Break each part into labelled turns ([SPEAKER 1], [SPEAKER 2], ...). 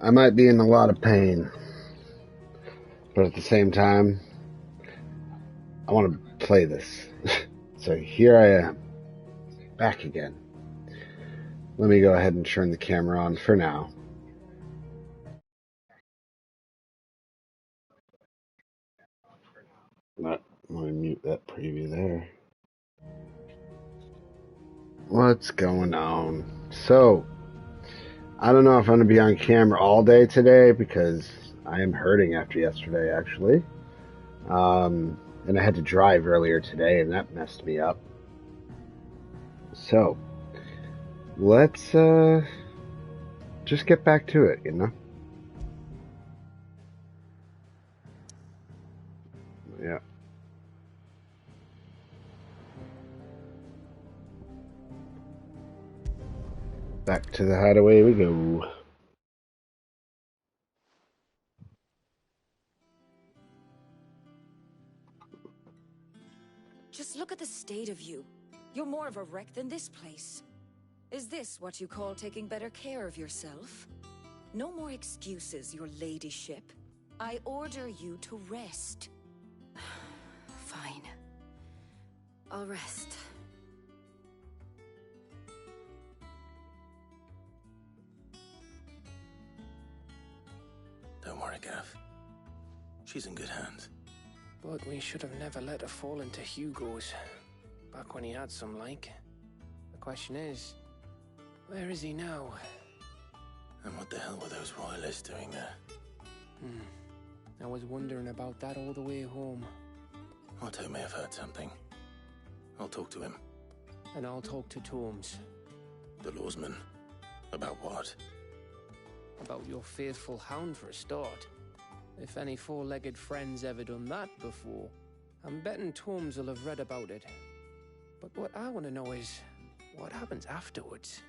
[SPEAKER 1] I might be in a lot of pain, but at the same time, I want to play this. So here I am, back again. Let me go ahead and turn the camera on for now. Let me mute that preview there. What's going on? So, I don't know if I'm going to be on camera all day today because I am hurting after yesterday, actually. And I had to drive earlier today, and that messed me up. So, let's just get back to it, you know? Yeah. Back to the hideaway we go.
[SPEAKER 2] Just look at the state of you. You're more of a wreck than this place. Is this what you call taking better care of yourself? No more excuses, your ladyship. I order you to rest. Fine. I'll rest.
[SPEAKER 3] Don't worry, Gav. She's in good hands.
[SPEAKER 4] But we should have never let her fall into Hugo's, back when he had some like. The question is, where is he now?
[SPEAKER 3] And what the hell were those royalists doing there?
[SPEAKER 4] I was wondering about that all the way home.
[SPEAKER 3] Otto may have heard something. I'll talk to him.
[SPEAKER 4] And I'll talk to Tomes.
[SPEAKER 3] The lawsman. About what?
[SPEAKER 4] About your faithful hound for a start. If any four-legged friend's ever done that before, I'm betting Tomes will have read about it. But what I want to know is, what happens afterwards?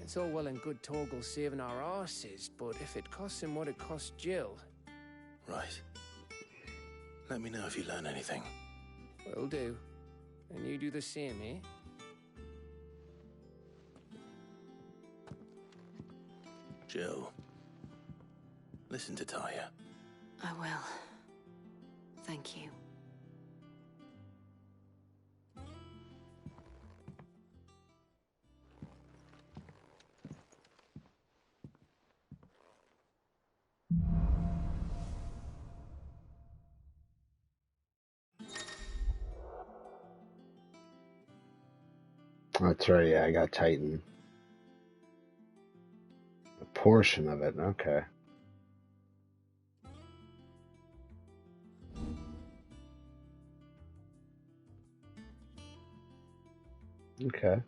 [SPEAKER 4] It's all well and good Torgal saving our arses, but if it costs him what it cost Jill...
[SPEAKER 3] Right. Let me know if you learn anything.
[SPEAKER 4] Will do. And you do the same, eh?
[SPEAKER 3] Jill. Listen to Taya.
[SPEAKER 2] I will. Thank you.
[SPEAKER 1] That's right, yeah, I got Titan. A portion of it, okay. Okay.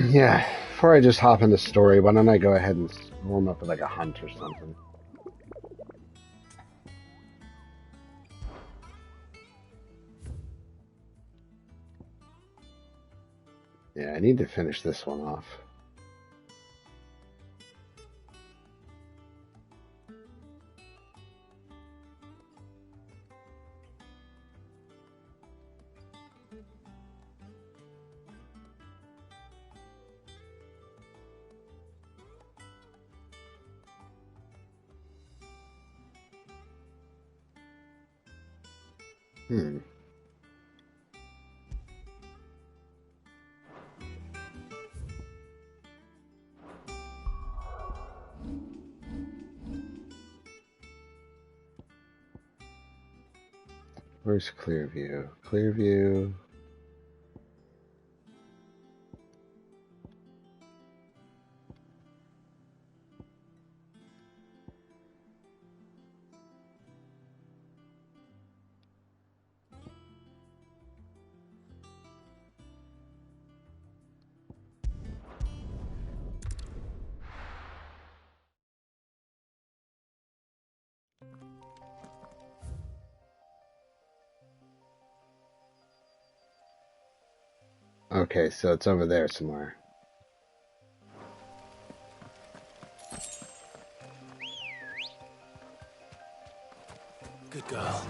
[SPEAKER 1] Yeah, before I just hop into story, why don't I go ahead and warm up with like a hunt or something? Yeah, I need to finish this one off. Where's Clearview? Clearview. Okay, so it's over there somewhere.
[SPEAKER 3] Good girl.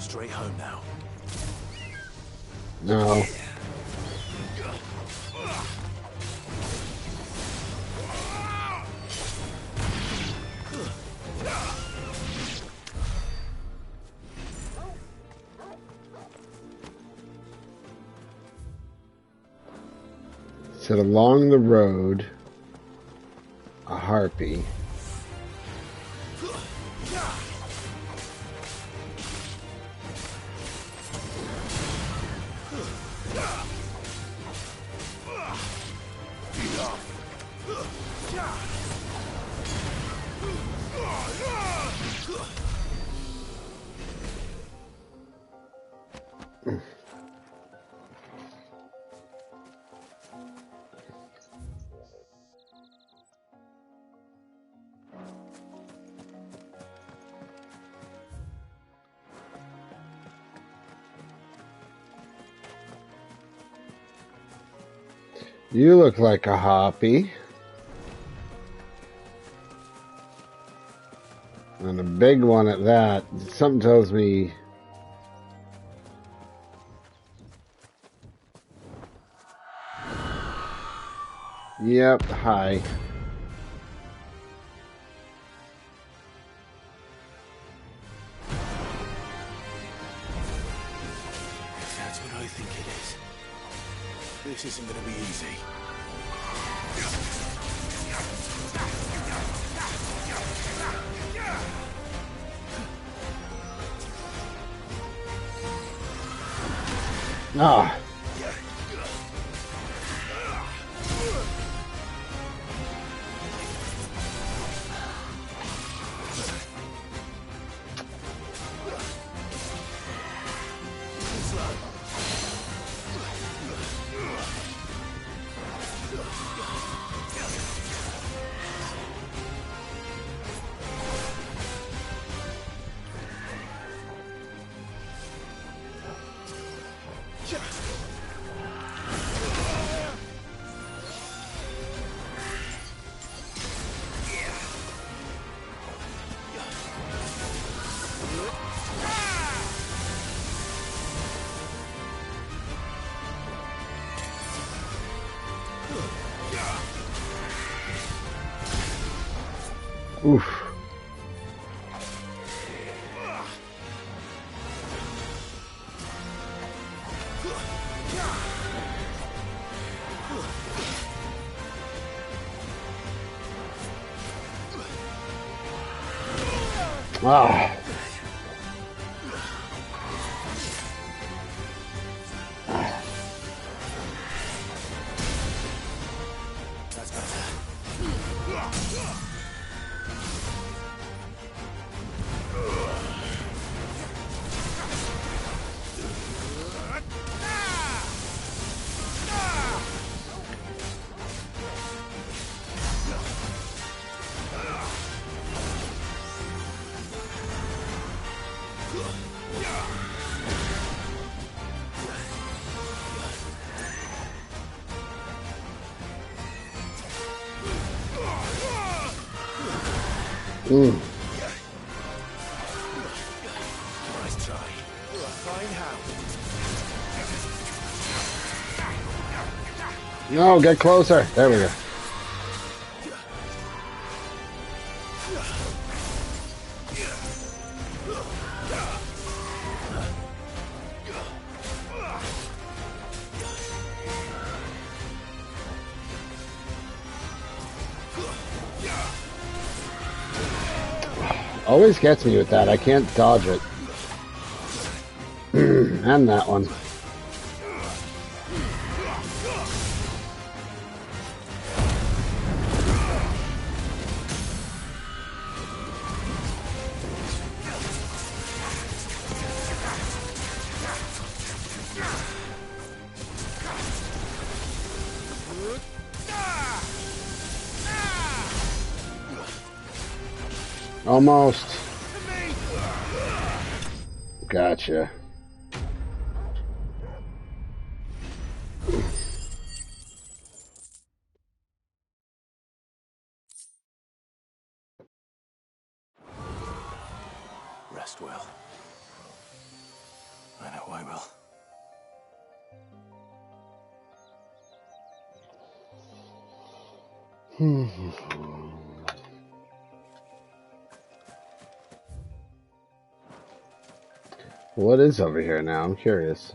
[SPEAKER 3] straight home now.
[SPEAKER 1] No. Said along the road, a harpy. You look like a hoppy. And a big one at that. Something tells me... Yep, hi.
[SPEAKER 3] That's what I think it is. This isn't gonna be easy.
[SPEAKER 1] Ah. Oof. Ah. Mm.
[SPEAKER 3] Nice try. Fine how.
[SPEAKER 1] No, get closer. There we go. Always gets me with that. I can't dodge it. And that one. Almost. Gotcha.
[SPEAKER 3] Rest well. I know I will.
[SPEAKER 1] What is over here now? I'm curious.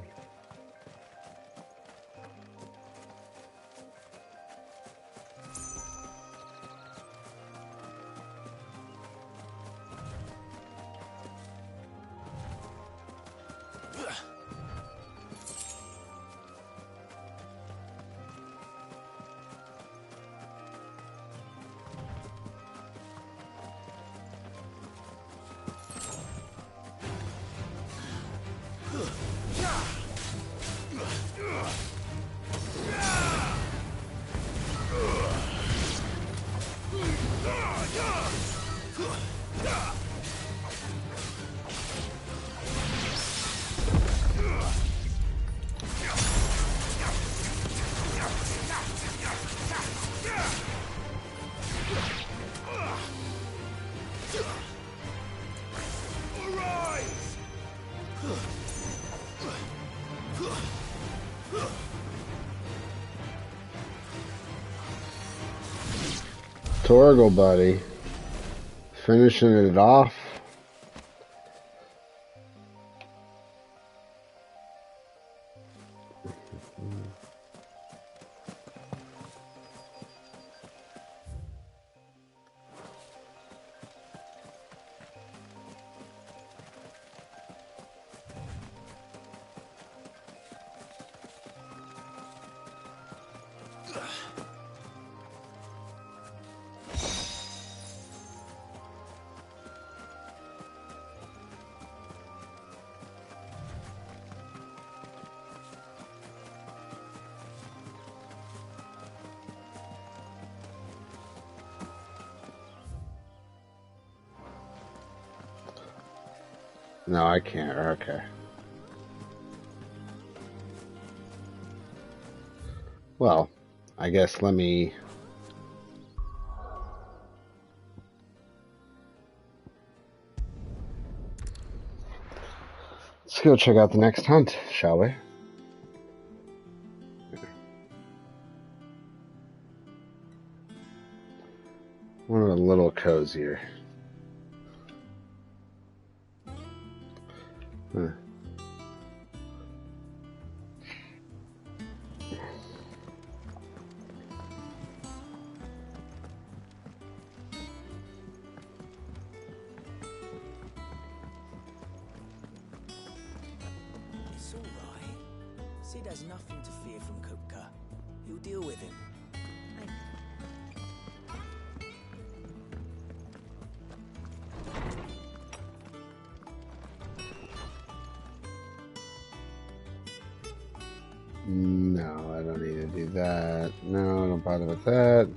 [SPEAKER 1] Torgal, buddy. Finishing it off. No, I can't. Okay. Well, I guess let me... Let's go check out the next hunt, shall we? One a little cozier. Huh.
[SPEAKER 3] It's all right. Sid has nothing to fear from Kupka. He'll deal with him.
[SPEAKER 1] No, I don't need to do that. No, don't bother with that.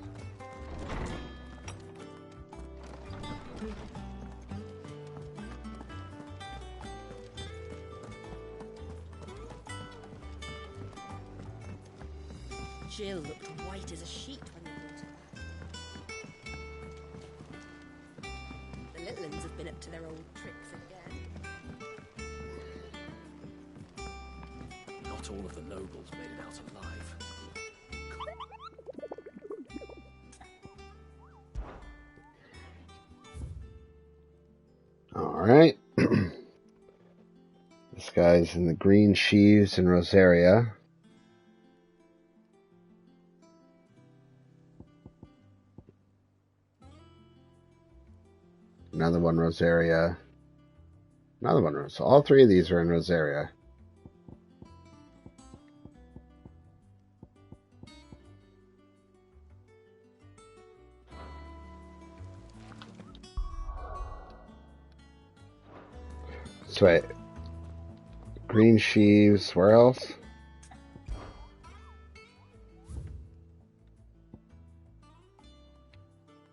[SPEAKER 5] Jill looked white as a sheet when you brought her. The little ones have been up to their old tricks again.
[SPEAKER 3] Not all of the nobles made it out alive.
[SPEAKER 1] Alright. This guy's in the Green Sheaves in Rosaria. Another one, Rosaria. Another one. So all three of these are in Rosaria. So wait. Green Sheaves, where else?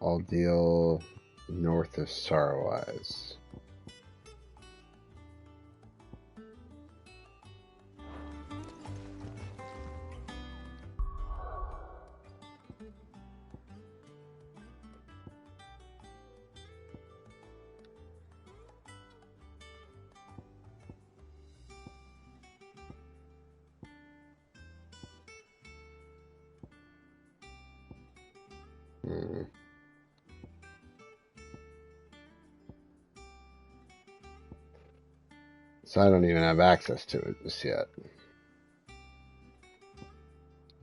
[SPEAKER 1] I'll deal north of Sarwise. Hmm. So I don't even have access to it just yet.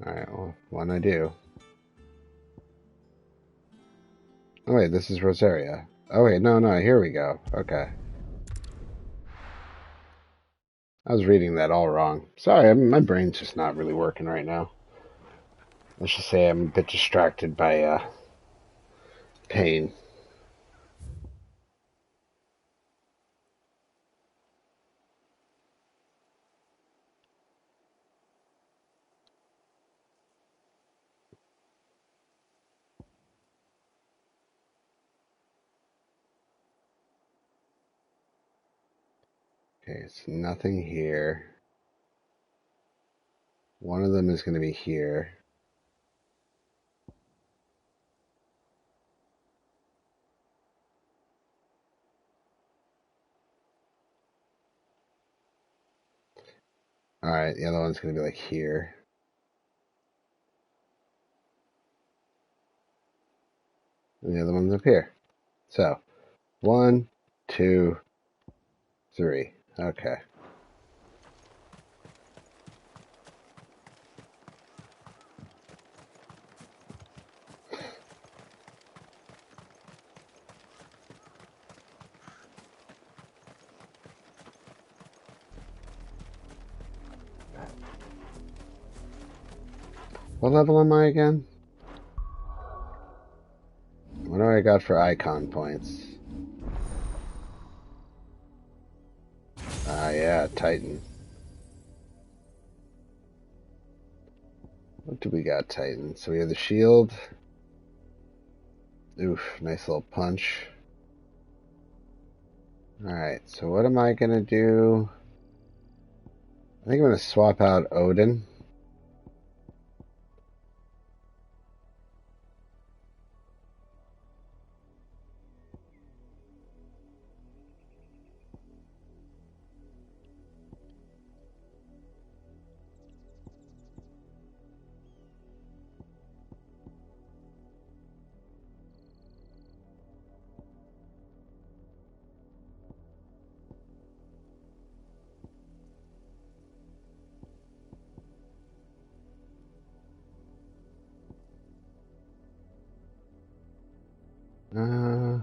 [SPEAKER 1] Alright, well, when I do. Oh wait, this is Rosaria. Oh wait, no, here we go. Okay. I was reading that all wrong. Sorry, my brain's just not really working right now. Let's just say I'm a bit distracted by pain. Okay, it's nothing here. One of them is going to be here. Alright, the other one's going to be like here. And the other one's up here. So, 1, 2, 3. Okay. What level am I again? What do I got for icon points? Ah, yeah, Titan. What do we got, Titan? So we have the shield. Oof, nice little punch. Alright, so what am I going to do? I think I'm going to swap out Odin. Uh,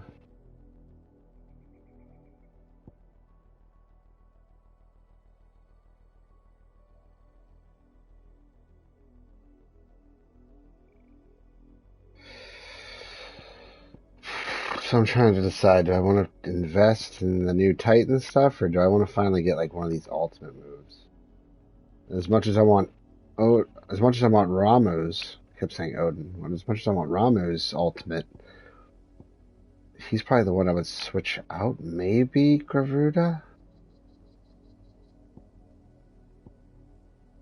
[SPEAKER 1] so I'm trying to decide, do I want to invest in the new Titan stuff, or do I want to finally get like one of these ultimate moves? As much as I want, as much as I want Ramu's, I kept saying Odin. As much as I want Ramu's ultimate, he's probably the one I would switch out. Maybe Garuda.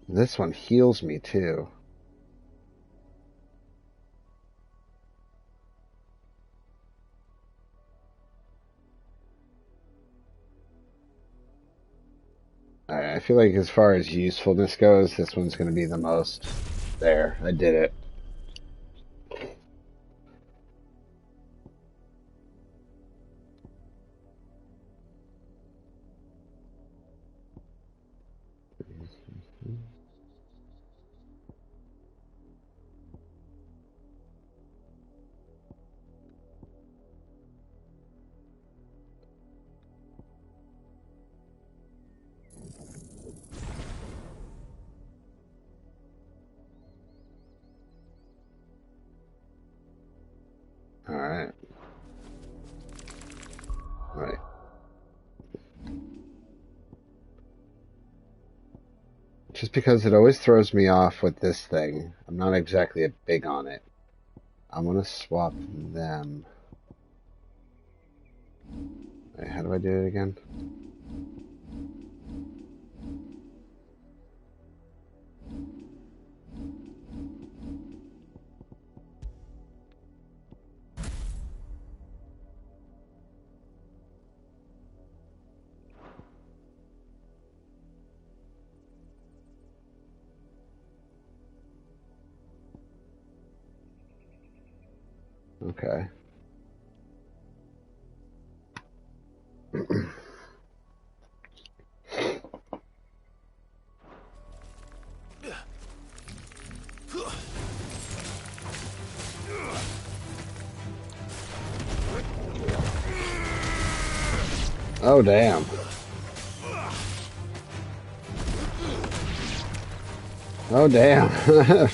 [SPEAKER 1] This one heals me too. I feel like as far as usefulness goes, this one's going to be the most. There, I did it. Alright. Right. Just because it always throws me off with this thing, I'm not exactly big on it. I'm going to swap them. Wait, how do I do it again? Okay. Oh, damn. Oh, damn.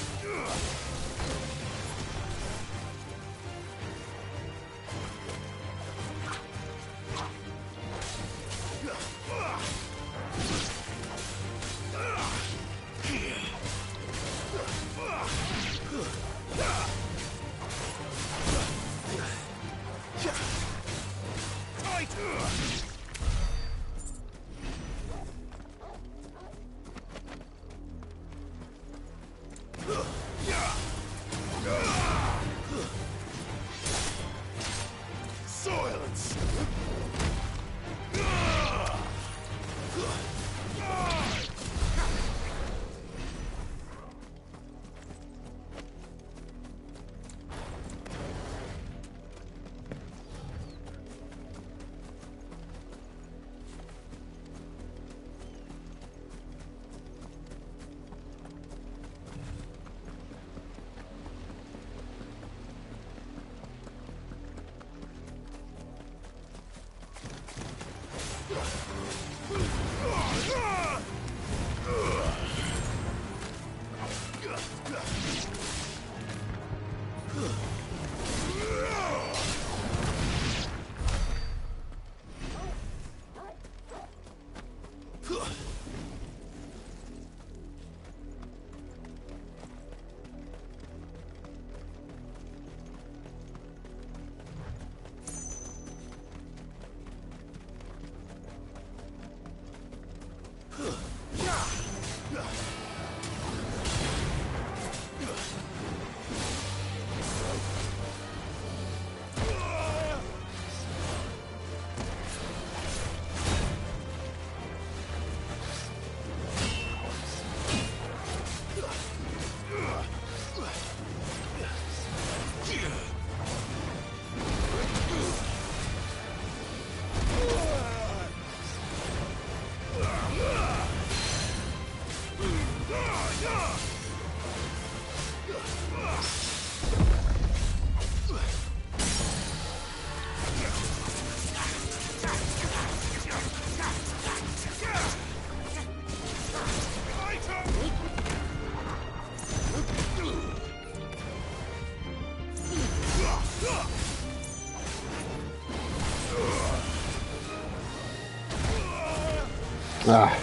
[SPEAKER 1] Ah.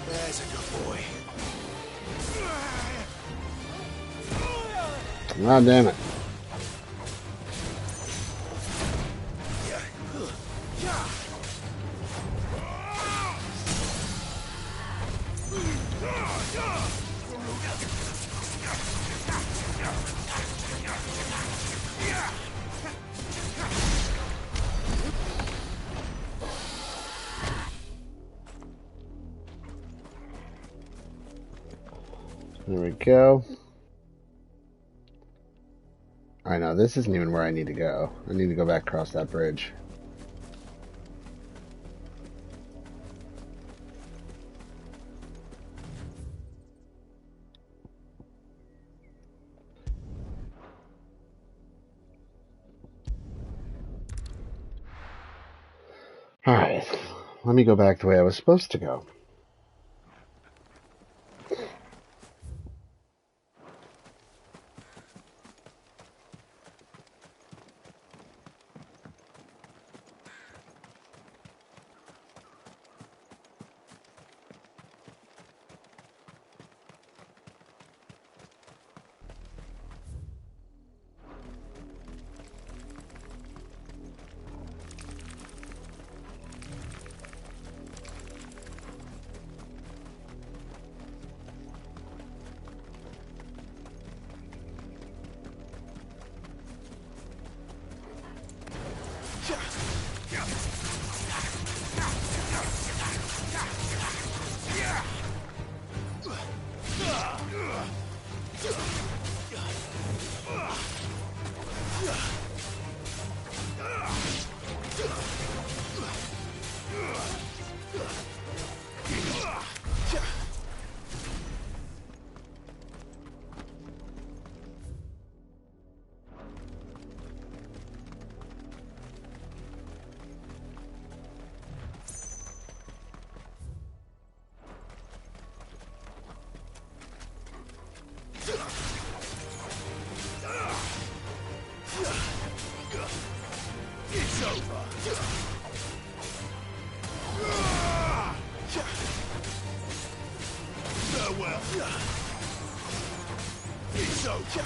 [SPEAKER 3] There's a good boy.
[SPEAKER 1] Ah, damn it. There we go. I know, this isn't even where I need to go. I need to go back across that bridge. Alright, let me go back the way I was supposed to go.
[SPEAKER 3] It's over. Farewell. It's over.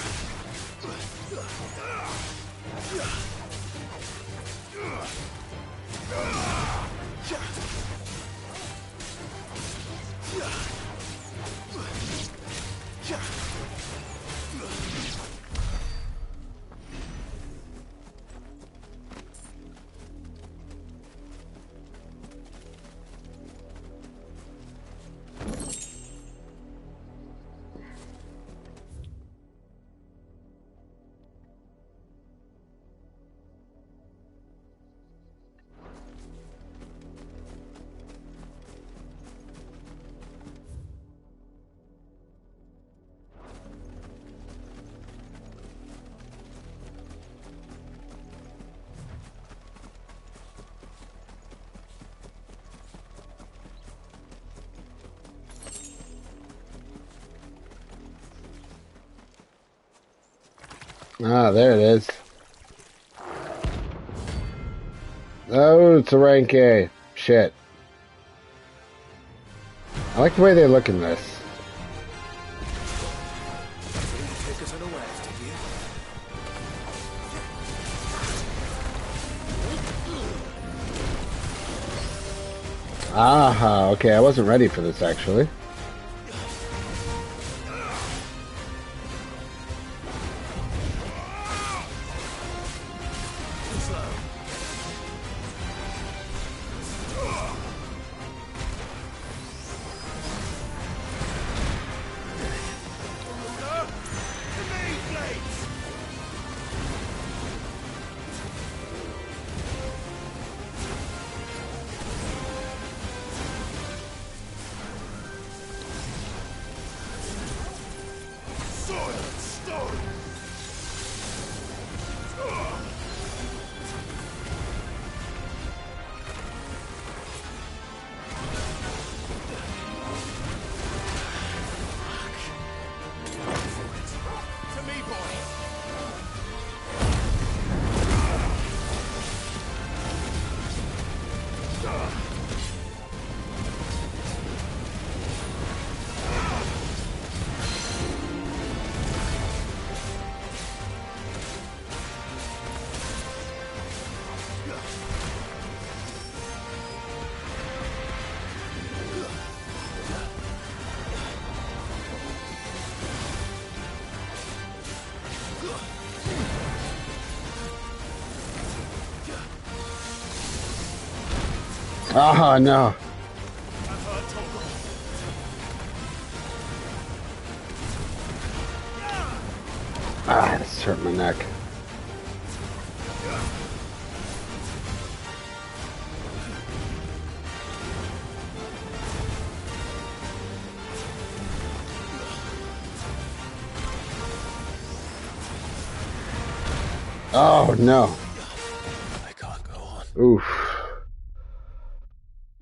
[SPEAKER 1] Ah, there it is. Oh, it's a rank A. Shit. I like the way they look in this.
[SPEAKER 3] Take us unawares, did you?
[SPEAKER 1] Aha, okay, I wasn't ready for this actually. Oh no. Ah, this hurt my neck. Oh no.
[SPEAKER 3] I can't go on.
[SPEAKER 1] Oof.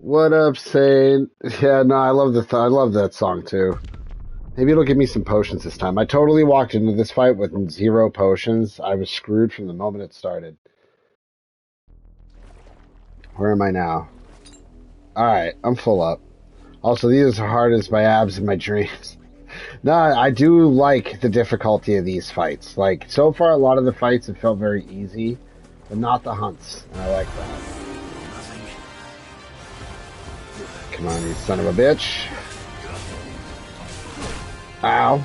[SPEAKER 1] What up, Saint? Yeah, no, I love I love that song too. Maybe it'll give me some potions this time. I totally walked into this fight with 0 potions. I was screwed from the moment it started. Where am I now? Alright, I'm full up. Also, these are hard as my abs and my dreams. No, I do like the difficulty of these fights. Like, so far, a lot of the fights have felt very easy, but not the hunts. And I like that. Come on, you son of a bitch. Ow.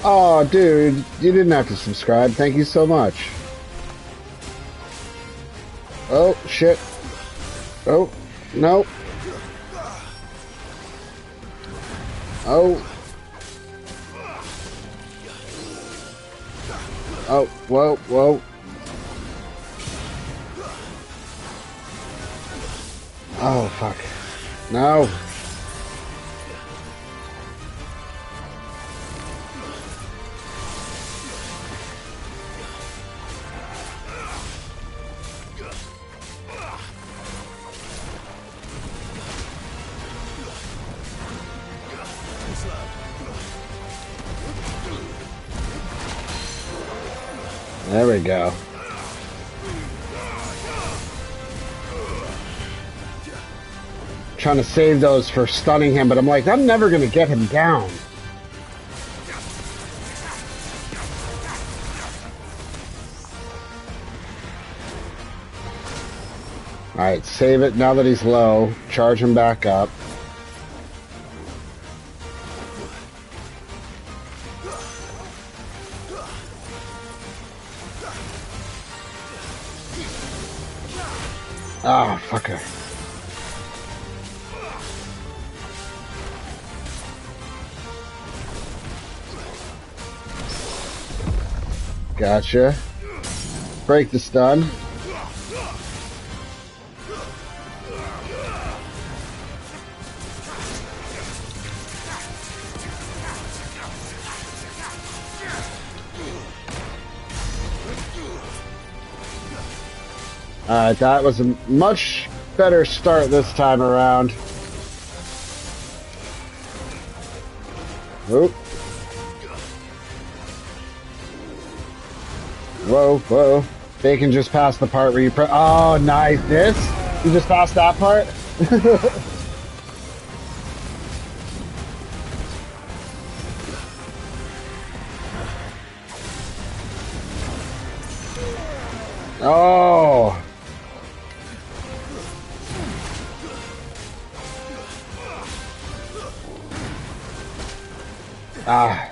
[SPEAKER 1] Oh, dude, you didn't have to subscribe. Thank you so much. Oh, shit. Oh, no. Oh. Oh, whoa, whoa. Oh, fuck. No. There we go. Trying to save those for stunning him, but I'm like, I'm never going to get him down. Alright, save it now that he's low. Charge him back up. Ah, fucker. Gotcha. Break the stun. That was a much better start this time around. Oop. Whoa, whoa. Bacon just passed the part where you press. Oh, nice. This? You just passed that part? Oh. Ah.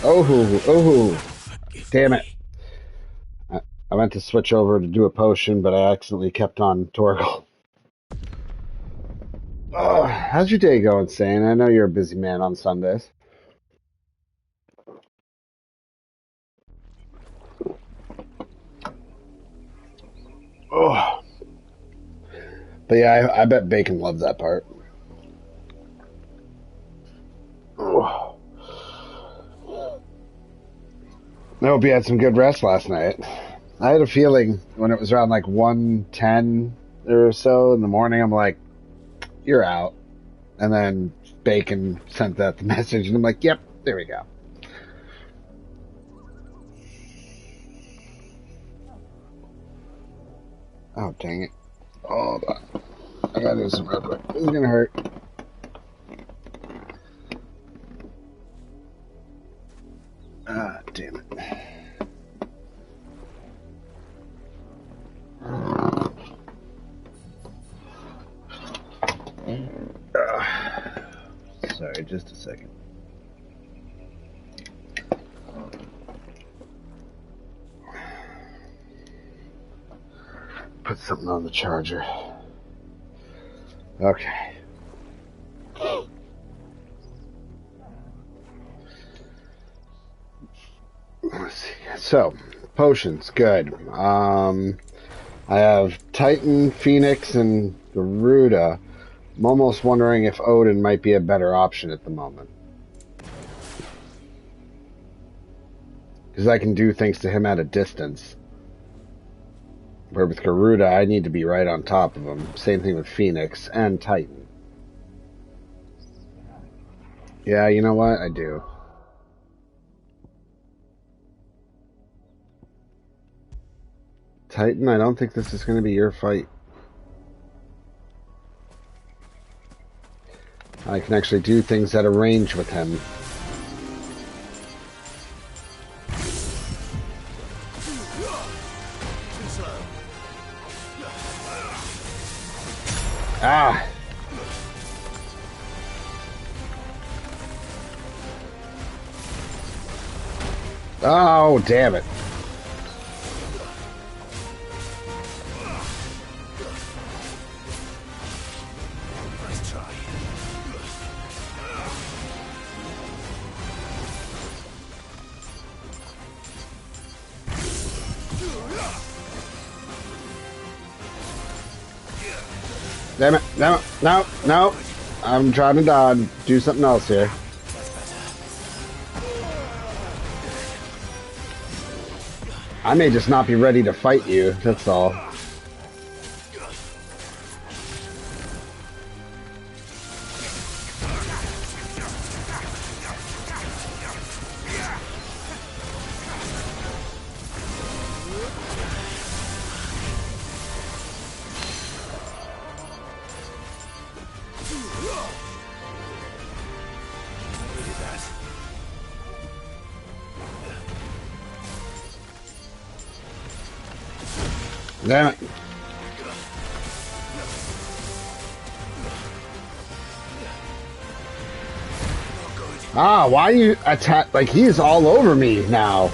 [SPEAKER 1] Oh. Damn it. I meant to switch over to do a potion, but I accidentally kept on Torgal. Oh, how's your day going, Sane? I know you're a busy man on Sundays. Oh. But yeah, I bet Bacon loves that part. Oh. I hope you had some good rest last night. I had a feeling when it was around like 1:10 or so in the morning, I'm like, you're out. And then Bacon sent that message, and I'm like, yep, there we go. Oh, dang it. Hold on. I gotta do some real quick. This is gonna hurt. Ah, damn it. Sorry, just a second. Put something on the charger. Okay. Let's see. So, potions, good. I have Titan, Phoenix, and Garuda. I'm almost wondering if Odin might be a better option at the moment. Because I can do things to him at a distance. Where with Garuda, I need to be right on top of him. Same thing with Phoenix and Titan. Yeah, you know what? I do. Titan, I don't think this is going to be your fight. I can actually do things at a range with him. Ah! Oh, damn it.
[SPEAKER 3] Nice try.
[SPEAKER 1] Damn it. No, no, no. I'm trying to do something else here. I may just not be ready to fight you, that's all. Damn it. Ah, why you attack? Like, he's all over me now.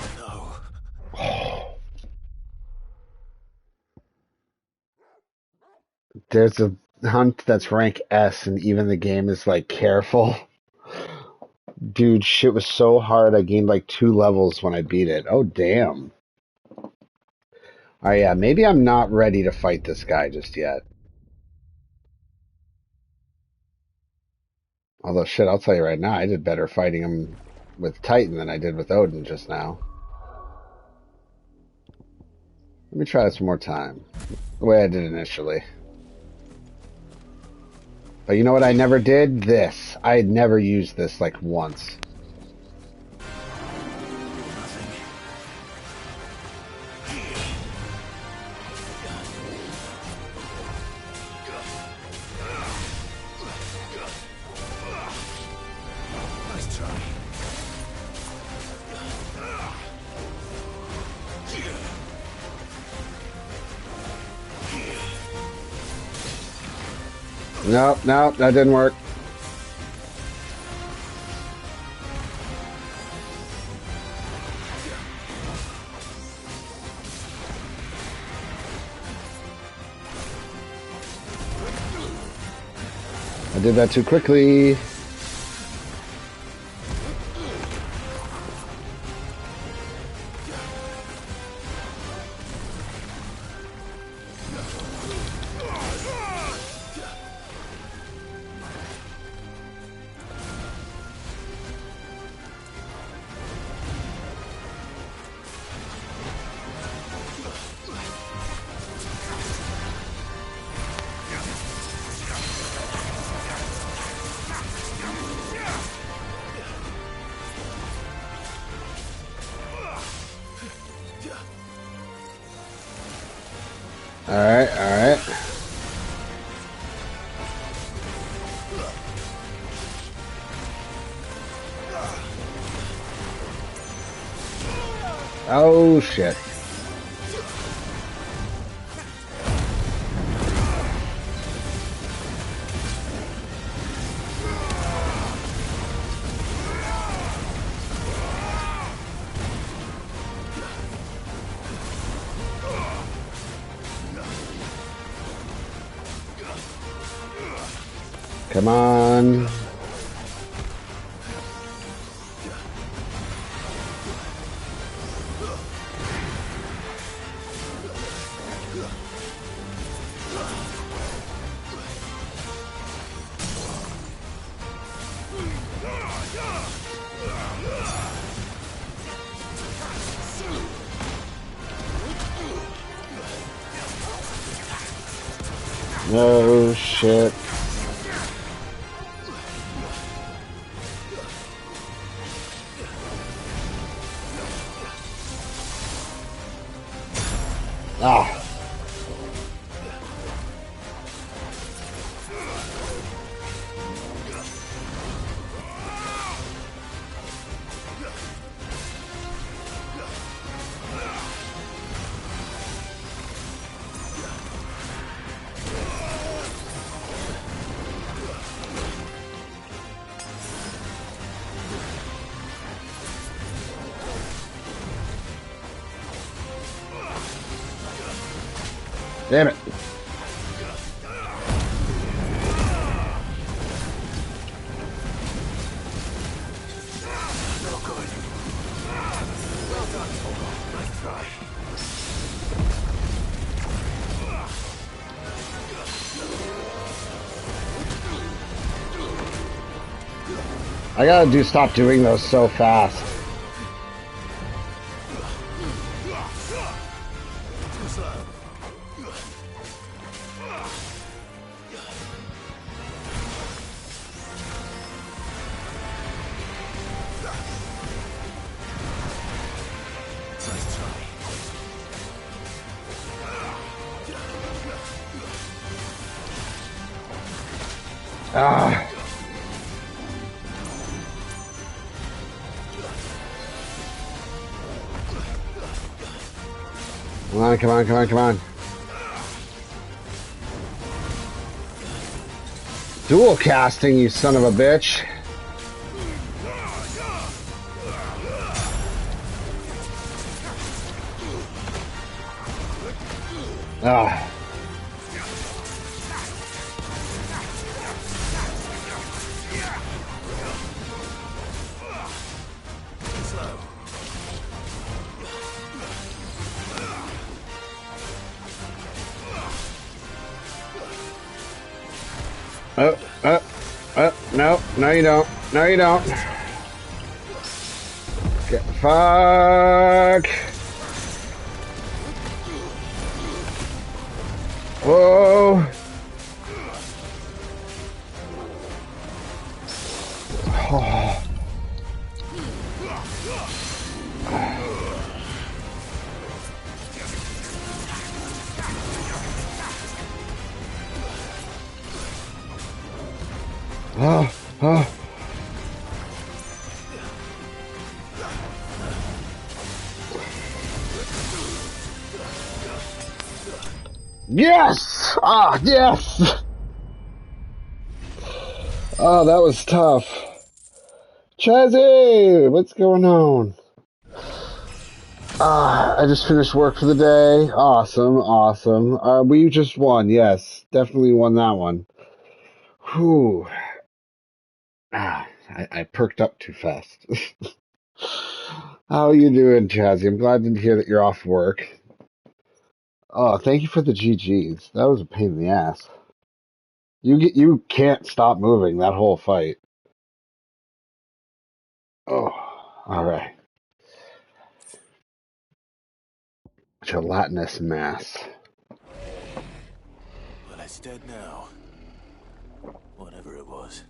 [SPEAKER 1] There's a hunt that's rank S, and even the game is, like, careful. Dude, shit was so hard, I gained, like, 2 levels when I beat it. Oh, damn. Alright, yeah, maybe I'm not ready to fight this guy just yet. Although, shit, I'll tell you right now, I did better fighting him with Titan than I did with Odin just now. Let me try this one more time. The way I did initially. But you know what I never did? This. I had never used this, like, once. Nope, nope, that didn't work. I did that too quickly. Alright, alright. Oh, shit. Come on. Oh, shit. Ah. Damn it.
[SPEAKER 3] No good. Well done, Togo. Nice try.
[SPEAKER 1] I gotta stop doing those so fast.
[SPEAKER 3] Too slow. Nice try.
[SPEAKER 1] Ah. Come on, come on, come on, come on. Dual casting, you son of a bitch. Ah. No, no you don't. No you don't. Get the fuck. Whoa. Oh. Oh, oh. Yes! Ah, yes! Oh, that was tough. Chazzy! What's going on? I just finished work for the day. Awesome, awesome. We just won, yes. Definitely won that one. Whew. I perked up too fast. How are you doing, Chazzy? I'm glad to hear that you're off work. Oh, thank you for the GGs. That was a pain in the ass. You can't stop moving that whole fight. Oh, all right. Gelatinous mass.
[SPEAKER 3] Well, it's dead now. Whatever it was.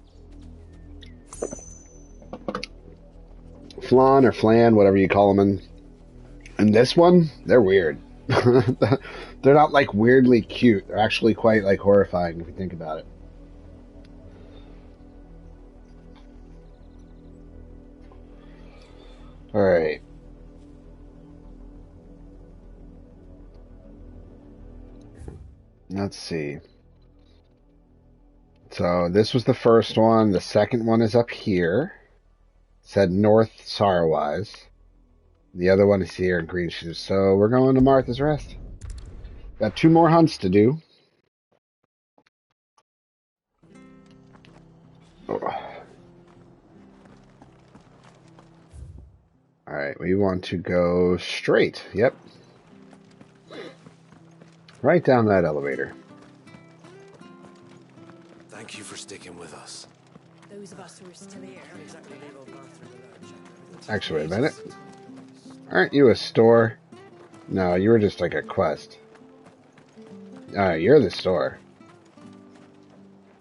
[SPEAKER 1] Flan or flan, whatever you call them. And this one, they're weird. They're not like weirdly cute. They're actually quite like horrifying if you think about it. All right. Let's see. So this was the first one. The second one is up here. Said North Sorrowwise. The other one is here in Green Shoes. So we're going to Martha's Rest. Got 2 more hunts to do. Oh. Alright, we want to go straight. Yep. Right down that elevator.
[SPEAKER 3] Thank you for sticking with us.
[SPEAKER 5] Those of us who are still here.
[SPEAKER 1] Actually, wait a minute. Aren't you a store? No, you were just like a quest. You're the store.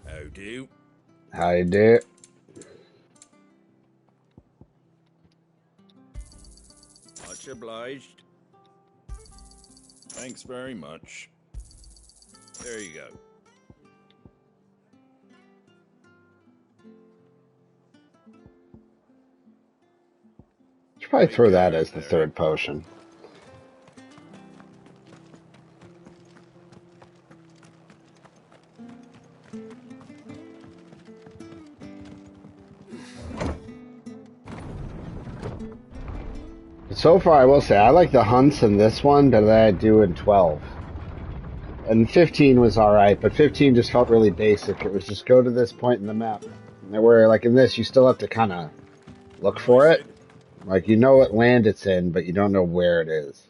[SPEAKER 3] How do?
[SPEAKER 1] How you do?
[SPEAKER 6] Much obliged. Thanks very much. There you go.
[SPEAKER 1] Should probably throw that as the third potion. So far, I will say, I like the hunts in this one better than I do in 12. And 15 was alright, but 15 just felt really basic. It was just go to this point in the map. Where, like in this, you still have to kind of look for it. Like, you know what land it's in, but you don't know where it is.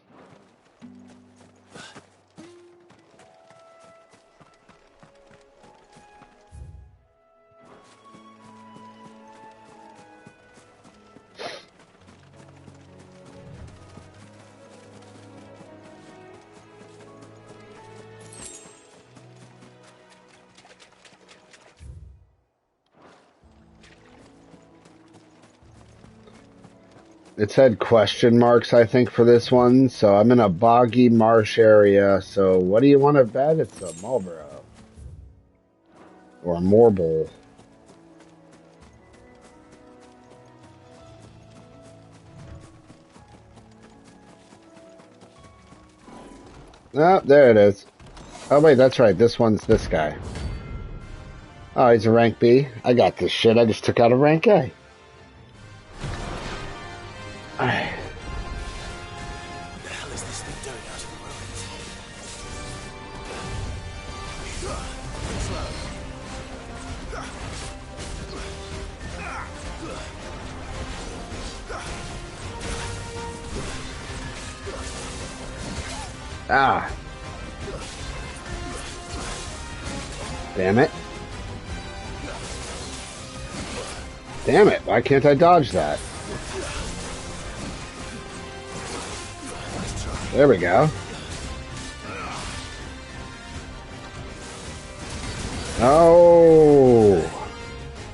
[SPEAKER 1] It said question marks, I think, for this one. So I'm in a boggy marsh area. So what do you want to bet? It's a Marlboro. Or a Morble. Oh, there it is. Oh, wait, that's right. This one's this guy. Oh, he's a rank B. I got this shit. I just took out a rank A. Alright.
[SPEAKER 3] What the hell is this thing doing out in the ruins?
[SPEAKER 1] Ah. Damn it. Damn it. Why can't I dodge that? There we go. Oh.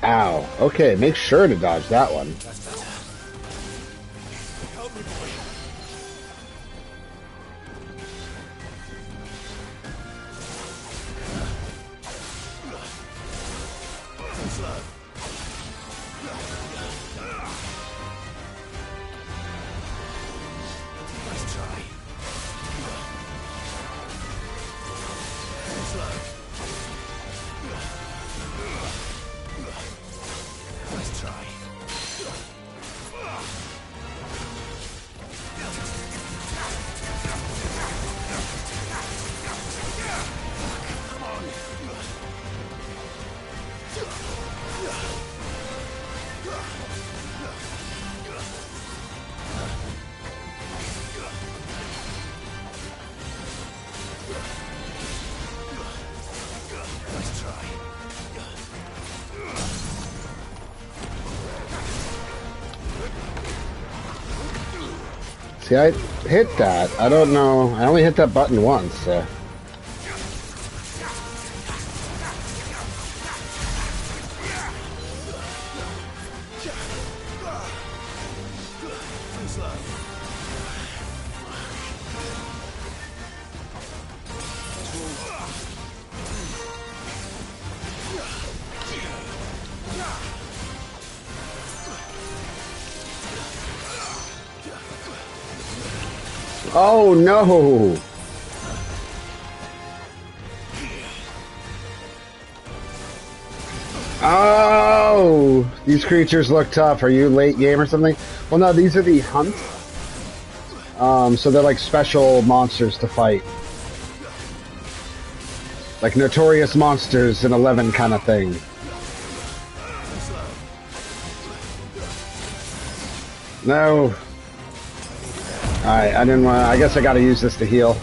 [SPEAKER 1] Ow. Okay, make sure to dodge that one.
[SPEAKER 3] Help me, boy. Nice try. Nice try. Nice try.
[SPEAKER 1] See, I hit that. I don't know. I only hit that button once, so. Oh no! Oh! These creatures look tough. Are you late game or something? Well, no, these are the hunts. So they're like special monsters to fight. Like notorious monsters in 11 kind of thing. No. Alright, I didn't want to, I guess I gotta use this to heal.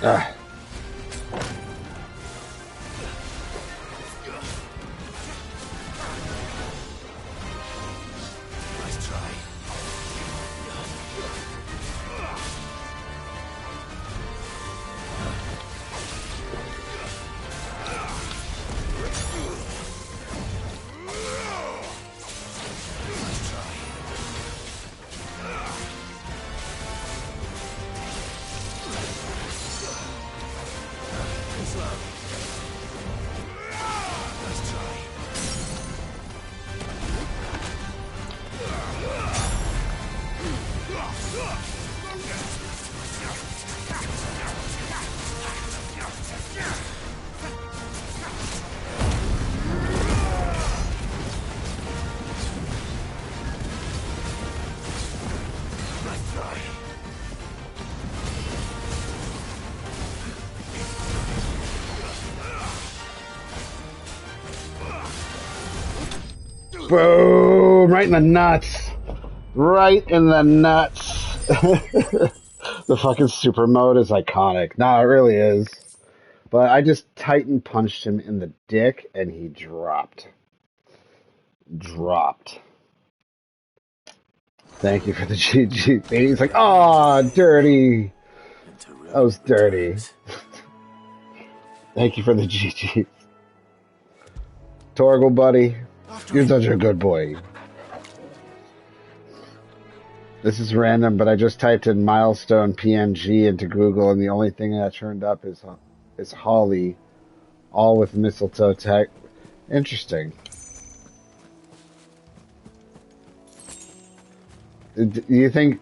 [SPEAKER 1] Ah.
[SPEAKER 3] Nice try.
[SPEAKER 1] Boom! Right in the nuts. Right in the nuts. The fucking super mode is iconic. Nah, it really is. But I just Titan punched him in the dick and he dropped. Thank you for the GG. He's like, oh, dirty. That was dirty. Thank you for the GG. Torgal, buddy. You're such a good boy. This is random, but I just typed in milestone PNG into Google, and the only thing that turned up is Holly, all with mistletoe tech. Interesting. Do you think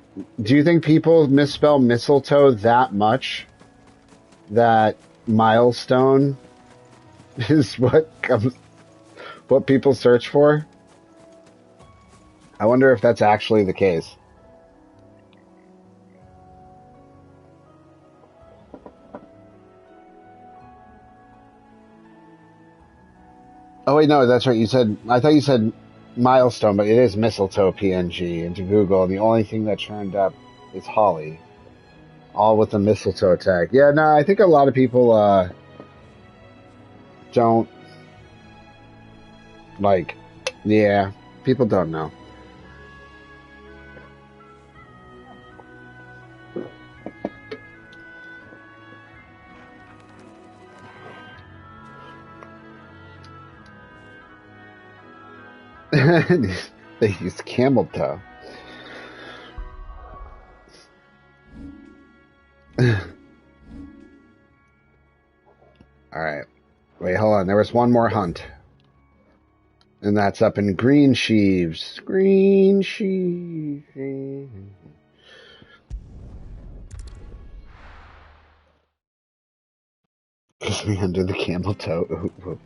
[SPEAKER 1] people misspell mistletoe that much that milestone is what people search for? I wonder if that's actually the case. Oh wait, no, that's right. I thought you said milestone, but it is mistletoe PNG into Google, and the only thing that turned up is Holly, all with the mistletoe tag. Yeah, no, I think a lot of people don't like. Yeah, people don't know. They use camel toe. Alright. Wait, hold on. There was one more hunt. And that's up in Green Sheaves. Green Sheaves. Kiss me under the camel toe. Ooh.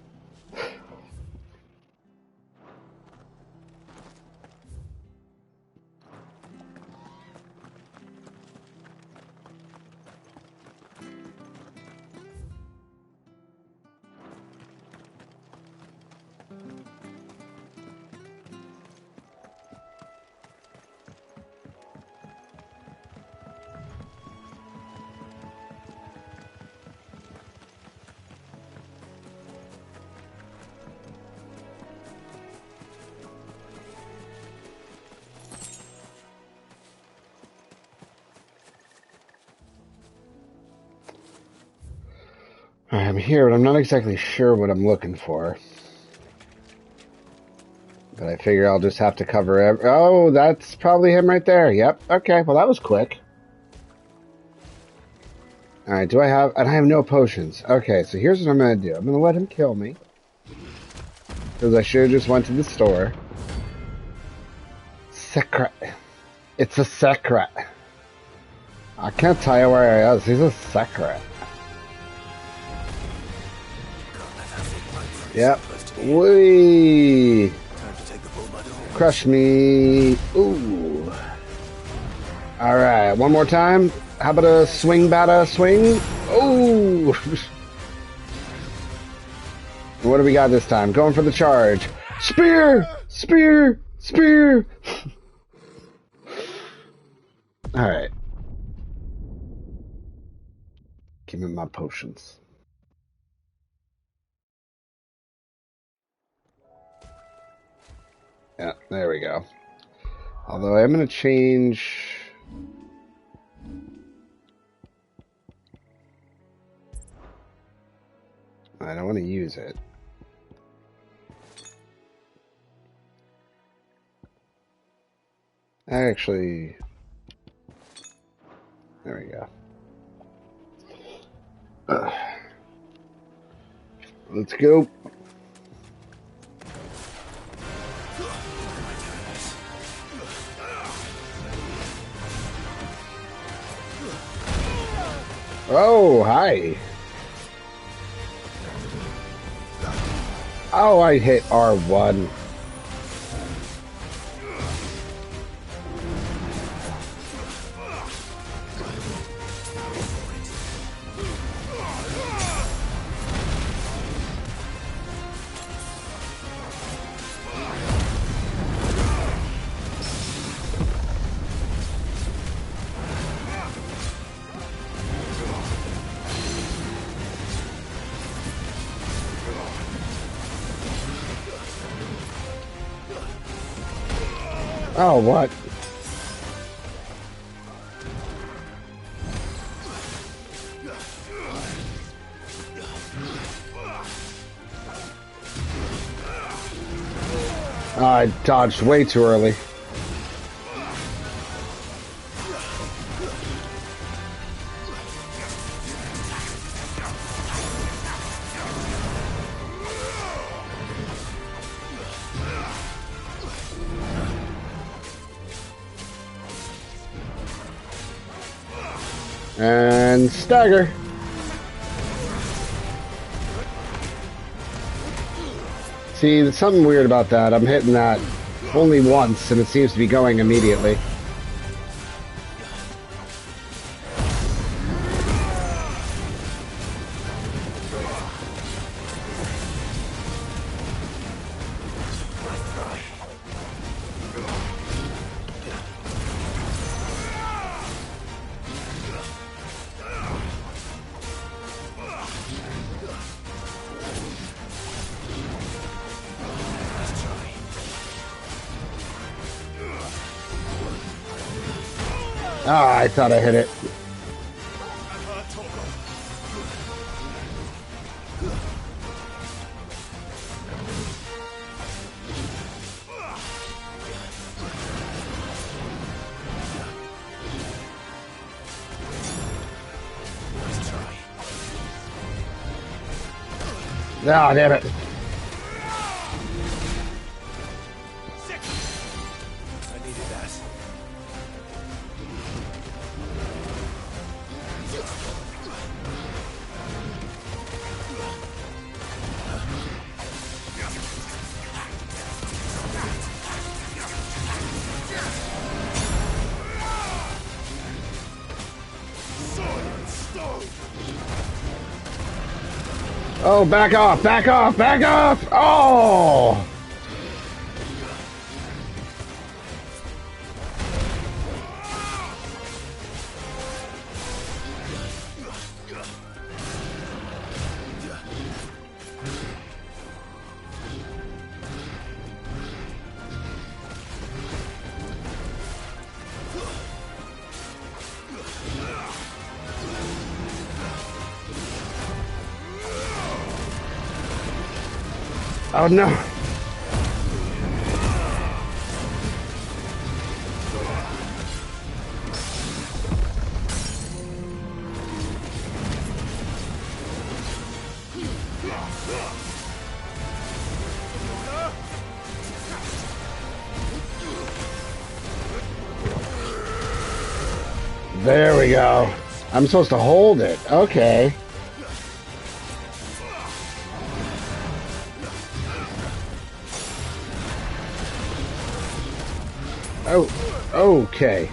[SPEAKER 1] I'm here, but I'm not exactly sure what I'm looking for. But I figure I'll just have to cover oh, that's probably him right there. Yep. Okay, well that was quick. Alright, I have no potions. Okay, so here's what I'm going to do. I'm going to let him kill me. Because I should have just went to the store. Secret. It's a secret. I can't tell you where he is. He's a secret. Yep. Whee! Crush me. Ooh. Alright, one more time. How about a swing, bada, swing? Ooh! What do we got this time? Going for the charge. Spear! Spear! Spear! Alright. Give me my potions. Yeah, there we go. Although I'm going to change... I don't want to use it. Actually... There we go. Let's go. Oh, hi. Oh, I hit R1. Oh, what? I dodged way too early. And stagger. See, there's something weird about that. I'm hitting that only once, and it seems to be going immediately. Ah, I thought I hit it. Ah, damn it. Oh, back off, back off, back off! Oh! Oh no! There we go. I'm supposed to hold it. Okay. Oh, okay.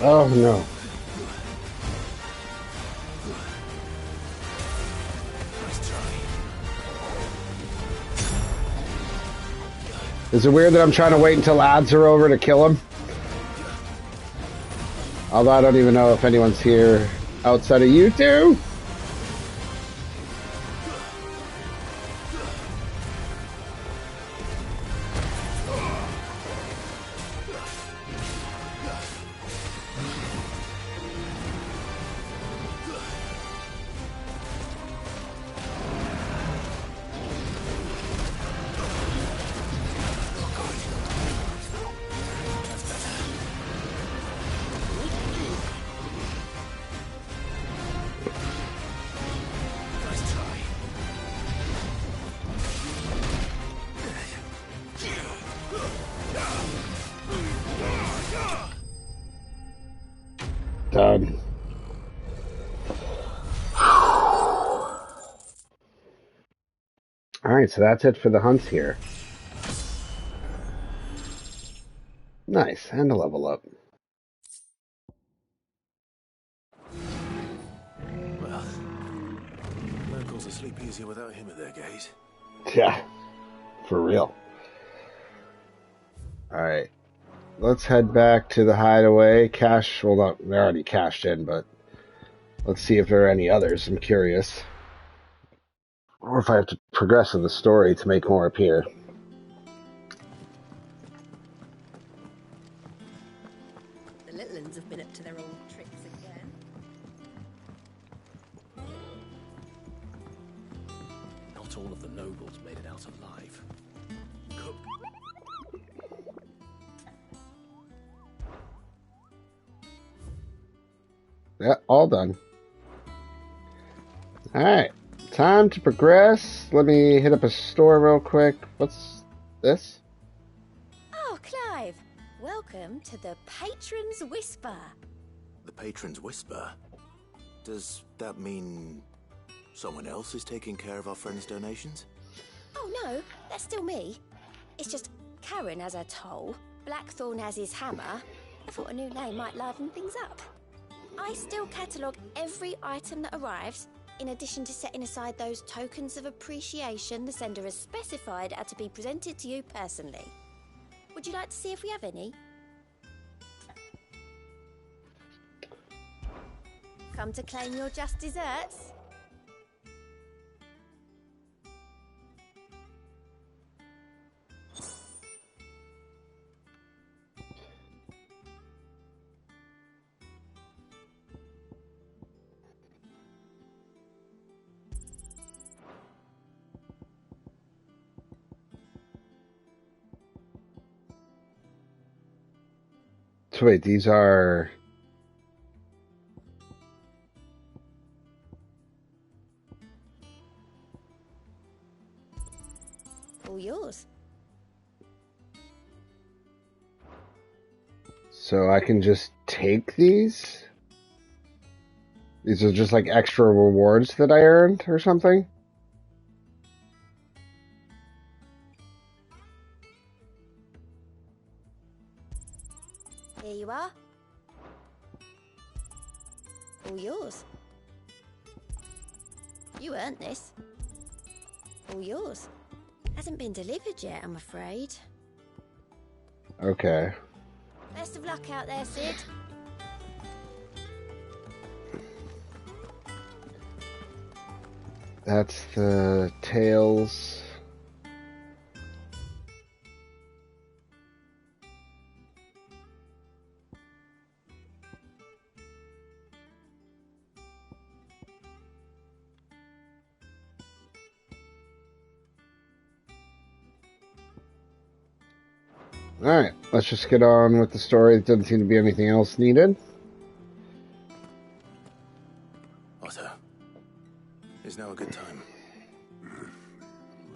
[SPEAKER 1] Oh no. Is it weird that I'm trying to wait until ads are over to kill him? Although I don't even know if anyone's here outside of you two. Done. Alright, so that's it for the hunts here. Nice, and a level up.
[SPEAKER 3] Well, locals will sleep easier without him at their gaze.
[SPEAKER 1] Yeah, for real. Alright, let's head back to the hideaway. Cash, well, not, they're already cashed in, but let's see if there are any others. I'm curious. Or if I have to progress in the story to make more appear.
[SPEAKER 5] The little ones have been up to their old tricks again.
[SPEAKER 3] Not all of the nobles made it out alive. Cook.
[SPEAKER 1] Yeah, all done. Alright, time to progress. Let me hit up a store real quick. What's this?
[SPEAKER 5] Oh, Clive. Welcome to the Patron's Whisper.
[SPEAKER 3] The Patron's Whisper? Does that mean someone else is taking care of our friend's donations?
[SPEAKER 5] Oh, no. That's still me. It's just Karen has her toll, Blackthorn has his hammer. I thought a new name might liven things up. I still catalogue every item that arrives, in addition to setting aside those tokens of appreciation the sender has specified are to be presented to you personally. Would you like to see if we have any? Come to claim your just desserts?
[SPEAKER 1] So wait, these are...
[SPEAKER 5] All yours.
[SPEAKER 1] So I can just take these? These are just like extra rewards that I earned or something?
[SPEAKER 5] Here you are. All yours. You earned this. All yours. Hasn't been delivered yet, I'm afraid.
[SPEAKER 1] Okay.
[SPEAKER 5] Best of luck out there, Sid.
[SPEAKER 1] That's the tails. Alright, let's just get on with the story. There doesn't seem to be anything else needed.
[SPEAKER 3] Otto, is now a good time?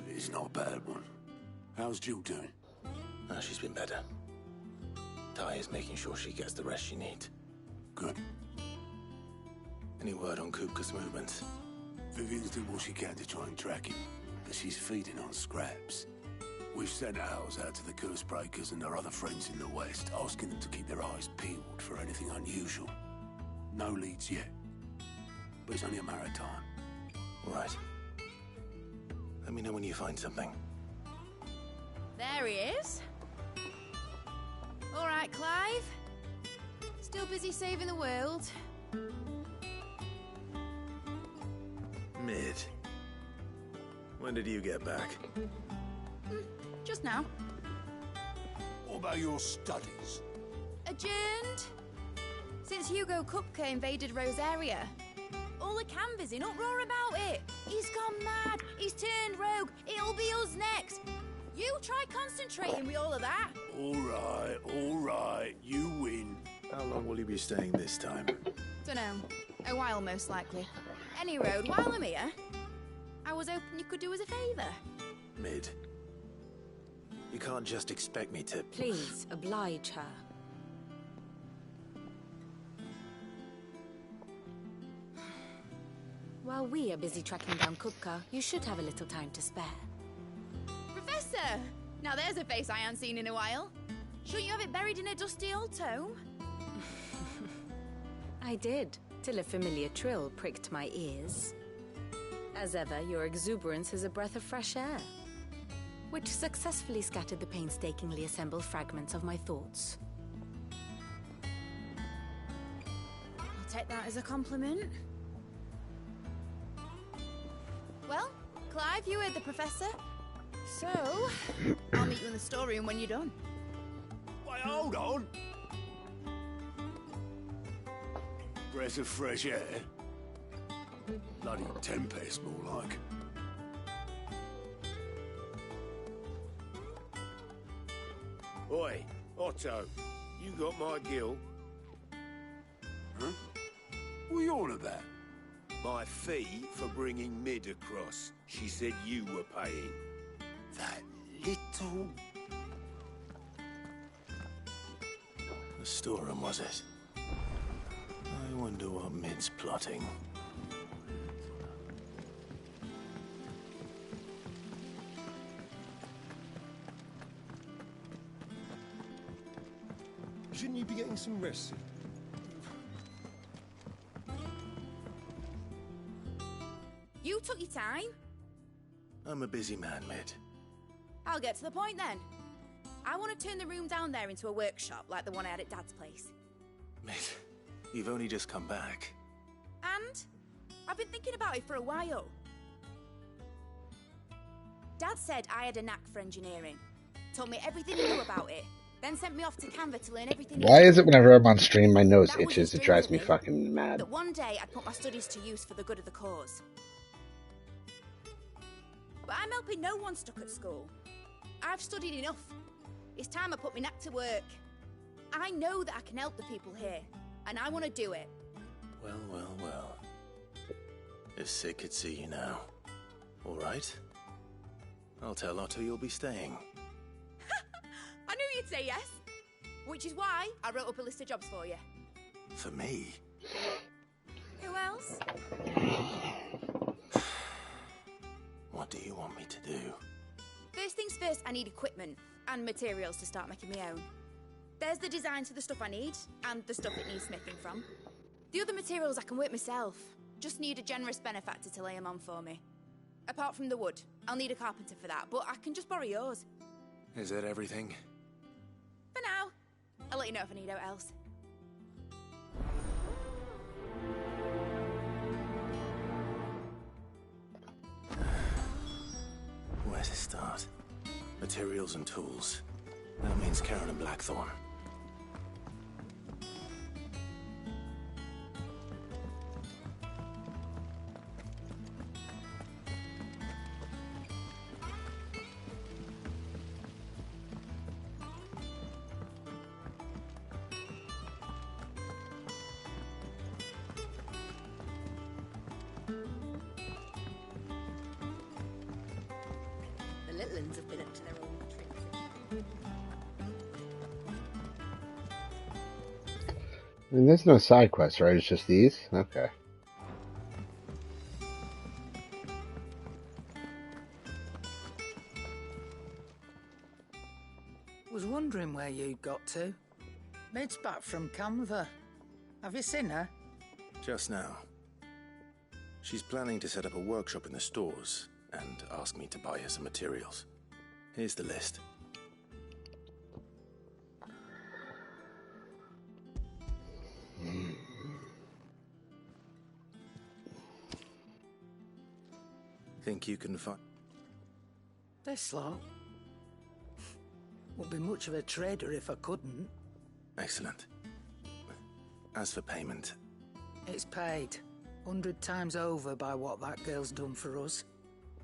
[SPEAKER 7] It's not a bad one. How's Jill doing?
[SPEAKER 3] She's been better. Ty is making sure she gets the rest she needs.
[SPEAKER 7] Good.
[SPEAKER 3] Any word on Kupka's movements?
[SPEAKER 7] Vivian's doing what she can to try and track him, but she's feeding on scraps. We've sent ours out to the Curse Breakers and our other friends in the West, asking them to keep their eyes peeled for anything unusual. No leads yet, but it's only a matter of time.
[SPEAKER 3] Right. Let me know when you find something.
[SPEAKER 8] There he is. All right, Clive. Still busy saving the world.
[SPEAKER 3] Mid. When did you get back?
[SPEAKER 8] Just now.
[SPEAKER 7] What about your studies?
[SPEAKER 8] Adjourned. Since Hugo Kupka invaded Rosaria. All the canvas in uproar about it. He's gone mad. He's turned rogue. It'll be us next. You try concentrating with all of that.
[SPEAKER 7] All right, you win.
[SPEAKER 3] How long will you be staying this time?
[SPEAKER 8] Dunno. A while, most likely. Any road, while I'm here, I was hoping you could do us a favour.
[SPEAKER 3] Mid. You can't just expect me to...
[SPEAKER 2] Please, oblige her. While we are busy tracking down Kupka, you should have a little time to spare.
[SPEAKER 8] Professor! Now there's a face I haven't seen in a while. Shouldn't you have it buried in a dusty old tome?
[SPEAKER 2] I did, till a familiar trill pricked my ears. As ever, your exuberance is a breath of fresh air, which successfully scattered the painstakingly assembled fragments of my thoughts.
[SPEAKER 8] take that as a compliment. Well, Clive, you heard the professor. So, I'll meet you in the storeroom when you're done.
[SPEAKER 7] Wait, hold on. Breath of fresh air. Bloody tempest, more like. Oi, Otto, you got my gill? Huh? What are you on about? My fee for bringing Mid across. She said you were paying. That little...
[SPEAKER 3] The storeroom, was it? I wonder what Mid's plotting.
[SPEAKER 9] Shouldn't you be getting some rest?
[SPEAKER 8] You took your time.
[SPEAKER 3] I'm a busy man, Mid.
[SPEAKER 8] I'll get to the point then. I want to turn the room down there into a workshop like the one I had at Dad's place.
[SPEAKER 3] Mid, you've only just come back.
[SPEAKER 8] And I've been thinking about it for a while. Dad said I had a knack for engineering. Told me everything he knew about it. Then sent me off to Canva to learn everything.
[SPEAKER 1] Why is it whenever I'm on stream my nose itches? It drives me fucking mad.
[SPEAKER 8] That one day I'd put my studies to use for the good of the cause. But I'm helping no one stuck at school. I've studied enough. It's time I put my knack to work. I know that I can help the people here, and I want to do it.
[SPEAKER 3] Well, well, well. If Sid could see you now. All right. I'll tell Otto you'll be staying.
[SPEAKER 8] I knew you'd say yes. Which is why I wrote up a list of jobs for you.
[SPEAKER 3] For me?
[SPEAKER 8] Who else?
[SPEAKER 3] What do you want me to do?
[SPEAKER 8] First things first, I need equipment and materials to start making my own. There's the designs for the stuff I need, and the stuff it needs smithing from. The other materials I can work myself. Just need a generous benefactor to lay them on for me. Apart from the wood, I'll need a carpenter for that, but I can just borrow yours.
[SPEAKER 3] Is that everything?
[SPEAKER 8] For now. I'll let you know if I need out else.
[SPEAKER 3] Where to start? Materials and tools. That means Karen and Blackthorn.
[SPEAKER 2] Have been up to their own tricks.
[SPEAKER 1] I mean, there's no side quests, right? It's just these? Okay.
[SPEAKER 10] Was wondering where you got to. Mid's back from Canva. Have you seen her?
[SPEAKER 3] Just now. She's planning to set up a workshop in the stores and ask me to buy her some materials. Here's the list. Think you can find...
[SPEAKER 10] This lot? Wouldn't be much of a trader if I couldn't.
[SPEAKER 3] Excellent. As for payment...
[SPEAKER 10] It's paid. 100 times over by what that girl's done for us.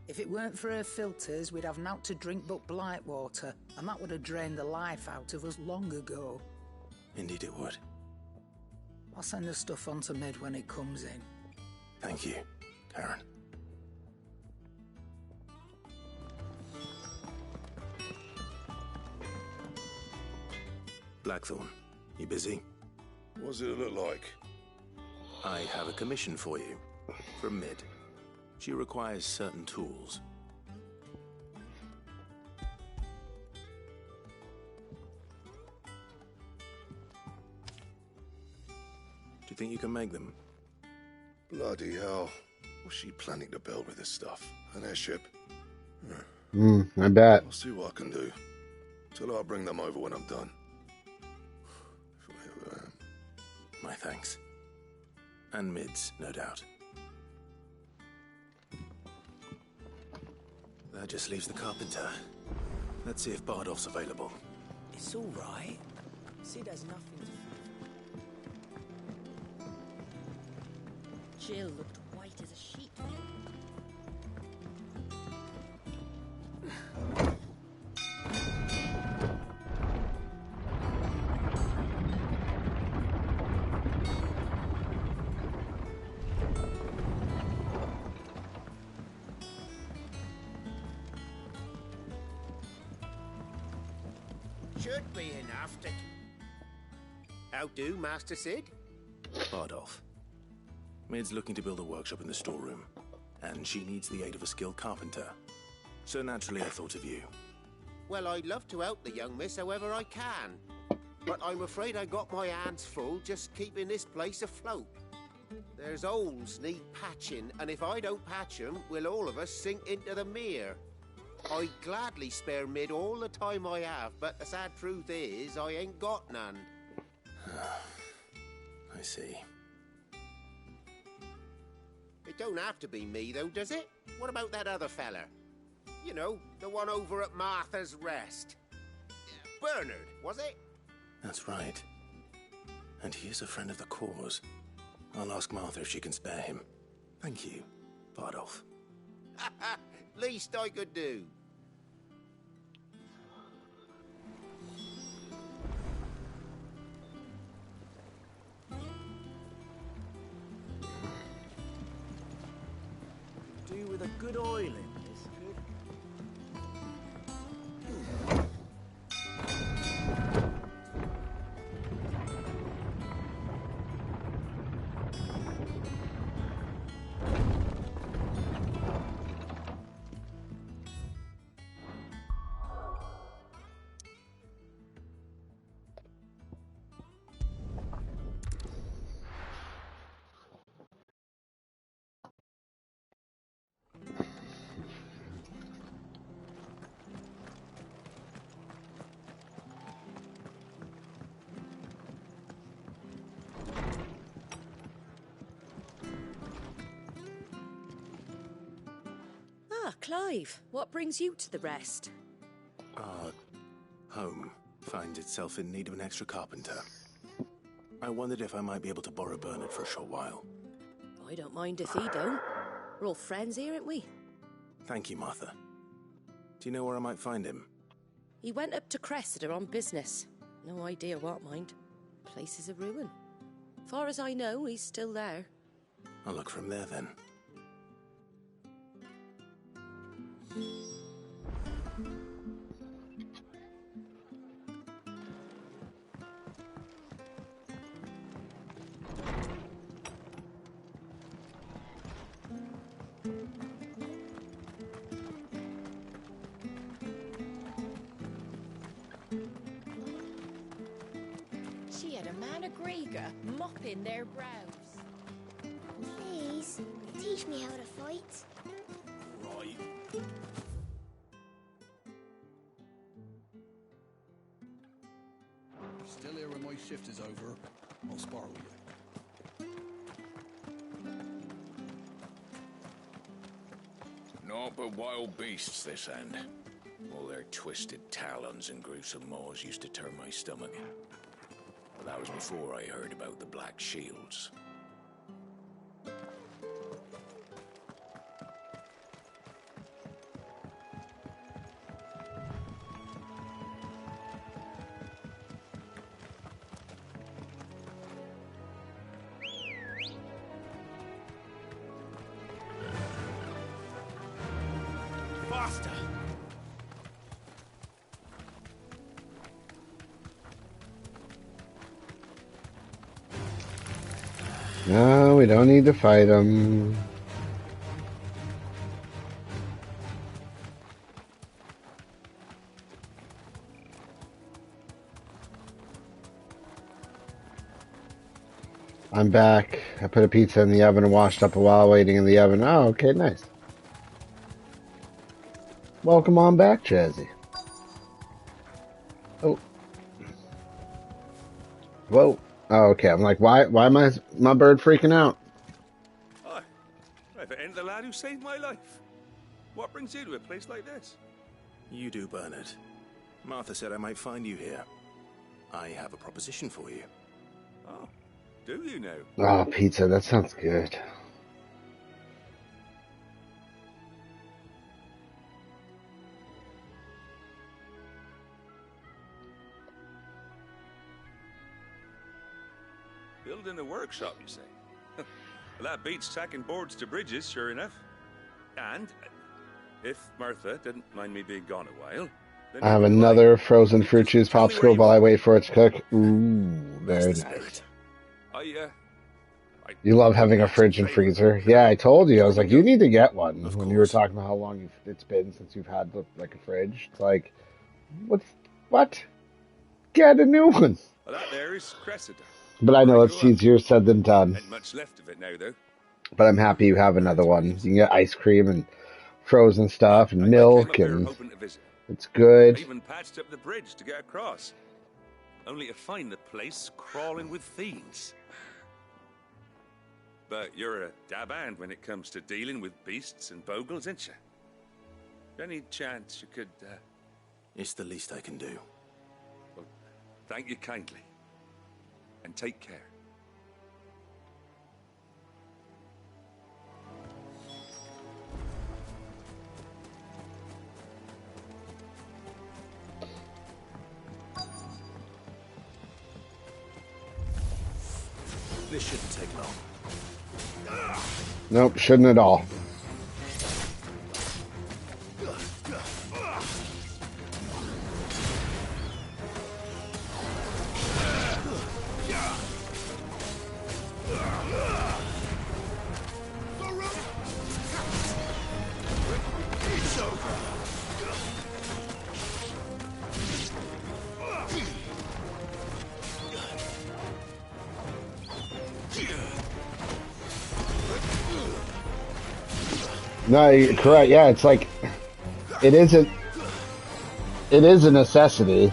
[SPEAKER 10] If it weren't for her filters, we'd have naught to drink but blight water, and that would have drained the life out of us long ago.
[SPEAKER 3] Indeed it would.
[SPEAKER 10] I'll send the stuff on to Mid when it comes in.
[SPEAKER 3] Thank you, Karen. Blackthorn, you busy?
[SPEAKER 7] What does it look like?
[SPEAKER 3] I have a commission for you, from Mid. She requires certain tools. Do you think you can make them?
[SPEAKER 7] Bloody hell. What's she planning to build with this stuff? An airship?
[SPEAKER 1] I bet.
[SPEAKER 7] I'll see what I can do. Till I bring them over when I'm done.
[SPEAKER 3] My thanks. And mids, no doubt. That just leaves the carpenter. Let's see if Bardolph's available.
[SPEAKER 11] It's all right. Sid has nothing to fear.
[SPEAKER 2] Jill looked white as a sheet.
[SPEAKER 11] Should be enough to... How do, Master Sid?
[SPEAKER 3] Bardolph. Mid's looking to build a workshop in the storeroom, and she needs the aid of a skilled carpenter. So naturally I thought of you.
[SPEAKER 11] Well, I'd love to help the young miss however I can. But I'm afraid I got my hands full just keeping this place afloat. There's holes need patching, and if I don't patch them, we'll all of us sink into the mere. I'd gladly spare Mid all the time I have, but the sad truth is, I ain't got none.
[SPEAKER 3] I see.
[SPEAKER 11] It don't have to be me, though, does it? What about that other fella? You know, the one over at Martha's Rest. Bernard, was it?
[SPEAKER 3] That's right. And he is a friend of the cause. I'll ask Martha if she can spare him. Thank you, Bardolph.
[SPEAKER 11] Least I could do.
[SPEAKER 12] Do with a good oiling, this good.
[SPEAKER 2] Ah, Clive, what brings you to the Rest?
[SPEAKER 3] Our home finds itself in need of an extra carpenter. I wondered if I might be able to borrow Bernard for a short while.
[SPEAKER 2] I don't mind if he don't. We're all friends here, aren't we?
[SPEAKER 3] Thank you, Martha. Do you know where I might find him?
[SPEAKER 2] He went up to Cressida on business. No idea what, mind. Place is a ruin. Far as I know, he's still there.
[SPEAKER 3] I'll look for him there then.
[SPEAKER 8] She had a man of Grieger mopping their brows.
[SPEAKER 5] Please, teach me how to fight.
[SPEAKER 7] Right.
[SPEAKER 9] Still here when my shift is over. I'll spar with you.
[SPEAKER 6] Naught but wild beasts this end. All their twisted talons and gruesome maws used to turn my stomach. But that was before I heard about the Black Shields.
[SPEAKER 11] Faster!
[SPEAKER 1] No, we don't need to fight him. I'm back. I put a pizza in the oven and washed up a while waiting in the oven. Oh, okay, nice. Welcome on back, Jazzy. Oh. Whoa. Oh, okay. I'm like, why am my bird freaking out?
[SPEAKER 13] if it ain't the lad who saved my life. What brings you to a place like this?
[SPEAKER 3] You do, Bernard. Martha said I might find you here. I have a proposition for you.
[SPEAKER 13] Oh, do you know?
[SPEAKER 1] Oh, pizza, that sounds good.
[SPEAKER 13] Building a workshop, you say? Well, that beats tacking boards to bridges, sure enough. And if Martha didn't mind me being gone a while...
[SPEAKER 1] I have another frozen fruit juice popsicle while I wait for it to cook. Ooh, very nice. You love having a fridge and freezer. Yeah, I told you. I was like, you need to get one. When you were talking about how long it's been since you've had like a fridge. It's like, what? Get a new one.
[SPEAKER 13] Well, that there is Cressida.
[SPEAKER 1] But I know it's easier said than done.
[SPEAKER 13] Ain't much left of it now, though.
[SPEAKER 1] But I'm happy you have another one. You can get ice cream and frozen stuff and milk, and it's good.
[SPEAKER 13] I even patched up the bridge to get across, only to find the place crawling with fiends. But you're a dab hand when it comes to dealing with beasts and bogles, ain't you? Any chance you could...
[SPEAKER 3] It's the least I can do.
[SPEAKER 13] Well, thank you kindly. And take care.
[SPEAKER 3] This shouldn't take long.
[SPEAKER 1] Nope, shouldn't at all. No, you're correct. Yeah, it's like it is a necessity.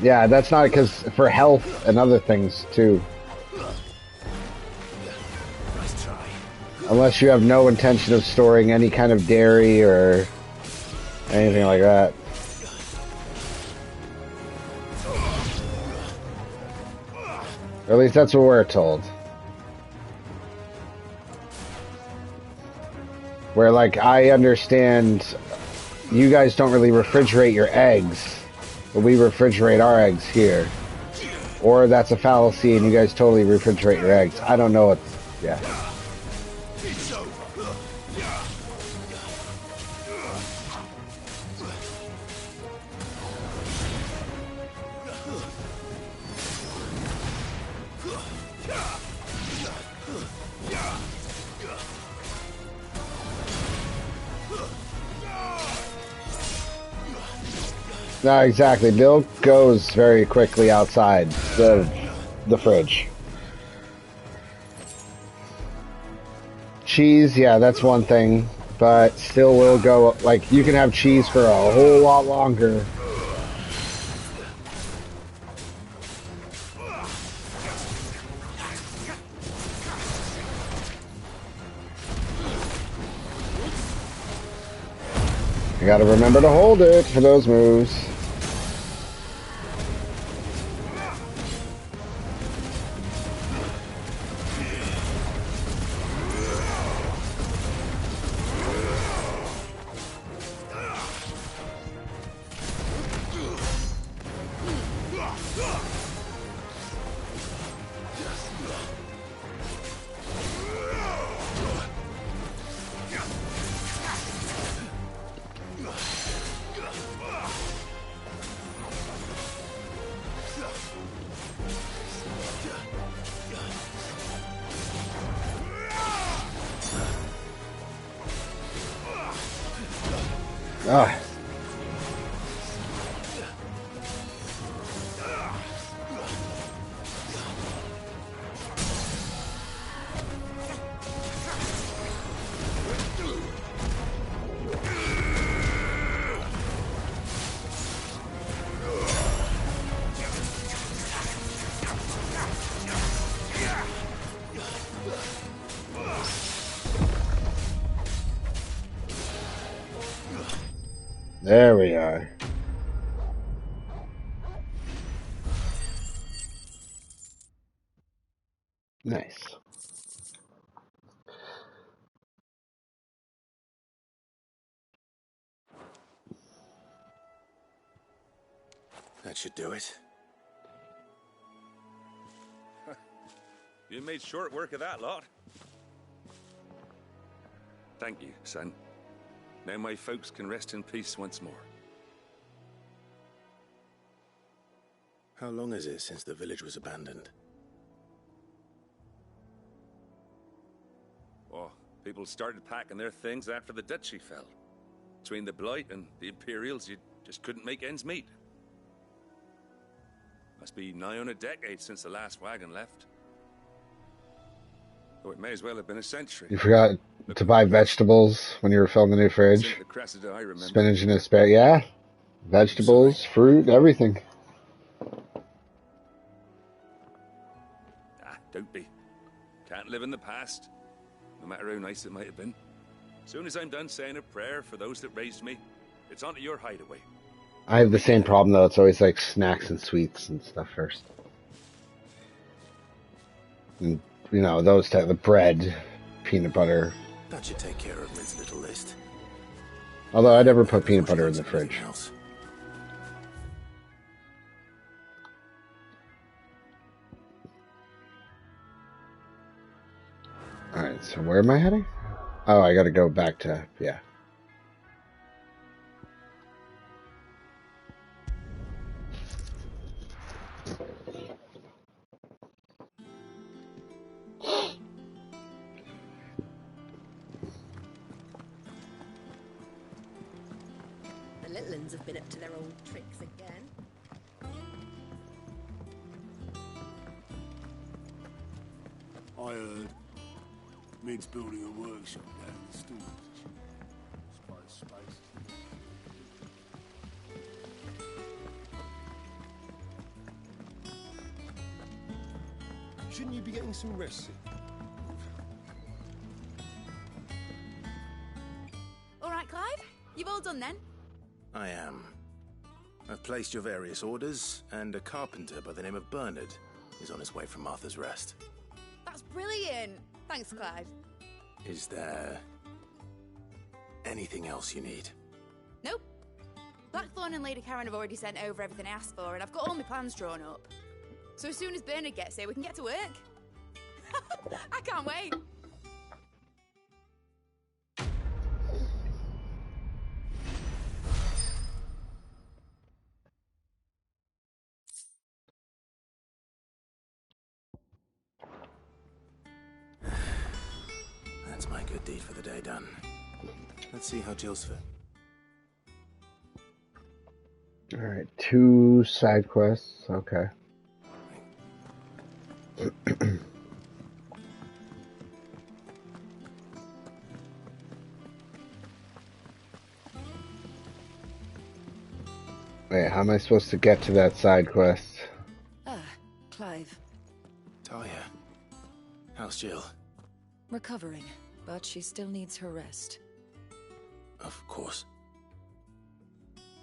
[SPEAKER 1] Yeah, that's not because for health and other things too. Unless you have no intention of storing any kind of dairy or anything like that. Or at least that's what we're told. Where, like, I understand you guys don't really refrigerate your eggs, but we refrigerate our eggs here. Or that's a fallacy and you guys totally refrigerate your eggs. I don't know what... Yeah. No, exactly. Milk goes very quickly outside the fridge. Cheese, yeah, that's one thing, but still will go, like, you can have cheese for a whole lot longer. You gotta remember to hold it for those moves. Ah. There we are. Nice.
[SPEAKER 3] That should do it.
[SPEAKER 13] You made short work of that lot. Thank you, son. Now my folks can rest in peace once more.
[SPEAKER 3] How long is it since the village was abandoned?
[SPEAKER 13] Oh, people started packing their things after the duchy fell. Between the Blight and the Imperials, you just couldn't make ends meet. Must be nigh on a decade since the last wagon left. Oh, it may as well have been a century.
[SPEAKER 1] You forgot to buy vegetables when you were filling the new fridge.
[SPEAKER 13] The Cressida, I remember.
[SPEAKER 1] Spinach and asparagus. Yeah. Vegetables, fruit, everything.
[SPEAKER 13] Ah, don't be. Can't live in the past, no matter how nice it might have been. Soon as I'm done saying a prayer for those that raised me, it's onto your hideaway.
[SPEAKER 1] I have the same problem, though. It's always like snacks and sweets and stuff first. And, you know, those type of bread, peanut butter.
[SPEAKER 3] That should take care of Mid's little list.
[SPEAKER 1] Although I never put peanut butter in the fridge. Alright, so where am I heading? Oh, I gotta go back to, yeah.
[SPEAKER 14] The little uns have been up to their old tricks again.
[SPEAKER 7] I heard Mid's building a workshop down in the storage. Suppose space.
[SPEAKER 9] Shouldn't you be getting some rest?
[SPEAKER 8] All right, Clive? You've all done then?
[SPEAKER 3] I am. I've placed your various orders, and a carpenter by the name of Bernard is on his way from Martha's Rest.
[SPEAKER 8] That's brilliant. Thanks, Clive.
[SPEAKER 3] Is there anything else you need?
[SPEAKER 8] Nope. Blackthorn and Lady Karen have already sent over everything I asked for, and I've got all my plans drawn up. So as soon as Bernard gets here, we can get to work. I can't wait.
[SPEAKER 3] That's my good deed for the day done. Let's see how Jill's fit.
[SPEAKER 1] Alright, 2 side quests, okay. Wait, how am I supposed to get to that side quest?
[SPEAKER 2] Ah, Clive.
[SPEAKER 3] Talia, how's Jill?
[SPEAKER 2] Recovering, but she still needs her rest.
[SPEAKER 3] Of course.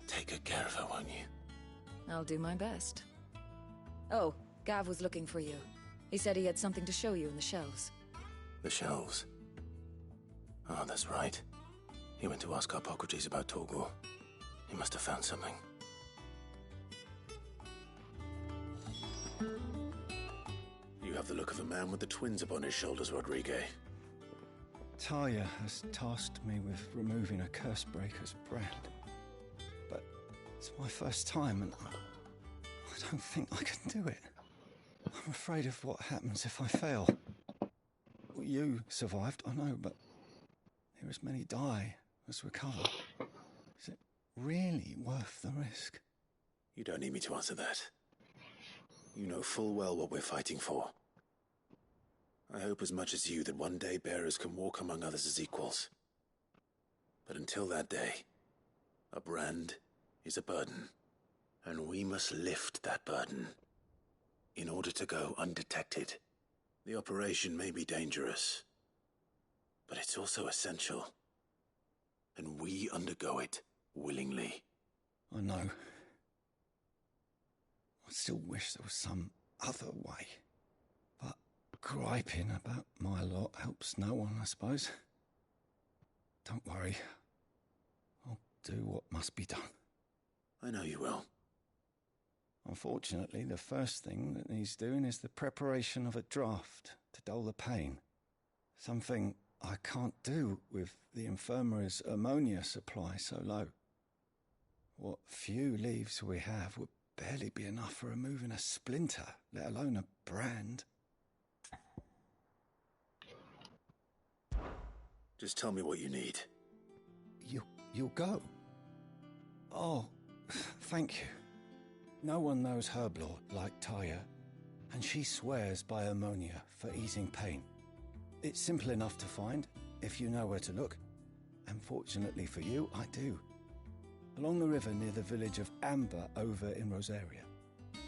[SPEAKER 3] Take good care of her, won't you?
[SPEAKER 2] I'll do my best. Oh, Gav was looking for you. He said he had something to show you in the shelves.
[SPEAKER 3] The shelves? Oh, that's right. He went to ask Hippocrates about Torgor. He must have found something. You have the look of a man with the twins upon his shoulders, Rodrigue.
[SPEAKER 12] Talia has tasked me with removing a Cursebreaker's brand. But it's my first time and I don't think I can do it. I'm afraid of what happens if I fail. You survived, I know, but here as many die as recover. Is it really worth the risk?
[SPEAKER 3] You don't need me to answer that. You know full well what we're fighting for. I hope as much as you that one day bearers can walk among others as equals. But until that day, a brand is a burden, and we must lift that burden in order to go undetected. The operation may be dangerous, but it's also essential, and we undergo it willingly.
[SPEAKER 12] I know. I still wish there was some other way. But griping about my lot helps no one, I suppose. Don't worry. I'll do what must be done.
[SPEAKER 3] I know you will.
[SPEAKER 12] Unfortunately, the first thing that needs doing is the preparation of a draft to dull the pain. Something I can't do with the infirmary's ammonia supply so low. What few leaves we have would barely be enough for removing a splinter, let alone a brand.
[SPEAKER 3] Just tell me what you need.
[SPEAKER 12] You'll go? Oh, thank you. No one knows herb lore like Taya, and she swears by ammonia for easing pain. It's simple enough to find, if you know where to look. And fortunately for you, I do. Along the river near the village of Amber over in Rosaria.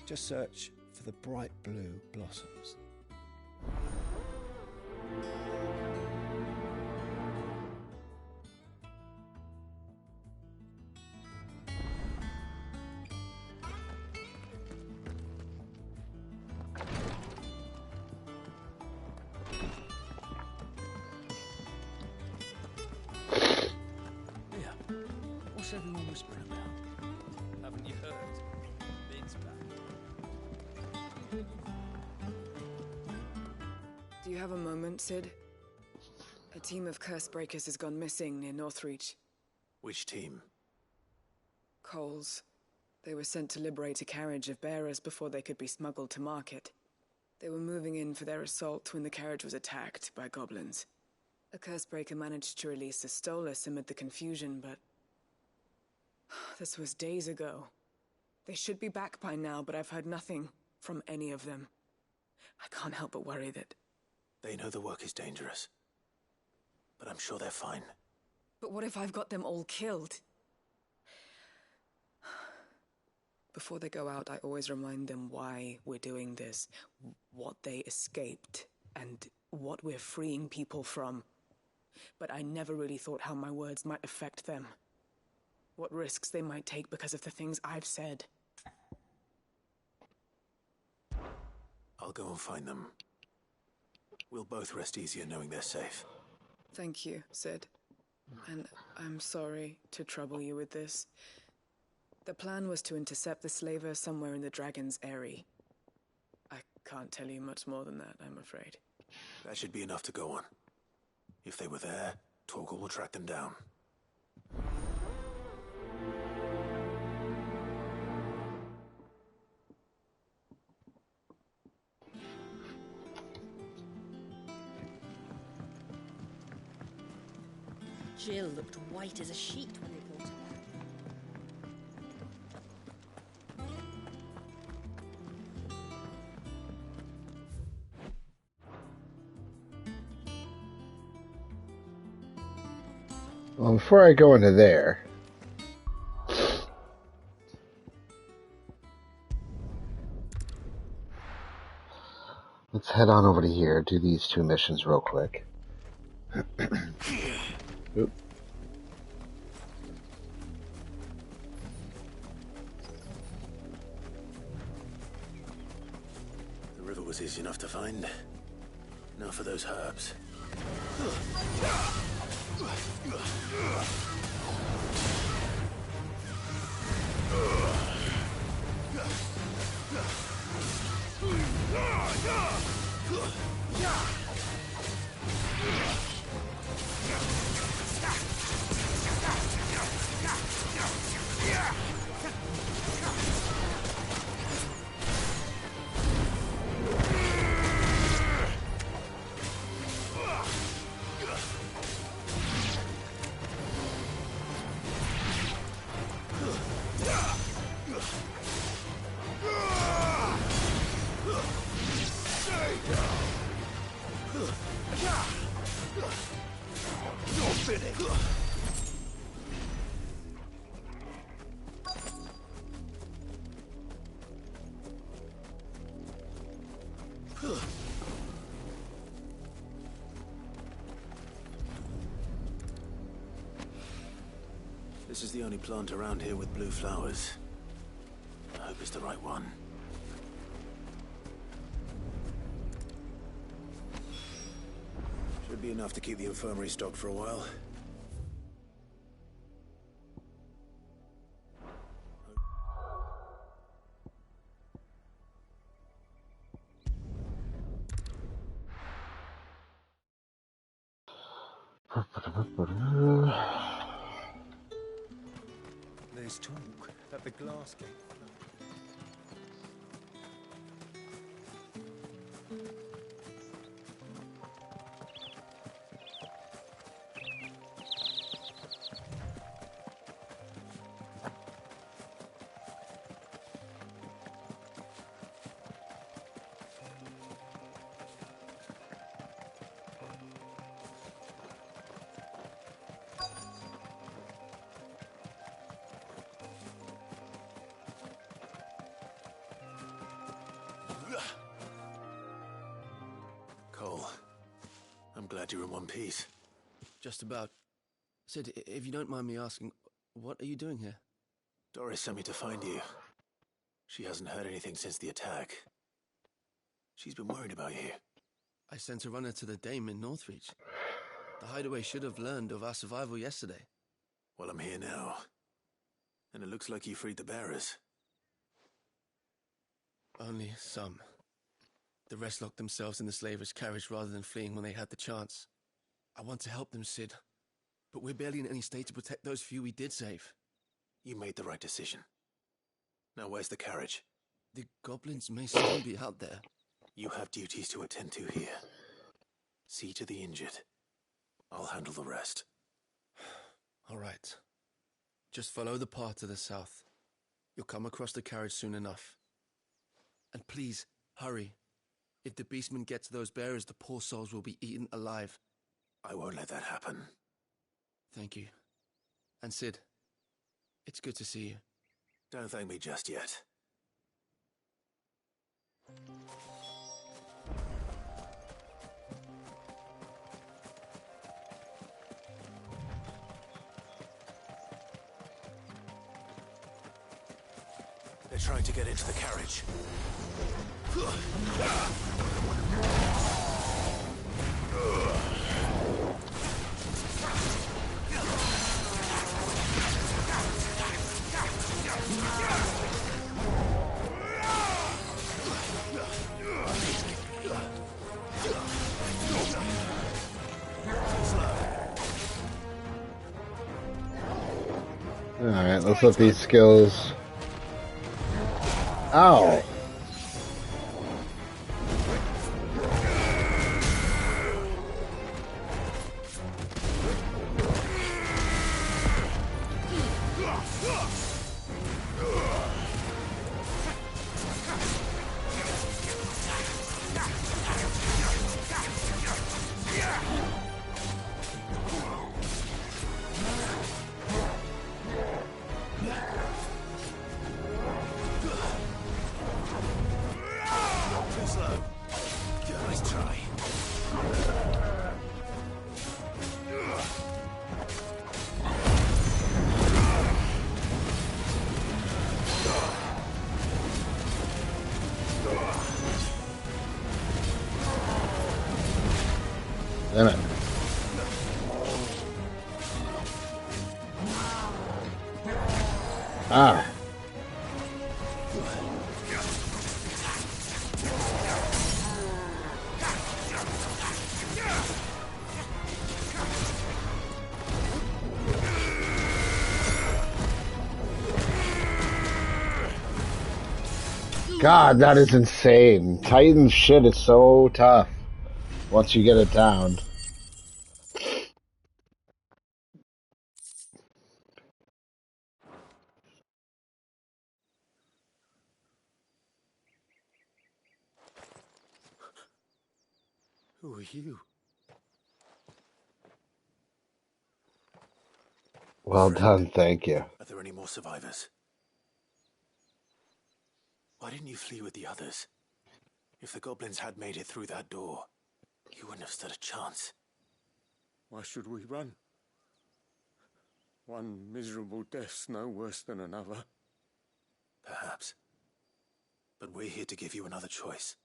[SPEAKER 12] Just search for the bright blue blossoms.
[SPEAKER 15] What's everyone whispering about? Haven't you heard? Big's back.
[SPEAKER 16] Do you have a moment, Sid? A team of curse breakers has gone missing near Northreach.
[SPEAKER 3] Which team?
[SPEAKER 16] Coles. They were sent to liberate a carriage of bearers before they could be smuggled to market. They were moving in for their assault when the carriage was attacked by goblins. A curse breaker managed to release a Stolas amid the confusion, but this was days ago. They should be back by now, but I've heard nothing from any of them. I can't help but worry that...
[SPEAKER 3] They know the work is dangerous. But I'm sure they're fine.
[SPEAKER 16] But what if I've got them all killed? Before they go out, I always remind them why we're doing this, what they escaped, and what we're freeing people from. But I never really thought how my words might affect them. What risks they might take because of the things I've said.
[SPEAKER 3] I'll go and find them. We'll both rest easier knowing they're safe.
[SPEAKER 16] Thank you, Sid. And I'm sorry to trouble you with this. The plan was to intercept the slaver somewhere in the Dragon's Eyrie. I can't tell you much more than that, I'm afraid.
[SPEAKER 3] That should be enough to go on. If they were there, Torgal will track them down.
[SPEAKER 14] Jill looked white as a sheet when they brought her
[SPEAKER 1] Well, before I go into there, let's head on over to here, do these two missions real quick. Oop.
[SPEAKER 3] The river was easy enough to find. Now for those herbs. This is the only plant around here with blue flowers. I hope it's the right one. Should be enough to keep the infirmary stocked for a while.
[SPEAKER 17] There's talk at the glass gate.
[SPEAKER 3] Cole, I'm glad you're in one piece.
[SPEAKER 15] Just about. Sid, if you don't mind me asking, what are you doing here?
[SPEAKER 3] Doris sent me to find you. She hasn't heard anything since the attack. She's been worried about you.
[SPEAKER 15] I sent a runner to the Dame in Northreach. The hideaway should have learned of our survival yesterday.
[SPEAKER 3] Well, I'm here now. And it looks like you freed the bearers.
[SPEAKER 15] Only some. The rest locked themselves in the slaver's carriage rather than fleeing when they had the chance. I want to help them, Sid. But we're barely in any state to protect those few we did save.
[SPEAKER 3] You made the right decision. Now where's the carriage?
[SPEAKER 15] The goblins may still be out there.
[SPEAKER 3] You have duties to attend to here. See to the injured. I'll handle the rest.
[SPEAKER 15] All right. Just follow the path to the south. You'll come across the carriage soon enough. And please, hurry. If the beastmen get to those bearers, the poor souls will be eaten alive.
[SPEAKER 3] I won't let that happen.
[SPEAKER 15] Thank you. And Sid, it's good to see you.
[SPEAKER 3] Don't thank me just yet. They're trying to get into the carriage.
[SPEAKER 1] Alright, let's let these skills... Ow! Damn it. Ah. God, that is insane. Titan's shit is so tough once you get it down.
[SPEAKER 3] Who are you?
[SPEAKER 1] Well done, thank you.
[SPEAKER 3] Are there any more survivors? Why didn't you flee with the others? If the goblins had made it through that door, you wouldn't have stood a chance.
[SPEAKER 17] Why should we run?
[SPEAKER 7] One miserable death's no worse than another.
[SPEAKER 3] Perhaps. But we're here to give you another choice.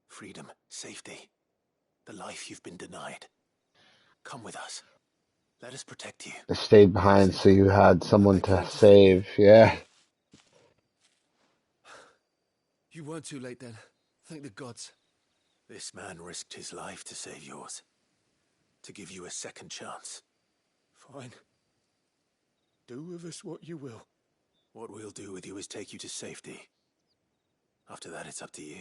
[SPEAKER 3] Freedom, safety, the life you've been denied. Come with us. Let us protect you.
[SPEAKER 1] I stayed behind so you had someone to save. Yeah.
[SPEAKER 15] You weren't too late then. Thank the gods.
[SPEAKER 3] This man risked his life to save yours. To give you a second chance.
[SPEAKER 7] Fine. Do with us what you will.
[SPEAKER 3] What we'll do with you is take you to safety. After that, it's up to you.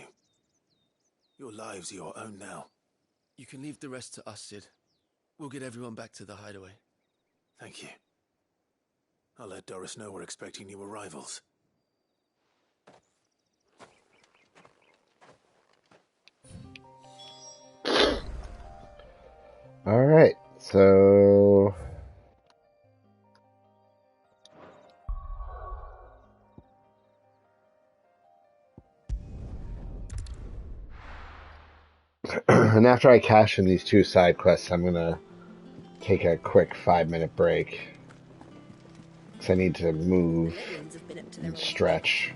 [SPEAKER 3] Your lives are your own now.
[SPEAKER 15] You can leave the rest to us, Sid. We'll get everyone back to the hideaway.
[SPEAKER 3] Thank you. I'll let Doris know we're expecting new arrivals.
[SPEAKER 1] Alright, so... and after I cash in these 2 side quests, I'm gonna take a quick 5-minute break. Because I need to move and stretch.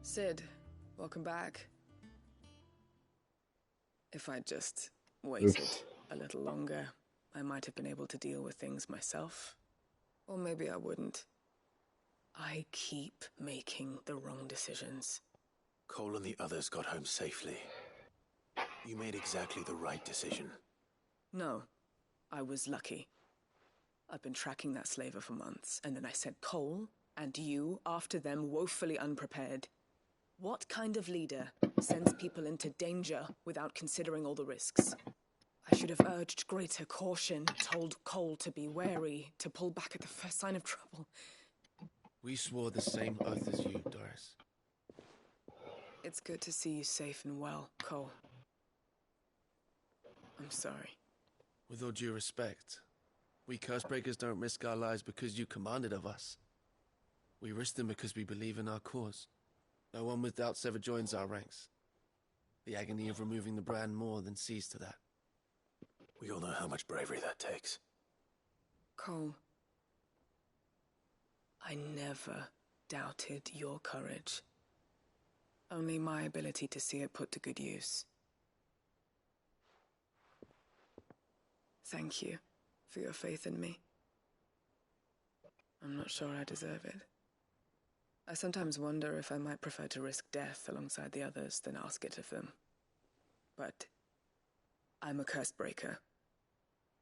[SPEAKER 16] Sid, welcome back. If I'd just waited a little longer, I might have been able to deal with things myself. Or maybe I wouldn't. I keep making the wrong decisions.
[SPEAKER 3] Cole and the others got home safely. You made exactly the right decision.
[SPEAKER 16] No, I was lucky. I've been tracking that slaver for months, and then I sent Cole and you after them woefully unprepared. What kind of leader sends people into danger without considering all the risks? I should have urged greater caution, told Cole to be wary, to pull back at the first sign of trouble.
[SPEAKER 15] We swore the same oath as you, Doris.
[SPEAKER 16] It's good to see you safe and well, Cole. I'm sorry.
[SPEAKER 15] With all due respect, we Cursebreakers don't risk our lives because you commanded of us. We risk them because we believe in our cause. No one with doubts ever joins our ranks. The agony of removing the brand more than sees to that.
[SPEAKER 3] We all know how much bravery that takes.
[SPEAKER 16] Cole, I never doubted your courage. Only my ability to see it put to good use. Thank you for your faith in me. I'm not sure I deserve it. I sometimes wonder if I might prefer to risk death alongside the others than ask it of them. But I'm a Cursebreaker.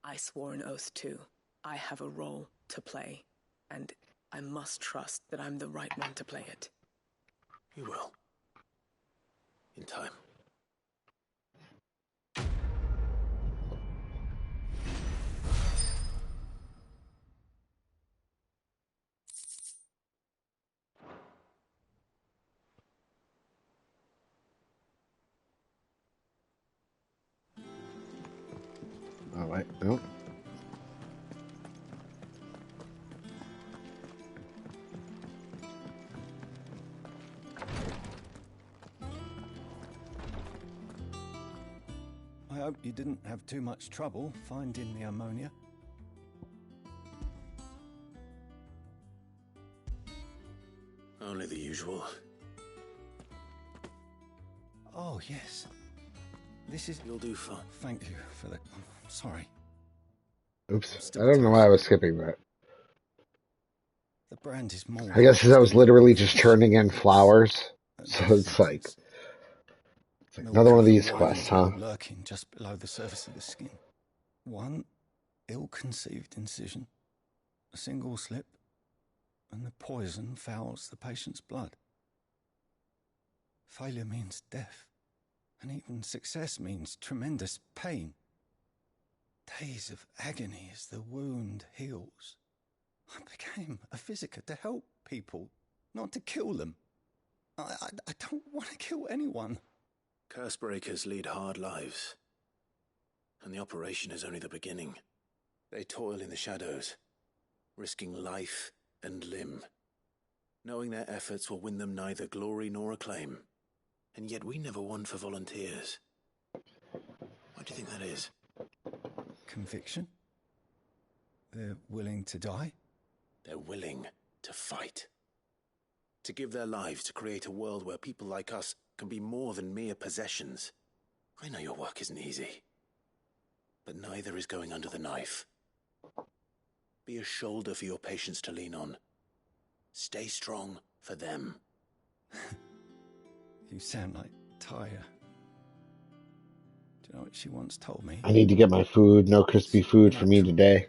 [SPEAKER 16] I swore an oath too. I have a role to play, and I must trust that I'm the right one to play it.
[SPEAKER 3] You will. In time.
[SPEAKER 1] Oh, wait, no.
[SPEAKER 12] I hope you didn't have too much trouble finding the ammonia.
[SPEAKER 3] Only the usual.
[SPEAKER 12] Oh, yes. This is...
[SPEAKER 3] You'll do fine.
[SPEAKER 12] Thank you for the... I'm sorry.
[SPEAKER 1] Oops. I don't know why I was skipping that.
[SPEAKER 12] The brand is more...
[SPEAKER 1] I guess because I was literally just turning in flowers. So it's like another one of these quests, huh?
[SPEAKER 12] Lurking just below the surface of the skin. One ill-conceived incision, a single slip, and the poison fouls the patient's blood. Failure means death, and even success means tremendous pain. Days of agony as the wound heals. I became a physiker to help people, not to kill them. I don't want to kill anyone.
[SPEAKER 3] Cursebreakers lead hard lives. And the operation is only the beginning. They toil in the shadows, risking life and limb, knowing their efforts will win them neither glory nor acclaim. And yet we never won for volunteers. What do you think that is?
[SPEAKER 12] Conviction? They're willing to die?
[SPEAKER 3] They're willing to fight. To give their lives to create a world where people like us can be more than mere possessions. I know your work isn't easy, but neither is going under the knife. Be a shoulder for your patients to lean on. Stay strong for them.
[SPEAKER 12] You sound like Tyre. Do you know what she once told me?
[SPEAKER 1] I need to get my food. No crispy food for me today.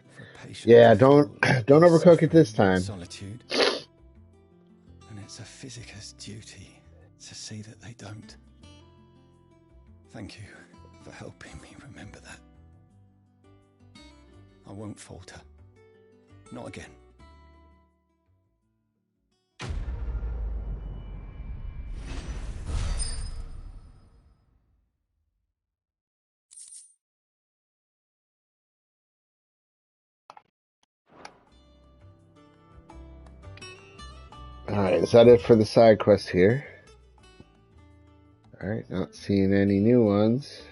[SPEAKER 1] Yeah, don't overcook it this time.
[SPEAKER 12] Solitude. And it's a physicist's duty to see that they don't. Thank you for helping me remember that. I won't falter. Not again.
[SPEAKER 1] Alright, is that it for the side quest here? Alright, not seeing any new ones.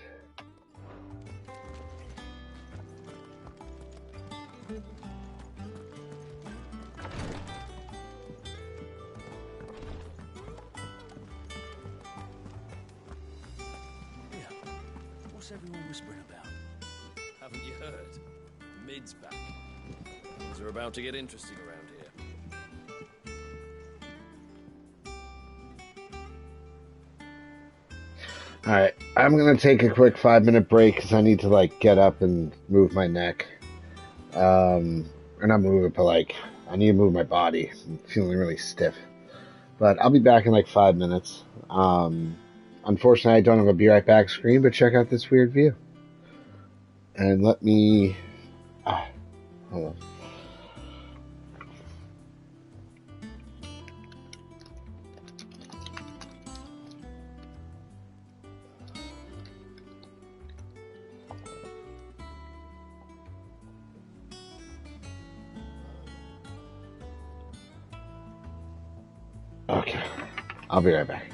[SPEAKER 6] What's everyone whispering about? Haven't you heard? Mid's back. Things are about to get interesting around here.
[SPEAKER 1] Alright, I'm gonna take a quick 5-minute break because I need to, like, get up and move my neck. Or not move it, but, like, I need to move my body. I'm feeling really stiff. But I'll be back in, like, 5 minutes. Unfortunately, I don't have a Be Right Back screen, but check out this weird view. And let me... hold on. Okay, I'll be right back.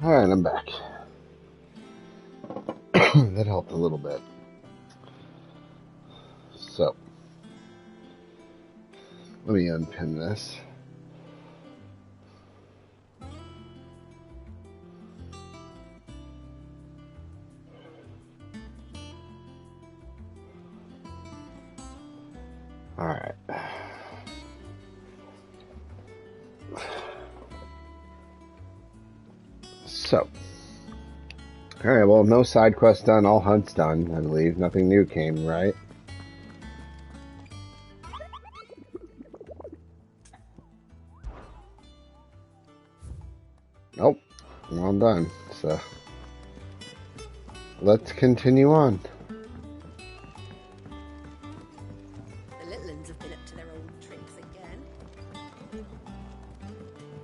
[SPEAKER 1] Alright, I'm back. That helped a little bit. So, let me unpin this. Alright. So, alright, well, no side quests done, all hunts done, I believe. Nothing new came, right? Nope, I'm all done, so let's continue on.
[SPEAKER 14] The little ones have been up to their old tricks again.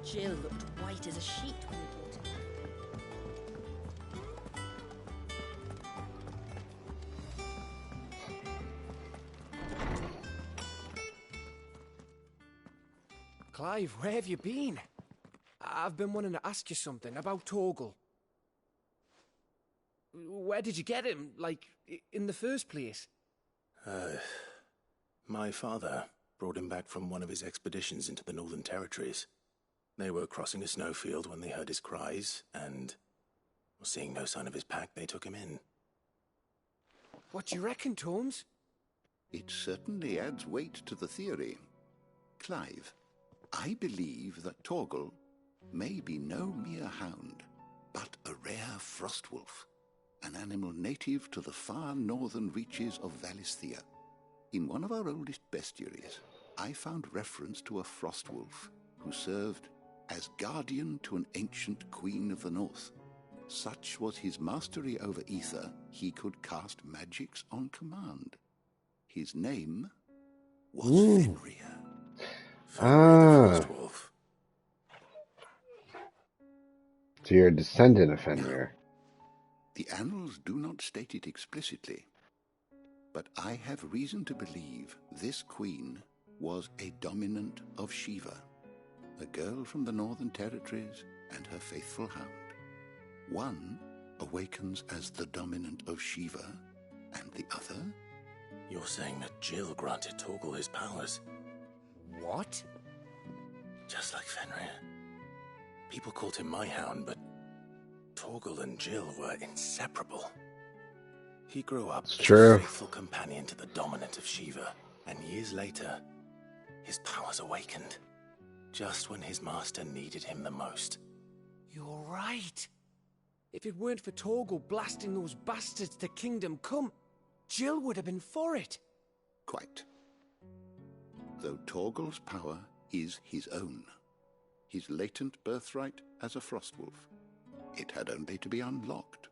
[SPEAKER 14] Jill looked white as a sheet when we brought her back.
[SPEAKER 4] Clive, where have you been? I've been wanting to ask you something about Torgal. Where did you get him, like, in the first place?
[SPEAKER 3] My father brought him back from one of his expeditions into the Northern Territories. They were crossing a snowfield when they heard his cries, and, seeing no sign of his pack, they took him in.
[SPEAKER 4] What do you reckon, Torms?
[SPEAKER 18] It certainly adds weight to the theory. Clive, I believe that Torgal may be no mere hound, but a rare frostwolf, an animal native to the far northern reaches of Valisthea. In one of our oldest bestiaries, I found reference to a frostwolf who served as guardian to an ancient queen of the north. Such was his mastery over ether, he could cast magics on command. His name was Fenrir.
[SPEAKER 1] Ah. So you're a descendant of Fenrir.
[SPEAKER 18] The annals do not state it explicitly, but I have reason to believe this queen was a dominant of Shiva, a girl from the Northern Territories and her faithful hound. One awakens as the dominant of Shiva, and the other...
[SPEAKER 3] You're saying that Jill granted Torgal his powers?
[SPEAKER 4] What?
[SPEAKER 3] Just like Fenrir. People called him my hound, but Torgal and Jill were inseparable. He grew up as a faithful companion to the dominant of Shiva, and years later, his powers awakened, just when his master needed him the most.
[SPEAKER 4] You're right. If it weren't for Torgal blasting those bastards to Kingdom Come, Jill would have been for it.
[SPEAKER 18] Quite. Though Torgal's power is his own, his latent birthright as a frostwolf, it had only to be unlocked.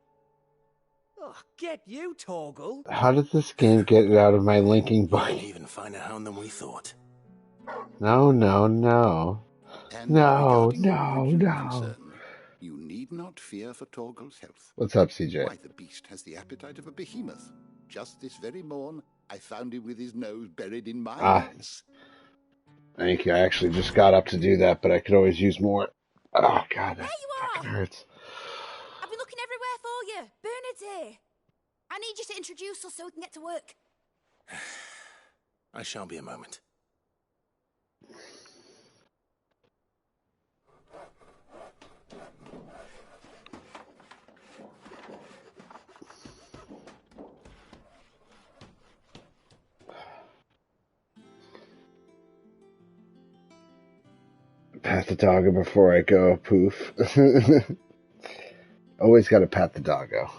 [SPEAKER 4] Oh, get you, Torgal.
[SPEAKER 1] How did this game get it out of my linking book?
[SPEAKER 3] Even finer hound than we thought.
[SPEAKER 1] No, no, no.
[SPEAKER 18] And
[SPEAKER 1] No,
[SPEAKER 18] regarding your
[SPEAKER 1] no,
[SPEAKER 18] original
[SPEAKER 1] no.
[SPEAKER 18] concern, you need not fear for Torgal's health.
[SPEAKER 1] What's up, CJ?
[SPEAKER 18] Why, the beast has the appetite of a behemoth. Just this very morn, I found him with his nose buried in my hands.
[SPEAKER 1] Thank you. I actually just got up to do that, but I could always use more. Oh, God, that fucking hurts.
[SPEAKER 8] I've been looking everywhere for you. Bernard's here. I need you to introduce us so we can get to work.
[SPEAKER 3] I shall be a moment.
[SPEAKER 1] Pat the doggo before I go. Poof. Always got to pat the doggo.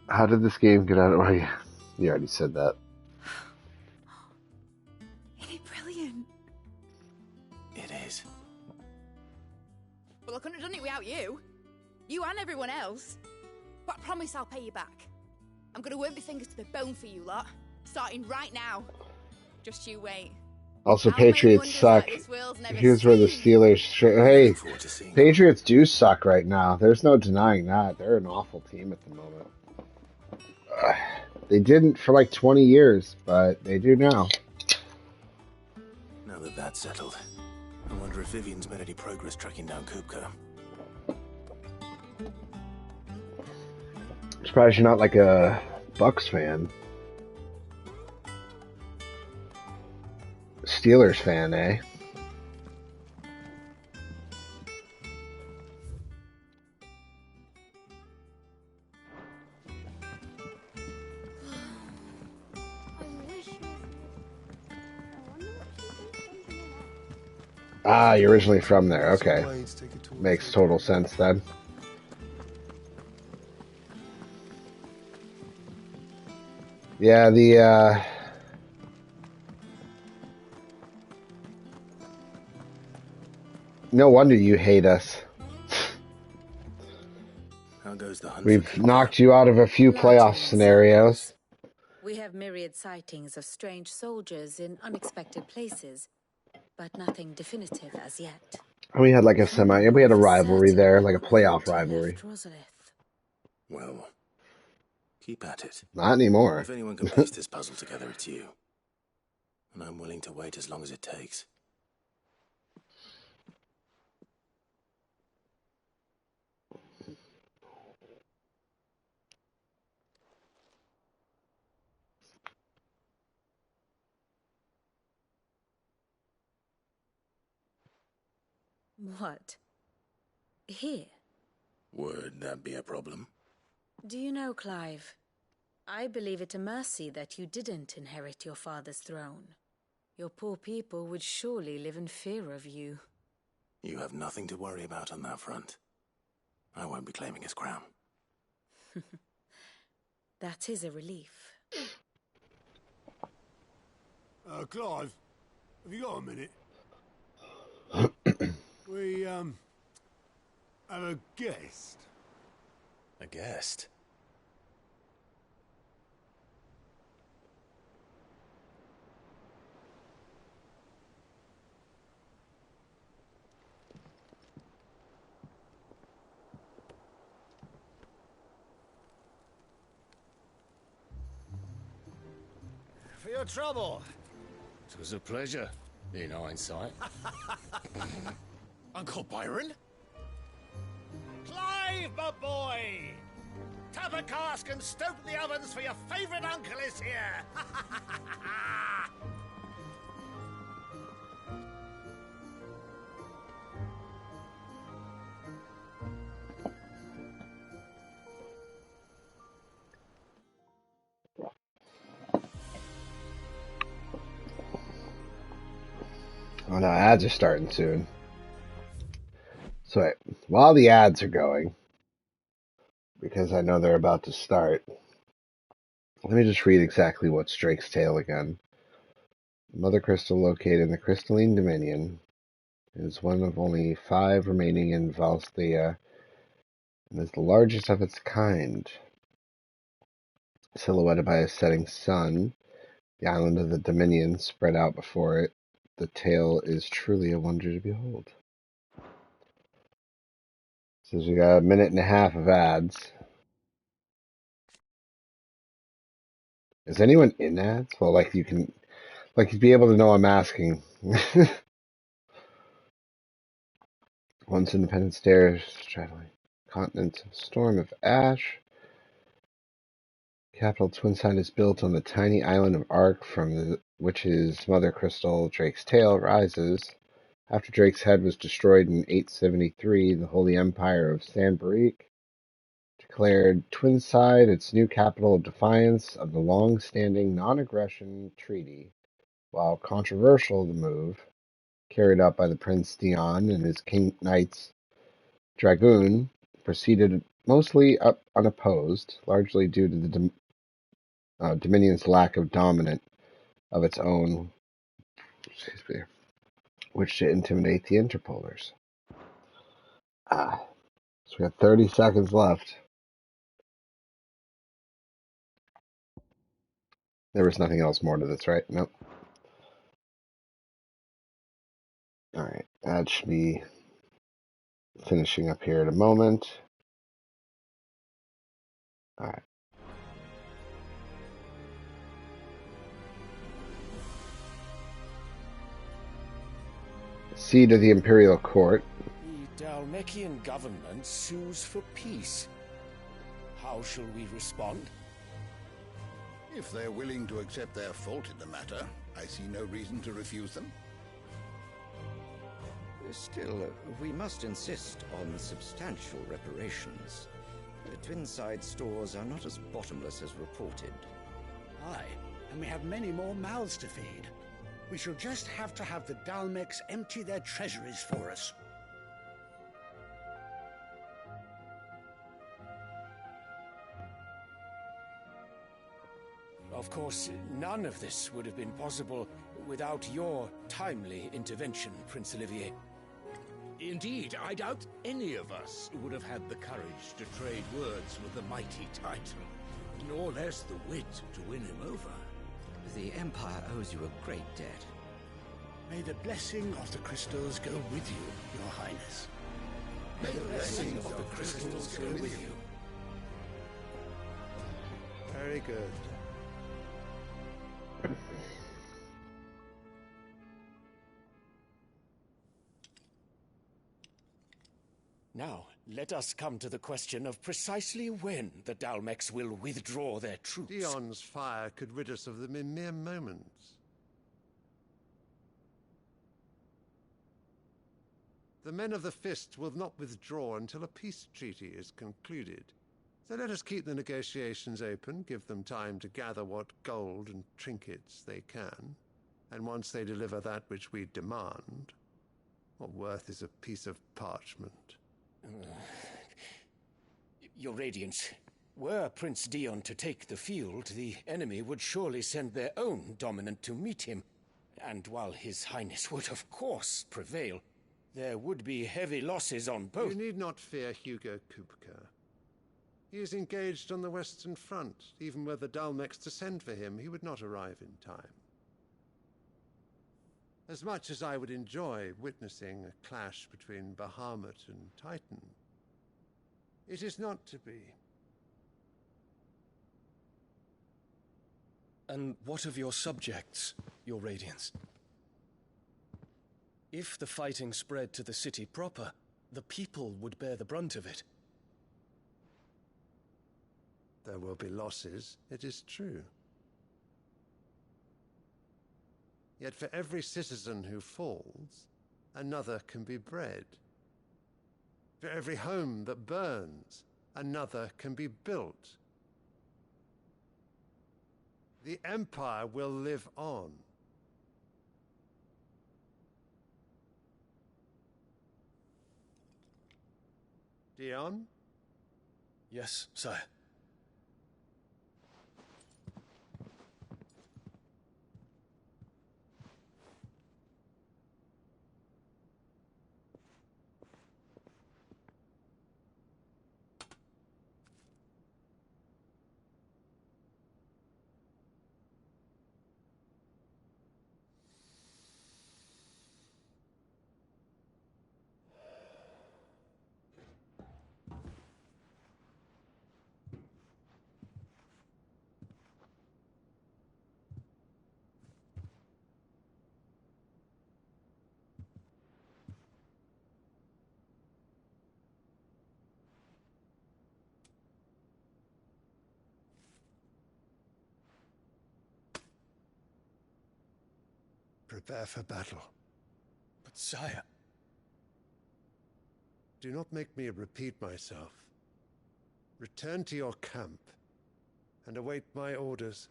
[SPEAKER 1] How did this game get out of... Oh, yeah. You already said that.
[SPEAKER 8] Isn't it brilliant?
[SPEAKER 3] It is.
[SPEAKER 8] Well, I couldn't have done it without you. You and everyone else. But I promise I'll pay you back. I'm gonna work my fingers to the bone for you lot. Starting right now. Just you wait.
[SPEAKER 1] Also,
[SPEAKER 8] I'll make
[SPEAKER 1] Patriots
[SPEAKER 8] wonders
[SPEAKER 1] suck.
[SPEAKER 8] like this world's never
[SPEAKER 1] Here's where the
[SPEAKER 8] seen.
[SPEAKER 1] Steelers... Hey,
[SPEAKER 3] Look forward to seeing you.
[SPEAKER 1] Patriots do suck right now. There's no denying that. They're an awful team at the moment. They didn't for like 20 years, but they do now.
[SPEAKER 3] Now that that's settled, I wonder if Vivian's made any progress tracking down Kupka.
[SPEAKER 1] I'm surprised you're not like a Bucks fan. Steelers fan, eh? Ah, you're originally from there. Okay. Makes total sense then. Yeah, no wonder you hate us.
[SPEAKER 3] How goes the hunt?
[SPEAKER 1] We've knocked you out of a few playoff scenarios.
[SPEAKER 2] We have myriad sightings of strange soldiers in unexpected places, but nothing definitive as yet.
[SPEAKER 1] We had like we had a rivalry there, like a playoff rivalry.
[SPEAKER 3] Well, keep at it.
[SPEAKER 1] Not anymore.
[SPEAKER 3] If anyone can piece this puzzle together, it's you. And I'm willing to wait as long as it takes.
[SPEAKER 2] What? Here?
[SPEAKER 3] Would that be a problem?
[SPEAKER 2] Do you know, Clive, I believe it a mercy that you didn't inherit your father's throne. Your poor people would surely live in fear of you.
[SPEAKER 3] You have nothing to worry about on that front. I won't be claiming his crown.
[SPEAKER 2] That is a relief.
[SPEAKER 7] Clive, have you got a minute? We, have a guest.
[SPEAKER 3] A guest?
[SPEAKER 19] For your trouble.
[SPEAKER 6] It was a pleasure, in hindsight.
[SPEAKER 19] Uncle Byron? Clive, my boy! Tap a cask and stoke the ovens, for your favourite uncle is here!
[SPEAKER 1] Oh no, ads are starting soon. So wait, while the ads are going, because I know they're about to start, let me just read exactly what's Drake's Tale again. Mother Crystal, located in the Crystalline Dominion, is one of only 5 remaining in Valsthea, and is the largest of its kind. Silhouetted by a setting sun, the island of the Dominion spread out before it, the tale is truly a wonder to behold. Says we got a minute and a half of ads. Is anyone in ads? Well, like you can, like you'd be able to know I'm asking. Once independent stairs, straddling continents of storm of ash. Capital Twinside is built on the tiny island of Ark, from which his mother Crystal, Drake's Tale, rises. After Drake's head was destroyed in 873, the Holy Empire of Sanbreek declared Twinside its new capital of defiance of the long-standing non-aggression treaty. While controversial, the move, carried out by the Prince Dion and his King Knights Dragoon, proceeded mostly unopposed, largely due to the Dominion's lack of dominant of its own, which to intimidate the Interpolars. So we got 30 seconds left. There was nothing else more to this, right? Nope. Alright, that should be finishing up here in a moment. Alright. Seat of the Imperial Court.
[SPEAKER 19] The Dalmekian government sues for peace. How shall we respond?
[SPEAKER 18] If they're willing to accept their fault in the matter, I see no reason to refuse them.
[SPEAKER 20] Still, we must insist on substantial reparations. The Twinside stores are not as bottomless as reported.
[SPEAKER 19] Aye, and we have many more mouths to feed. We shall just have to have the Dalmex empty their treasuries for us. Of course, none of this would have been possible without your timely intervention, Prince Olivier.
[SPEAKER 21] Indeed, I doubt any of us would have had the courage to trade words with the mighty Titan, nor less the wit to win him over.
[SPEAKER 20] The Empire owes you a great debt.
[SPEAKER 19] May the blessing of the crystals go with you, Your Highness.
[SPEAKER 21] May the blessing of the crystals go with you.
[SPEAKER 22] Very good.
[SPEAKER 19] Now, let us come to the question of precisely when the Dalmex will withdraw their troops.
[SPEAKER 22] Dion's fire could rid us of them in mere moments. The men of the Fist will not withdraw until a peace treaty is concluded. So let us keep the negotiations open, give them time to gather what gold and trinkets they can, and once they deliver that which we demand, what worth is a piece of parchment?
[SPEAKER 19] Your Radiance, were Prince Dion to take the field, the enemy would surely send their own dominant to meet him. And while His Highness would of course prevail, there would be heavy losses on both.
[SPEAKER 22] You need not fear Hugo Kupka. He is engaged on the Western Front. Even were the Dalmex to send for him, he would not arrive in time. As much as I would enjoy witnessing a clash between Bahamut and Titan, it is not to be.
[SPEAKER 9] And what of your subjects, Your Radiance? If the fighting spread to the city proper, the people would bear the brunt of it.
[SPEAKER 22] There will be losses, it is true. Yet for every citizen who falls, another can be bred. For every home that burns, another can be built. The Empire will live on. Dion?
[SPEAKER 9] Yes, sire.
[SPEAKER 22] Prepare for battle.
[SPEAKER 9] But sire...
[SPEAKER 22] Do not make me repeat myself. Return to your camp and await my orders.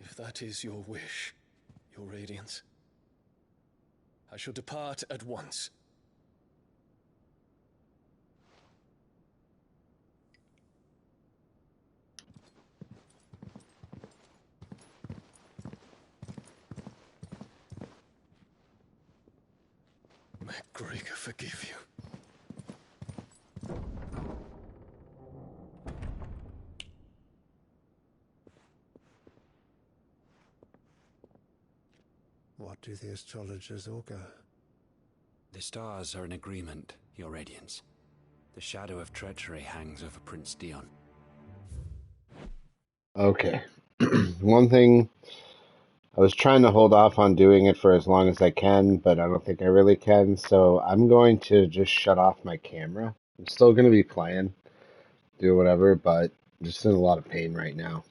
[SPEAKER 9] If that is your wish, Your Radiance, I shall depart at once. Let Gregor forgive you.
[SPEAKER 22] What do the astrologers augur?
[SPEAKER 5] The stars are in agreement, Your Radiance. The shadow of treachery hangs over Prince Dion.
[SPEAKER 1] Okay. One thing, I was trying to hold off on doing it for as long as I can, but I don't think I really can, so I'm going to just shut off my camera. I'm still going to be playing, do whatever, but I'm just in a lot of pain right now.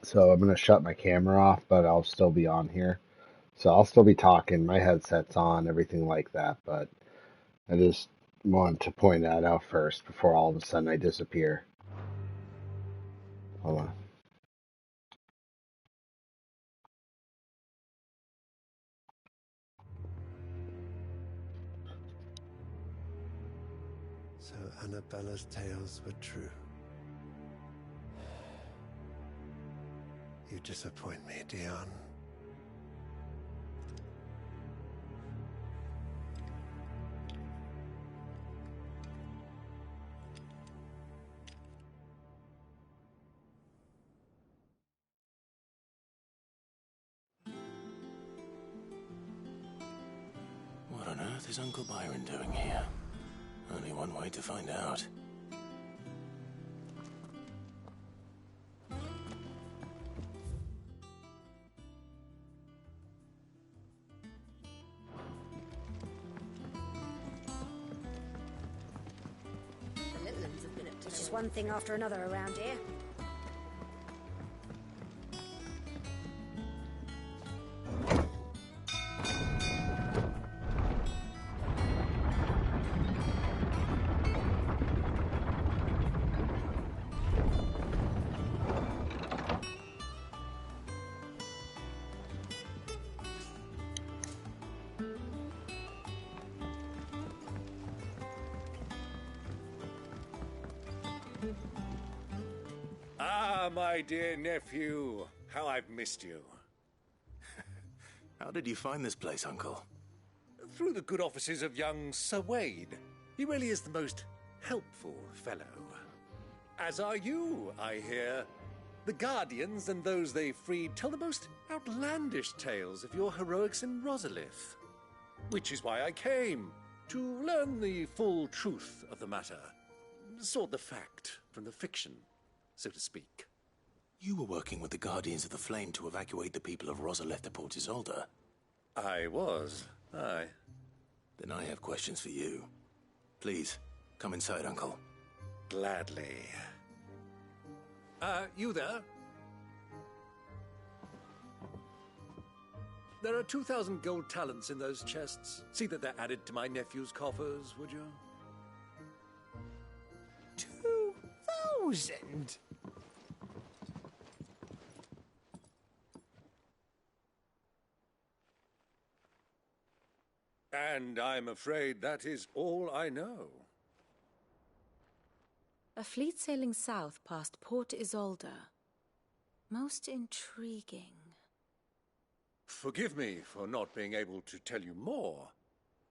[SPEAKER 1] So I'm going to shut my camera off, but I'll still be on here. So I'll still be talking, my headset's on, everything like that, but I just want to point that out first before all of a sudden I disappear. Hold on.
[SPEAKER 22] So Annabella's tales were true. You disappoint me, Dion.
[SPEAKER 3] What on earth is Uncle Byron doing here? Only one way to find out.
[SPEAKER 14] The Litlands have been up to... It's just one thing after another around here.
[SPEAKER 21] Ah, my dear nephew, how I've missed you.
[SPEAKER 3] How did you find this place, Uncle?
[SPEAKER 21] Through the good offices of young Sir Wade. He really is the most helpful fellow. As are you, I hear. The Guardians and those they freed tell the most outlandish tales of your heroics in Rosalith. Which is why I came, to learn the full truth of the matter. Sort the fact from the fiction, so to speak.
[SPEAKER 3] You were working with the Guardians of the Flame to evacuate the people of Rosalith to Port Isolde.
[SPEAKER 21] I was, aye.
[SPEAKER 3] Then I have questions for you. Please, come inside, Uncle.
[SPEAKER 21] Gladly. You there? There are 2,000 gold talents in those chests. See that they're added to my nephew's coffers, would you?
[SPEAKER 19] 2,000?
[SPEAKER 21] And I'm afraid that is all I know.
[SPEAKER 10] A fleet sailing south past Port Isolde. Most intriguing.
[SPEAKER 21] Forgive me for not being able to tell you more.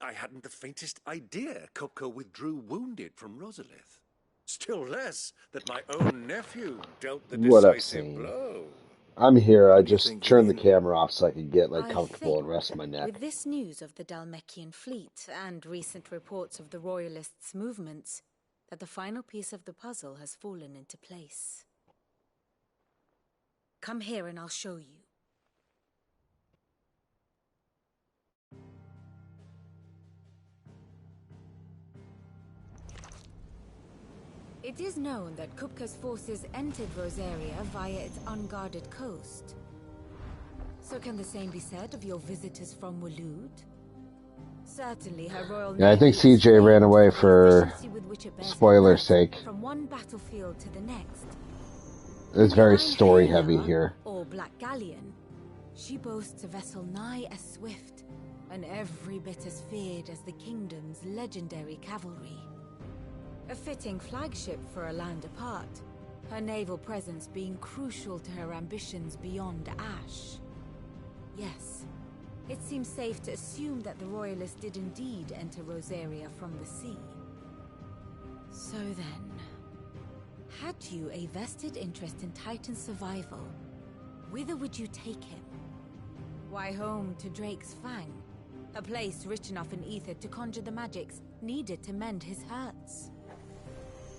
[SPEAKER 21] I hadn't the faintest idea Kopko withdrew wounded from Rosalith. Still less that my own nephew dealt the
[SPEAKER 1] What up,
[SPEAKER 21] decisive
[SPEAKER 1] Sane?
[SPEAKER 21] blow.
[SPEAKER 1] I'm here. I just turned the camera off so I could get comfortable and rest my neck.
[SPEAKER 10] With this news of the Dalmekian fleet and recent reports of the Royalists' movements, that the final piece of the puzzle has fallen into place. Come here and I'll show you. It is known that Kupka's forces entered Rosaria via its unguarded coast. So can the same be said of your visitors from Waloed? Certainly her royal...
[SPEAKER 1] Yeah, I think CJ ran away for spoiler's sake.
[SPEAKER 10] From one battlefield to the next.
[SPEAKER 1] It's very story heavy here.
[SPEAKER 10] Or Black Galleon. She boasts a vessel nigh as swift and every bit as feared as the kingdom's legendary cavalry. A fitting flagship for a land apart, her naval presence being crucial to her ambitions beyond Ash. Yes, it seems safe to assume that the Royalists did indeed enter Rosaria from the sea. So then, had you a vested interest in Titan's survival, whither would you take him? Why, home to Drake's Fang, a place rich enough in ether to conjure the magics needed to mend his hurts.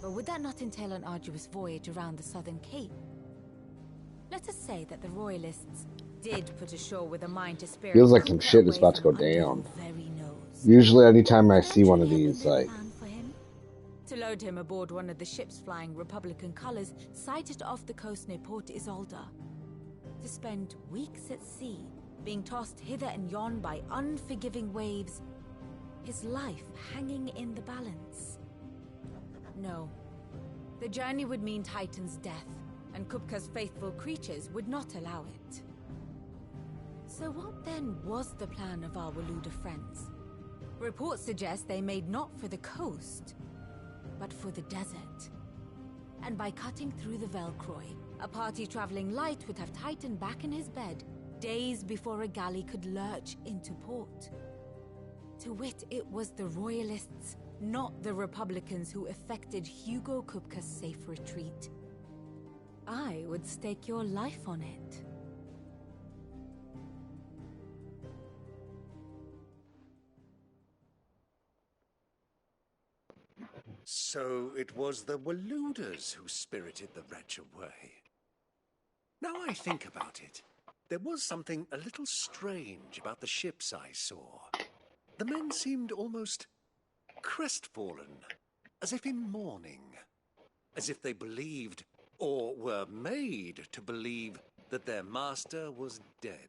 [SPEAKER 10] But would that not entail an arduous voyage around the southern cape? Let us say that the Royalists did put ashore with a mind to spirit.
[SPEAKER 1] Feels like some shit is about to go down. Usually anytime I see one of these, like...
[SPEAKER 10] To load him aboard one of the ships flying Republican colors sighted off the coast near Port Isolde. To spend weeks at sea, being tossed hither and yon by unforgiving waves, his life hanging in the balance. No. The journey would mean Titan's death, and Kupka's faithful creatures would not allow it. So what then was the plan of our Waluda friends? Reports suggest they made not for the coast, but for the desert. And by cutting through the Velcroy, a party traveling light would have Titan back in his bed days before a galley could lurch into port. To wit, it was the Royalists, not the Republicans, who effected Hugo Kupka's safe retreat. I would stake your life on it.
[SPEAKER 21] So it was the Waludas who spirited the wretch away. Now I think about it, there was something a little strange about the ships I saw. The men seemed almost crestfallen, as if in mourning, as if they believed, or were made to believe, that their master was dead.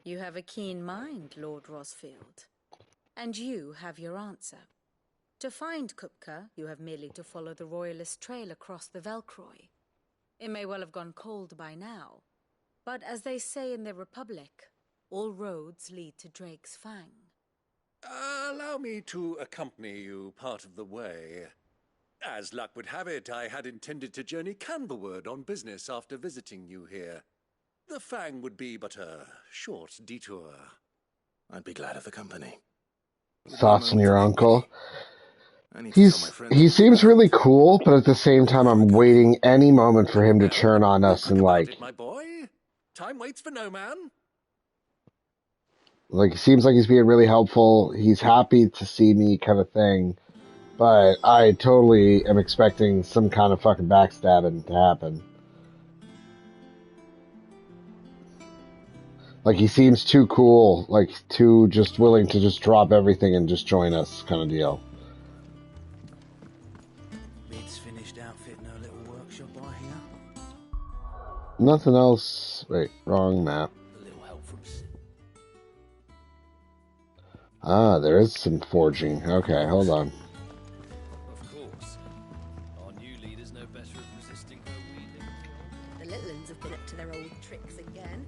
[SPEAKER 10] You have a keen mind, Lord Rosfield. And you have your answer. To find Kupka, you have merely to follow the Royalist trail across the Velcroy. It may well have gone cold by now, but as they say in the Republic, all roads lead to Drake's Fang.
[SPEAKER 21] Allow me to accompany you part of the way. As luck would have it, I had intended to journey Canberward on business after visiting you here. The Fang would be but a short detour.
[SPEAKER 3] I'd be glad of the company.
[SPEAKER 1] Thoughts on your uncle? He seems really cool, but at the same time, I'm waiting any moment for him to turn on us and like,
[SPEAKER 21] my boy, time waits for no man.
[SPEAKER 1] He seems like he's being really helpful. He's happy to see me, kind of thing. But I totally am expecting some kind of fucking backstabbing to happen. Like, he seems too cool, like, too just willing to just drop everything and just join us, kind of deal.
[SPEAKER 11] Bid's finished outfitting her little workshop, I hear.
[SPEAKER 1] Nothing else. Wait, wrong map.
[SPEAKER 11] A little help from...
[SPEAKER 1] Ah, there is some forging. Okay, hold on.
[SPEAKER 11] Of course. Our new leader's no better at resisting her wheeling.
[SPEAKER 14] The little ones have been up to their old tricks again.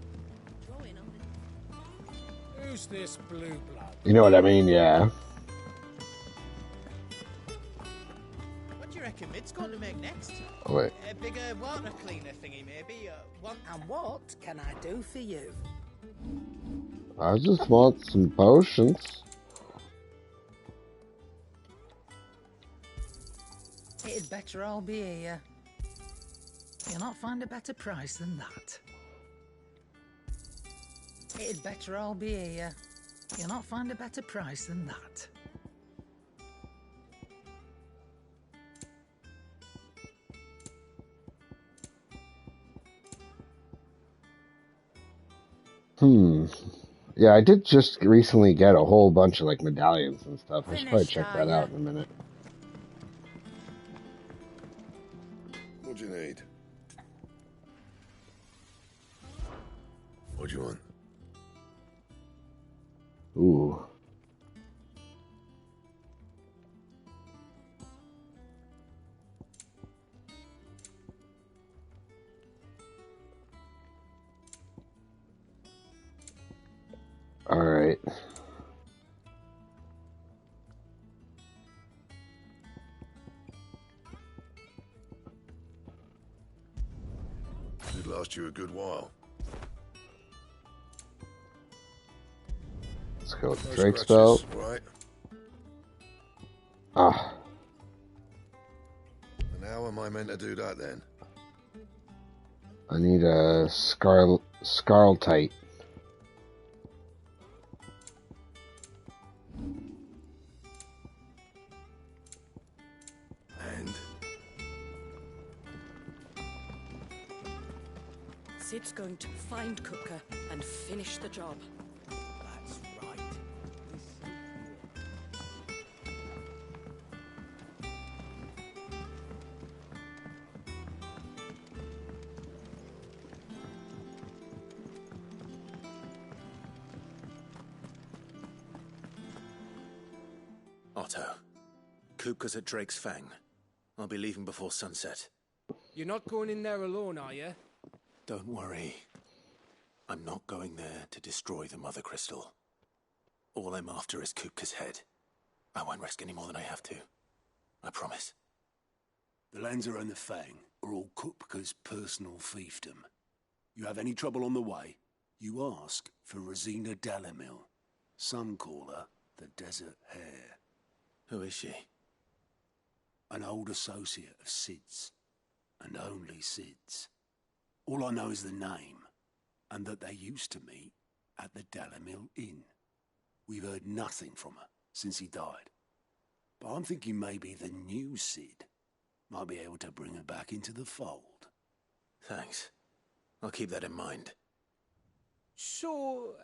[SPEAKER 14] Drawing on the...
[SPEAKER 13] Who's this blue blood?
[SPEAKER 1] You know what I mean, yeah.
[SPEAKER 13] What do you reckon Mid's going to make next?
[SPEAKER 1] Oh, wait.
[SPEAKER 13] A bigger water cleaner thingy, maybe? And what can I do for you?
[SPEAKER 1] I just want some potions.
[SPEAKER 13] It'd better all be here. You'll not find a better price than that. It'd better all be here. You'll not find a better price than that.
[SPEAKER 1] Yeah, I did just recently get a whole bunch of, like, medallions and stuff. I should probably check that out in a minute.
[SPEAKER 7] What do you need? What do you want?
[SPEAKER 1] Ooh. All right.
[SPEAKER 7] It'd last you a good while.
[SPEAKER 1] go with
[SPEAKER 21] No
[SPEAKER 1] Drake's
[SPEAKER 21] scratches,
[SPEAKER 1] belt.
[SPEAKER 21] right?
[SPEAKER 1] Ah.
[SPEAKER 21] And how am I meant to do that then?
[SPEAKER 1] I need a Scarletite.
[SPEAKER 21] And?
[SPEAKER 2] Sid's going to find Kupka and finish the job.
[SPEAKER 11] That's right.
[SPEAKER 3] Otto, Kupka's at Drake's Fang. I'll be leaving before sunset.
[SPEAKER 4] You're not going in there alone, are you?
[SPEAKER 3] Don't worry. I'm not going there to destroy the Mother Crystal. All I'm after is Kupka's head. I won't risk any more than I have to. I promise.
[SPEAKER 7] The Lanza and the Fang are all Kupka's personal fiefdom. You have any trouble on the way, you ask for Rosina Dalamil. Some call her the Desert Hare.
[SPEAKER 3] Who is she?
[SPEAKER 7] An old associate of Sid's, and only Sid's. All I know is the name, and that they used to meet at the Dalamil Inn. We've heard nothing from her since he died. But I'm thinking maybe the new Sid might be able to bring her back into the fold.
[SPEAKER 3] Thanks. I'll keep that in mind.
[SPEAKER 4] So,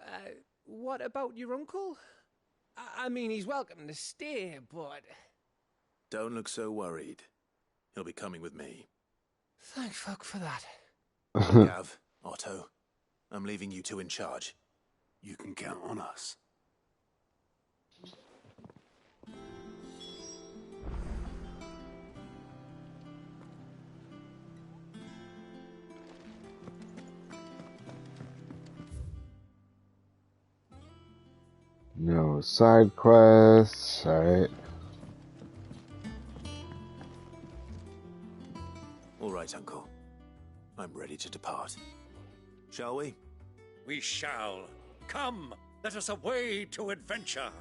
[SPEAKER 4] what about your uncle? I mean, he's welcome to stay, but...
[SPEAKER 3] Don't look so worried. He'll be coming with me.
[SPEAKER 4] Thank fuck for that.
[SPEAKER 3] Gav, Otto, I'm leaving you two in charge.
[SPEAKER 7] You can count on us.
[SPEAKER 1] No side quests. Alright.
[SPEAKER 3] All right, Uncle. I'm ready to depart. Shall we?
[SPEAKER 21] We shall. Come, let us away to adventure.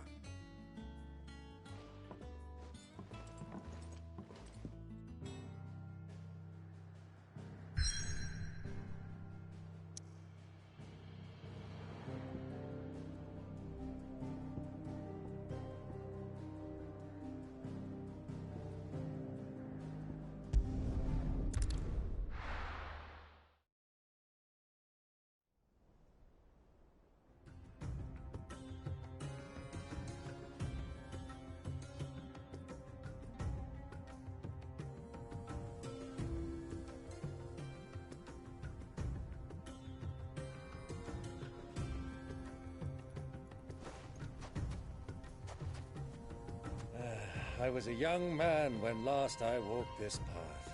[SPEAKER 21] I was a young man when last I walked this path.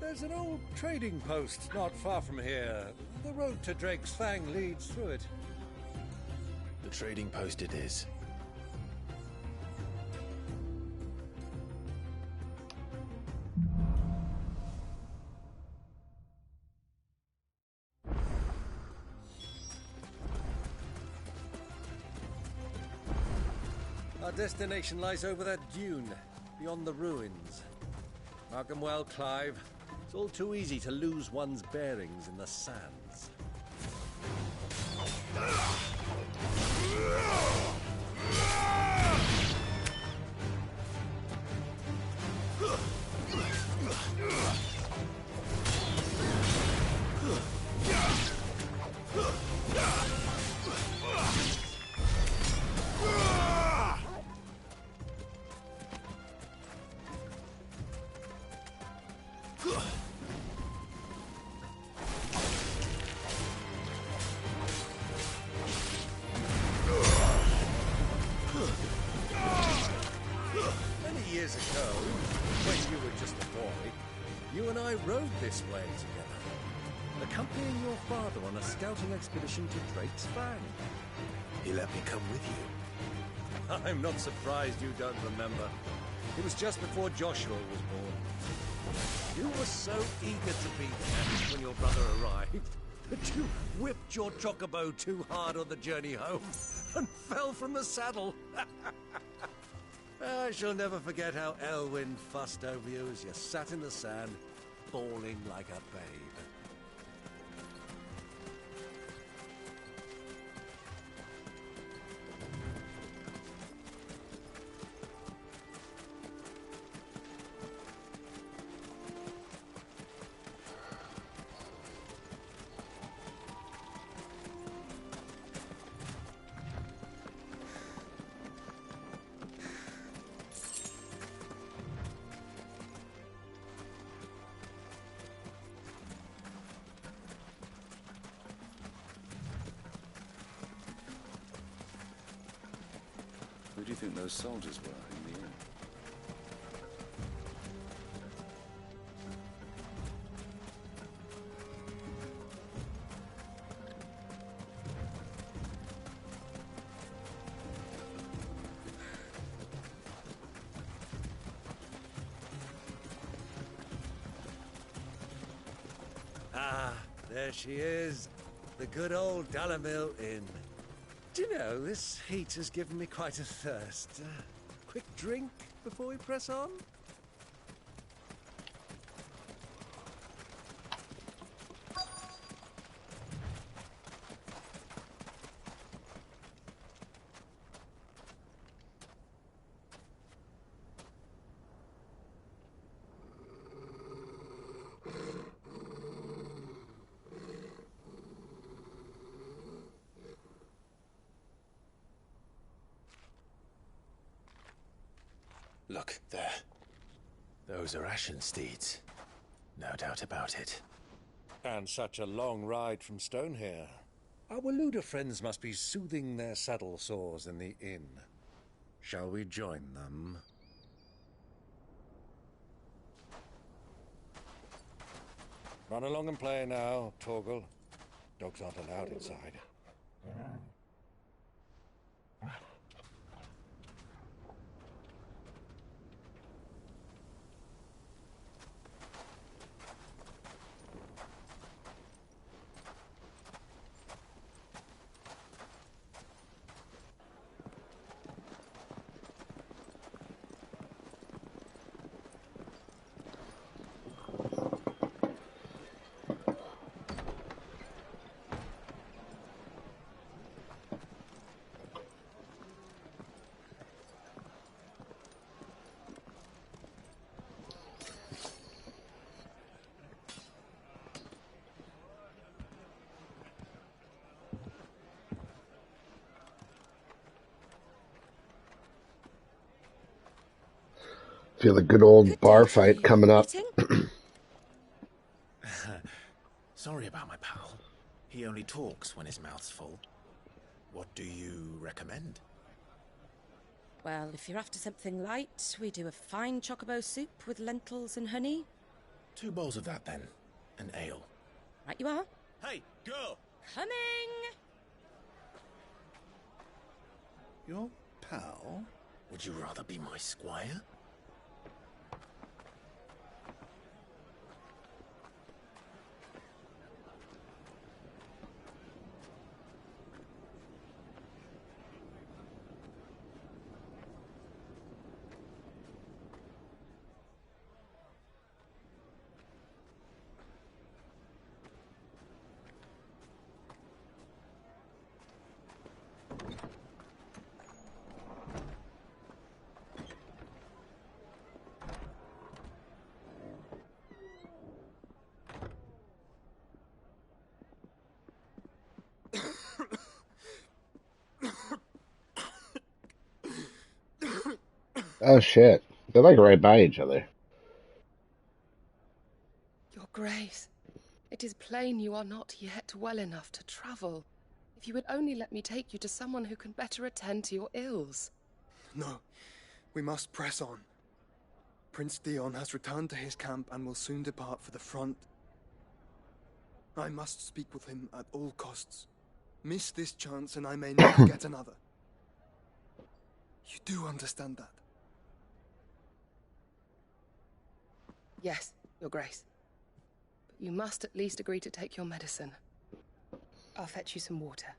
[SPEAKER 21] There's an old trading post not far from here. The road to Drake's Fang leads through it.
[SPEAKER 3] The trading post it is.
[SPEAKER 21] Our destination lies over that dune, beyond the ruins. Mark 'em well, Clive. It's all too easy to lose one's bearings in the sands. Years ago, when you were just a boy, you and I rode this way together, accompanying your father on a scouting expedition to Drake's Fang.
[SPEAKER 3] He let me come with you.
[SPEAKER 21] I'm not surprised you don't remember. It was just before Joshua was born. You were so eager to be there when your brother arrived that you whipped your chocobo too hard on the journey home and fell from the saddle. I shall never forget how Elwyn fussed over you as you sat in the sand, bawling like a babe.
[SPEAKER 15] Who do you think those soldiers were in the inn?
[SPEAKER 21] Ah, there she is. The good old Dalamil Inn. Do you know, this heat has given me quite a thirst. Quick drink before we press on?
[SPEAKER 3] Look, there. Those are Ashen steeds. No doubt about it.
[SPEAKER 21] And such a long ride from Stonehair. Our Luda friends must be soothing their saddle sores in the inn. Shall we join them? Run along and play now, Torgal. Dogs aren't allowed inside.
[SPEAKER 1] Feel a good old bar fight coming up.
[SPEAKER 3] Sorry about my pal. He only talks when his mouth's full. What do you recommend?
[SPEAKER 14] Well, if you're after something light, we do a fine chocobo soup with lentils and honey.
[SPEAKER 3] 2 bowls of that, then. An ale.
[SPEAKER 14] Right you are.
[SPEAKER 21] Hey, girl!
[SPEAKER 14] Coming!
[SPEAKER 15] Your pal?
[SPEAKER 3] Would you rather be my squire?
[SPEAKER 1] Oh shit. They're like right by each other.
[SPEAKER 17] Your Grace, it is plain you are not yet well enough to travel. If you would only let me take you to someone who can better attend to your ills.
[SPEAKER 23] No, we must press on. Prince Dion has returned to his camp and will soon depart for the front. I must speak with him at all costs. Miss this chance and I may never get another. You do understand that?
[SPEAKER 17] Yes, Your Grace. But you must at least agree to take your medicine. I'll fetch you some water.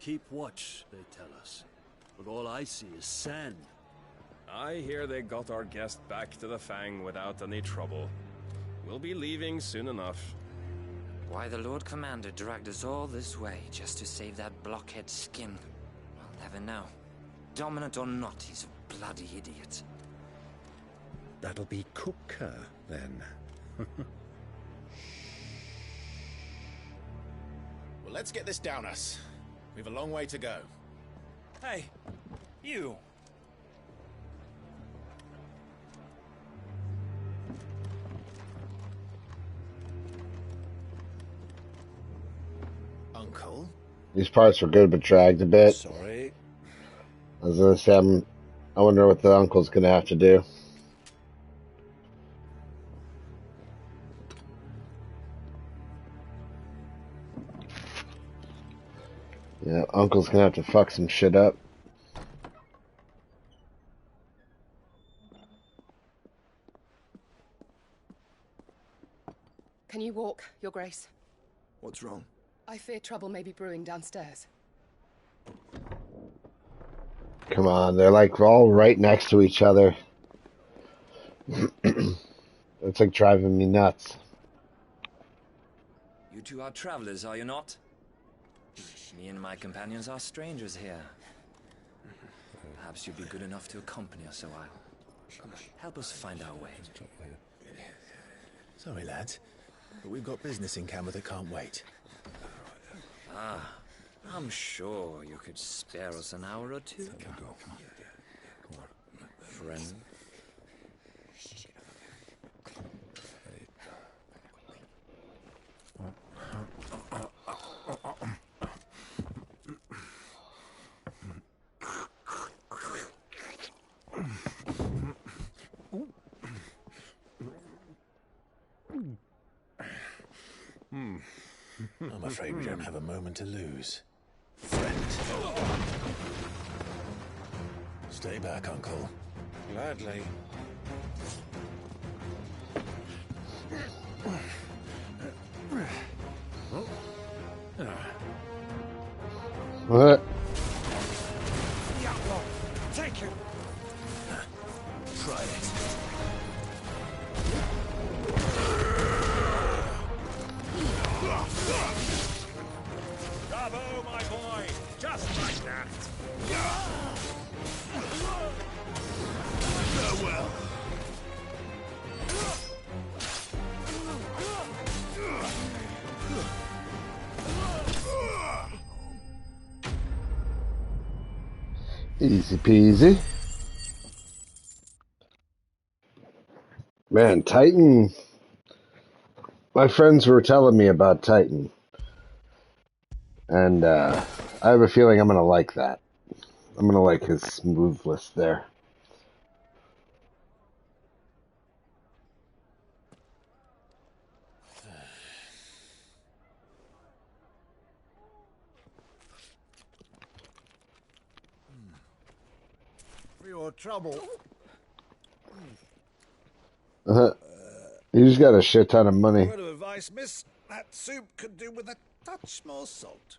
[SPEAKER 8] Keep watch, they tell us. But all I see is sand.
[SPEAKER 12] I hear they got our guest back to the Fang without any trouble. We'll be leaving soon enough.
[SPEAKER 16] Why the Lord Commander dragged us all this way just to save that blockhead's skin, I'll never know. Dominant or not, he's a bloody idiot.
[SPEAKER 24] That'll be Cooker, then.
[SPEAKER 3] Well, let's get this down us. We've a long way to go.
[SPEAKER 19] Hey, you.
[SPEAKER 3] Uncle?
[SPEAKER 1] These parts were good, but dragged a bit.
[SPEAKER 8] Sorry.
[SPEAKER 1] I was gonna say, I wonder what the uncle's gonna have to do. Yeah, uncle's gonna have to fuck some shit up.
[SPEAKER 17] Can you walk, Your Grace?
[SPEAKER 23] What's wrong?
[SPEAKER 17] I fear trouble may be brewing downstairs.
[SPEAKER 1] Come on, they're like all right next to each other. It's like driving me nuts.
[SPEAKER 16] You two are travelers, are you not? Me and my companions are strangers here. Perhaps you'd be good enough to accompany us a while. Help us find our way.
[SPEAKER 3] Sorry, lads, but we've got business in camera that can't wait.
[SPEAKER 16] Ah, I'm sure you could spare us an hour or two. Friend.
[SPEAKER 3] I'm afraid we don't have a moment to lose. Friend. Stay back, Uncle.
[SPEAKER 19] Gladly.
[SPEAKER 1] What?
[SPEAKER 19] Take it.
[SPEAKER 3] Try it.
[SPEAKER 19] Bravo, my boy! Just like that!
[SPEAKER 3] Farewell.
[SPEAKER 1] Easy peasy. Man, Titan. My friends were telling me about Titan. And I have a feeling I'm going to like that. I'm going to like his smoothness there.
[SPEAKER 8] For your trouble.
[SPEAKER 1] He's got a shit ton of money.
[SPEAKER 8] Word of advice, miss. That soup could do with a touch more salt.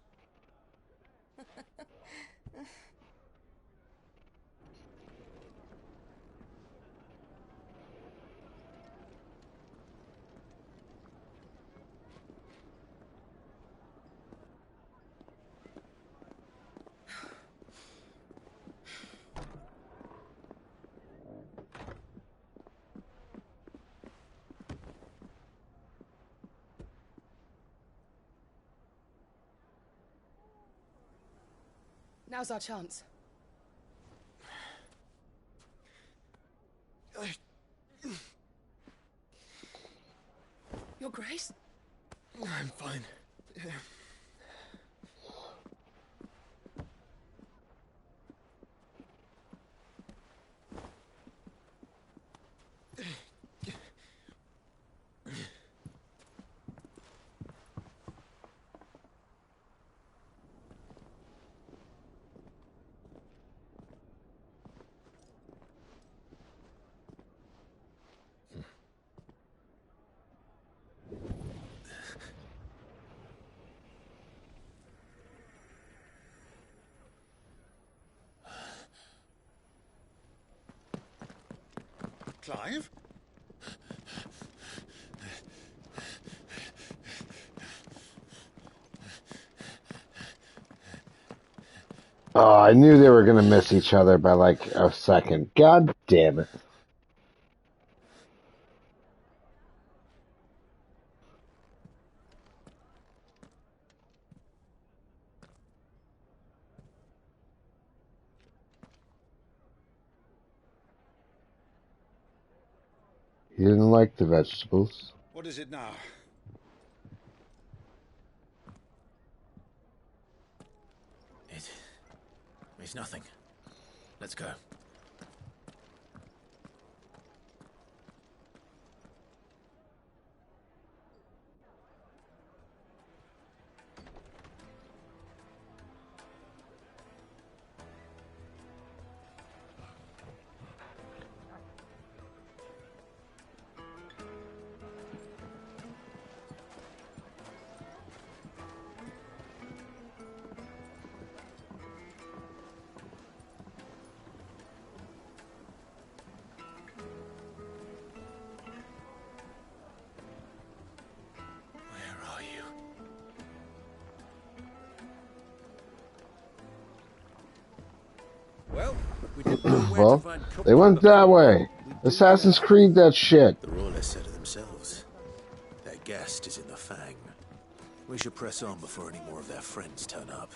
[SPEAKER 17] Now's our chance. Your Grace?
[SPEAKER 23] I'm fine. Clive?
[SPEAKER 1] Oh, I knew they were going to miss each other by like a second. God damn it. He didn't like the vegetables.
[SPEAKER 6] What is it now?
[SPEAKER 3] It's nothing. Let's go.
[SPEAKER 6] Well, we didn't know where to
[SPEAKER 1] Well,
[SPEAKER 6] find
[SPEAKER 1] they went that way. Assassin's Creed that shit.
[SPEAKER 3] The Royalists said it themselves. Their guest is in the Fang. We should press on before any more of their friends turn up.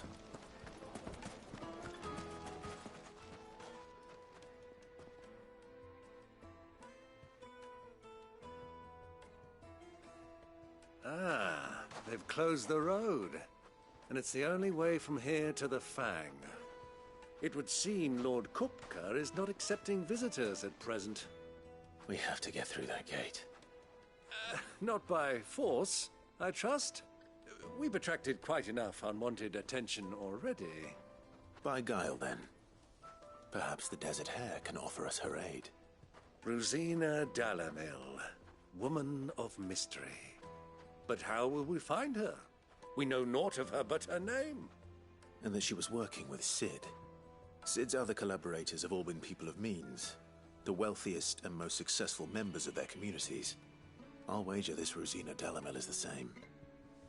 [SPEAKER 21] Ah, they've closed the road. And it's the only way from here to the Fang. It would seem Lord Kupka is not accepting visitors at present.
[SPEAKER 3] We have to get through that gate.
[SPEAKER 21] Not by force, I trust. We've attracted quite enough unwanted attention already.
[SPEAKER 3] By guile, then. Perhaps the Desert Hare can offer us her aid.
[SPEAKER 21] Rosina Dalamil, woman of mystery. But how will we find her? We know naught of her but her name.
[SPEAKER 3] And that she was working with Sid. Sid's other collaborators have all been people of means, the wealthiest and most successful members of their communities. I'll wager this Rosina Dalamel is the same.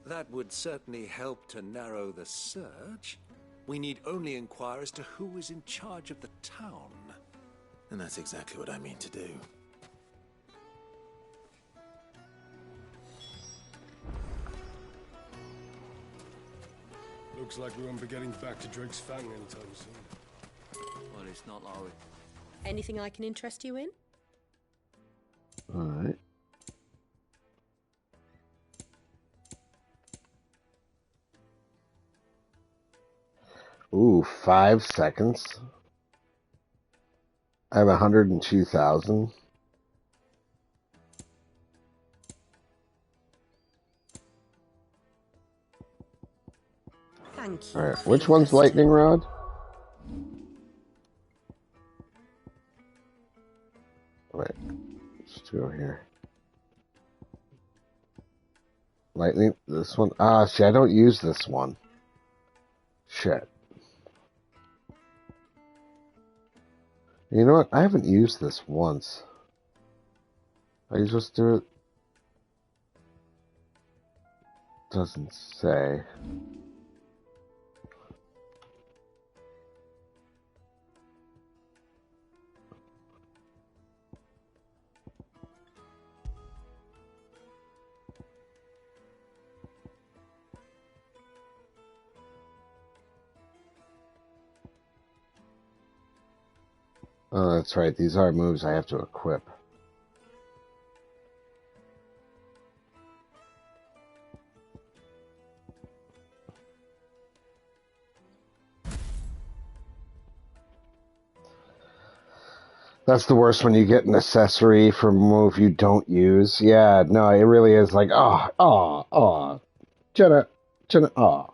[SPEAKER 21] That would certainly help to narrow the search. We need only inquire as to who is in charge of the town.
[SPEAKER 3] And that's exactly what I mean to do.
[SPEAKER 9] Looks like we won't be getting back to Drake's Fang anytime soon.
[SPEAKER 11] Well, it's not like we...
[SPEAKER 14] Anything I can interest you in?
[SPEAKER 1] Alright. Ooh, 5 seconds. I have 102,000.
[SPEAKER 14] Thank you.
[SPEAKER 1] Alright, which one's lightning rod? Wait, let's go here. Lightning, this one. Ah, see, I don't use this one. Shit. You know what? I haven't used this once. I just do it. Doesn't say. Oh, that's right. These are moves I have to equip. That's the worst when you get an accessory for a move you don't use. Yeah, no, it really is like, Jenna, oh.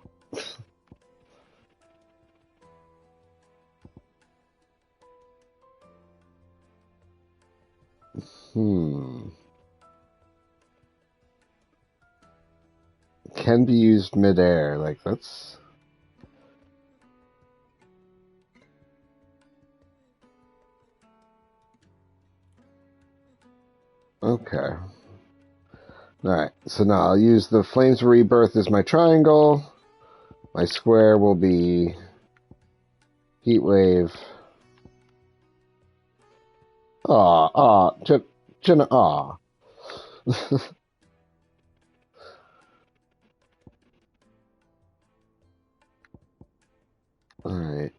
[SPEAKER 1] Can be used midair. Like, that's... Okay. Alright, so now I'll use the Flames of Rebirth as my triangle. My square will be Heat Wave. Jenna, Alright.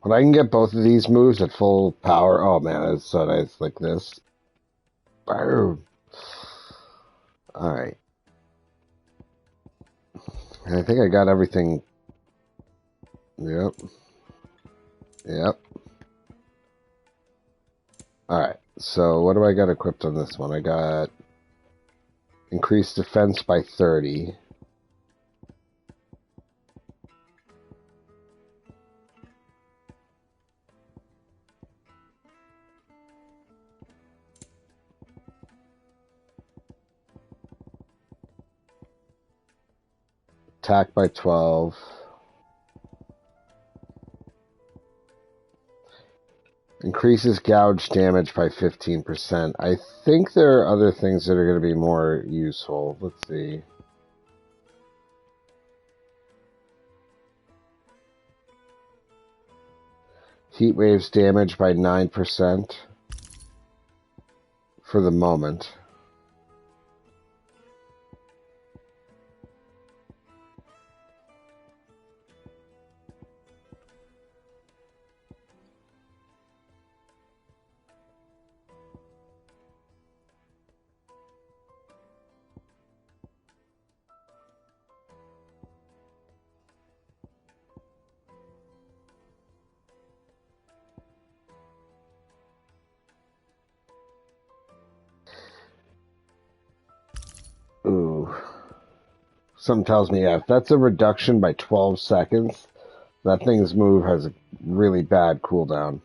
[SPEAKER 1] But I can get both of these moves at full power. Oh man, that's so nice. Like this. Boom. Alright. I think I got everything. Yep. Alright, so what do I got equipped on this one? I got increased defense by 30. Attack by 12. Increases gouge damage by 15%. I think there are other things that are going to be more useful. Let's see. Heat waves damage by 9% for the moment. Ooh. Something tells me, yeah, if that's a reduction by 12 seconds, that thing's move has a really bad cooldown.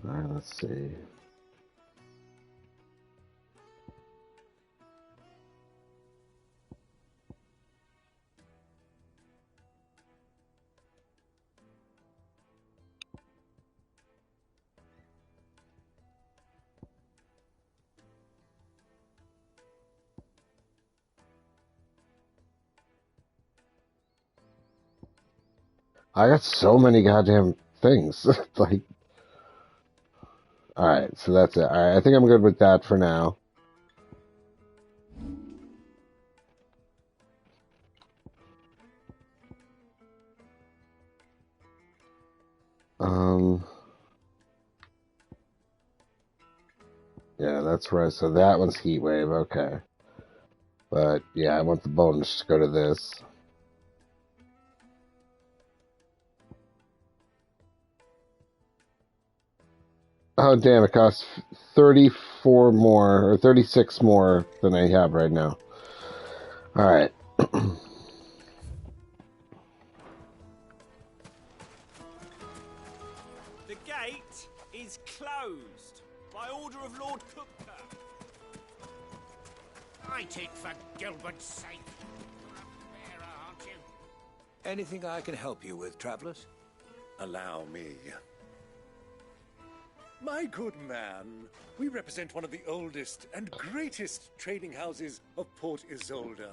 [SPEAKER 1] Alright, let's see. I got so many goddamn things. Like, alright, so that's it. Alright, I think I'm good with that for now. Yeah, that's right. So that one's Heat Wave, okay. But, yeah, I want the bonus to go to this. Oh, damn, it costs 34 more, or 36 more than I have right now. Alright.
[SPEAKER 5] The gate is closed by order of Lord Cookter.
[SPEAKER 19] I take for Gilbert's sake. You're a bearer, aren't you?
[SPEAKER 21] Anything I can help you with, travelers?
[SPEAKER 7] Allow me.
[SPEAKER 21] My good man, we represent one of the oldest and greatest trading houses of Port Isolde.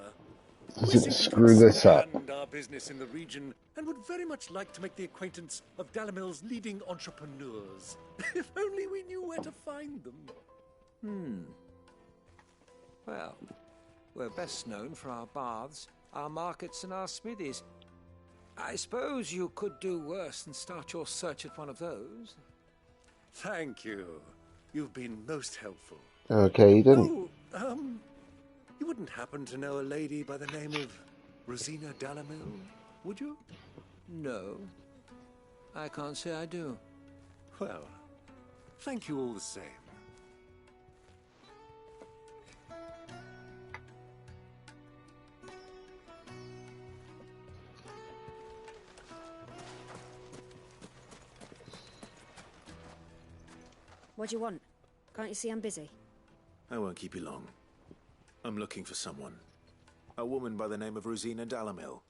[SPEAKER 7] We're seeking
[SPEAKER 1] Screw
[SPEAKER 7] to
[SPEAKER 1] this up.
[SPEAKER 7] expand our business in the region and would very much like to make the acquaintance of Dalamil's leading entrepreneurs. If only we knew where to find them.
[SPEAKER 6] Well, we're best known for our baths, our markets, and our smithies. I suppose you could do worse than start your search at one of those.
[SPEAKER 7] Thank you. You've been most helpful.
[SPEAKER 1] Okay, you didn't.
[SPEAKER 7] Oh, you wouldn't happen to know a lady by the name of Rosina Dalamil, would you?
[SPEAKER 6] No, I can't say I do.
[SPEAKER 7] Well, thank you all the same.
[SPEAKER 10] What do you want? Can't you see I'm busy?
[SPEAKER 3] I won't keep you long. I'm looking for someone. A woman by the name of Rosina Dalamil.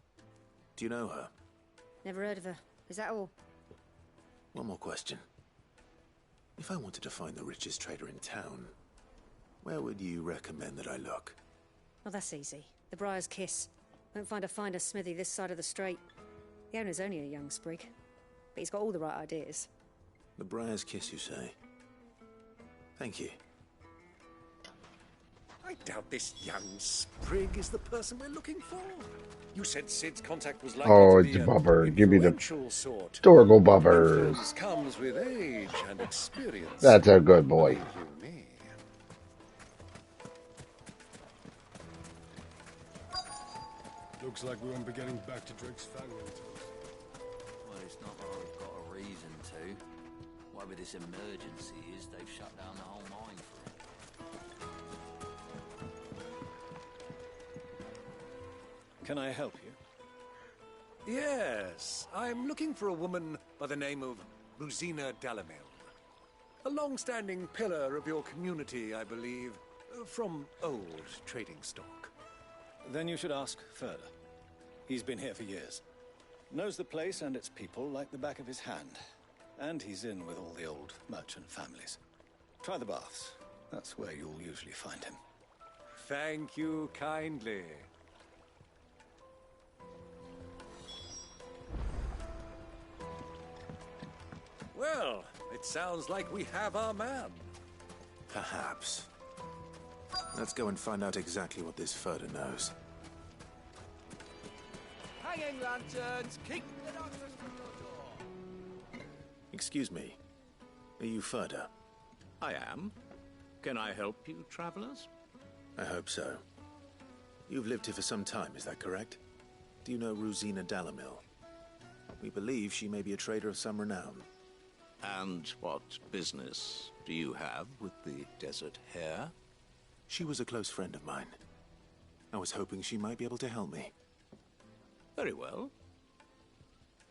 [SPEAKER 3] Do you know her?
[SPEAKER 10] Never heard of her. Is that all?
[SPEAKER 3] One more question. If I wanted to find the richest trader in town, where would you recommend that I look?
[SPEAKER 10] Well, that's easy. The Briar's Kiss. Won't find a finer smithy this side of the strait. The owner's only a young sprig, but he's got all the right ideas.
[SPEAKER 3] The Briar's Kiss, you say? Thank you.
[SPEAKER 7] I doubt this young sprig is the person we're looking for. You said Sid's contact was likely
[SPEAKER 1] Oh,
[SPEAKER 7] to
[SPEAKER 1] it's
[SPEAKER 7] be
[SPEAKER 1] a bubber. Give me the
[SPEAKER 7] influential sort.
[SPEAKER 1] Dorgle bubbers.
[SPEAKER 7] Influence comes with age and experience.
[SPEAKER 1] That's a good boy.
[SPEAKER 9] Looks like we won't be getting back to Drake's Fang anytime.
[SPEAKER 11] Well, it's not that I've got a reason to. Whatever this emergency is, they've shut down the whole mine for it.
[SPEAKER 8] Can I help you?
[SPEAKER 7] Yes, I'm looking for a woman by the name of Rosina Dalamil. A long-standing pillar of your community, I believe, from old trading stock.
[SPEAKER 8] Then you should ask further. He's been here for years. Knows the place and its people like the back of his hand. And he's in with all the old merchant families. Try the baths. That's where you'll usually find him.
[SPEAKER 7] Thank you kindly. Well, it sounds like we have our man.
[SPEAKER 3] Perhaps. Let's go and find out exactly what this Furder knows.
[SPEAKER 5] Hanging lanterns, keep the darkness from your door.
[SPEAKER 3] Excuse me. Are you Furder?
[SPEAKER 18] I am. Can I help you, travelers?
[SPEAKER 3] I hope so. You've lived here for some time, is that correct? Do you know Rosina Dalamil? We believe she may be a trader of some renown.
[SPEAKER 18] And what business do you have with the Desert Hare?
[SPEAKER 3] She was a close friend of mine. I was hoping she might be able to help me.
[SPEAKER 18] Very well.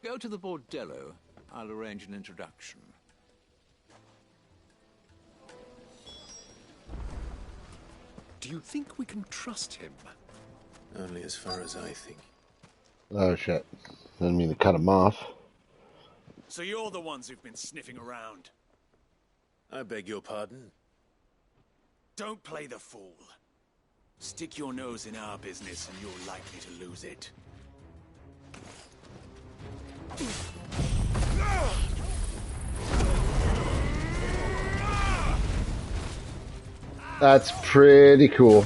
[SPEAKER 18] Go to the Bordello. I'll arrange an introduction.
[SPEAKER 7] Do you think we can trust him?
[SPEAKER 3] Only as far as I think.
[SPEAKER 1] Oh shit. Didn't mean to cut him off.
[SPEAKER 5] So you're the ones who've been sniffing around.
[SPEAKER 3] I beg your pardon?
[SPEAKER 5] Don't play the fool. Stick your nose in our business and you're likely to lose it.
[SPEAKER 1] That's pretty cool.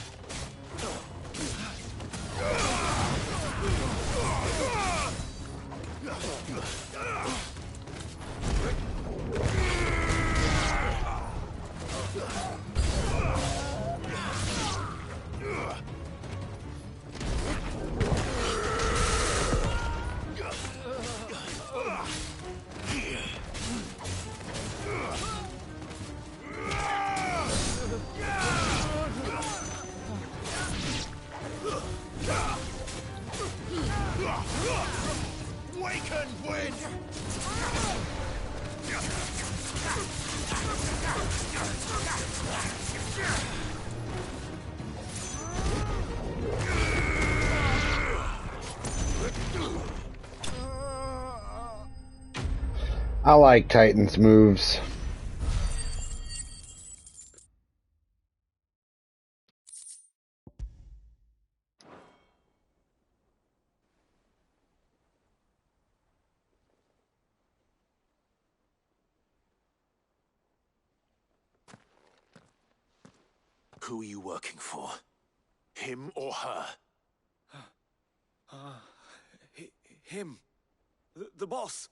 [SPEAKER 1] I like Titan's moves.
[SPEAKER 3] Who are you working for? Him or her?
[SPEAKER 5] Him. The boss.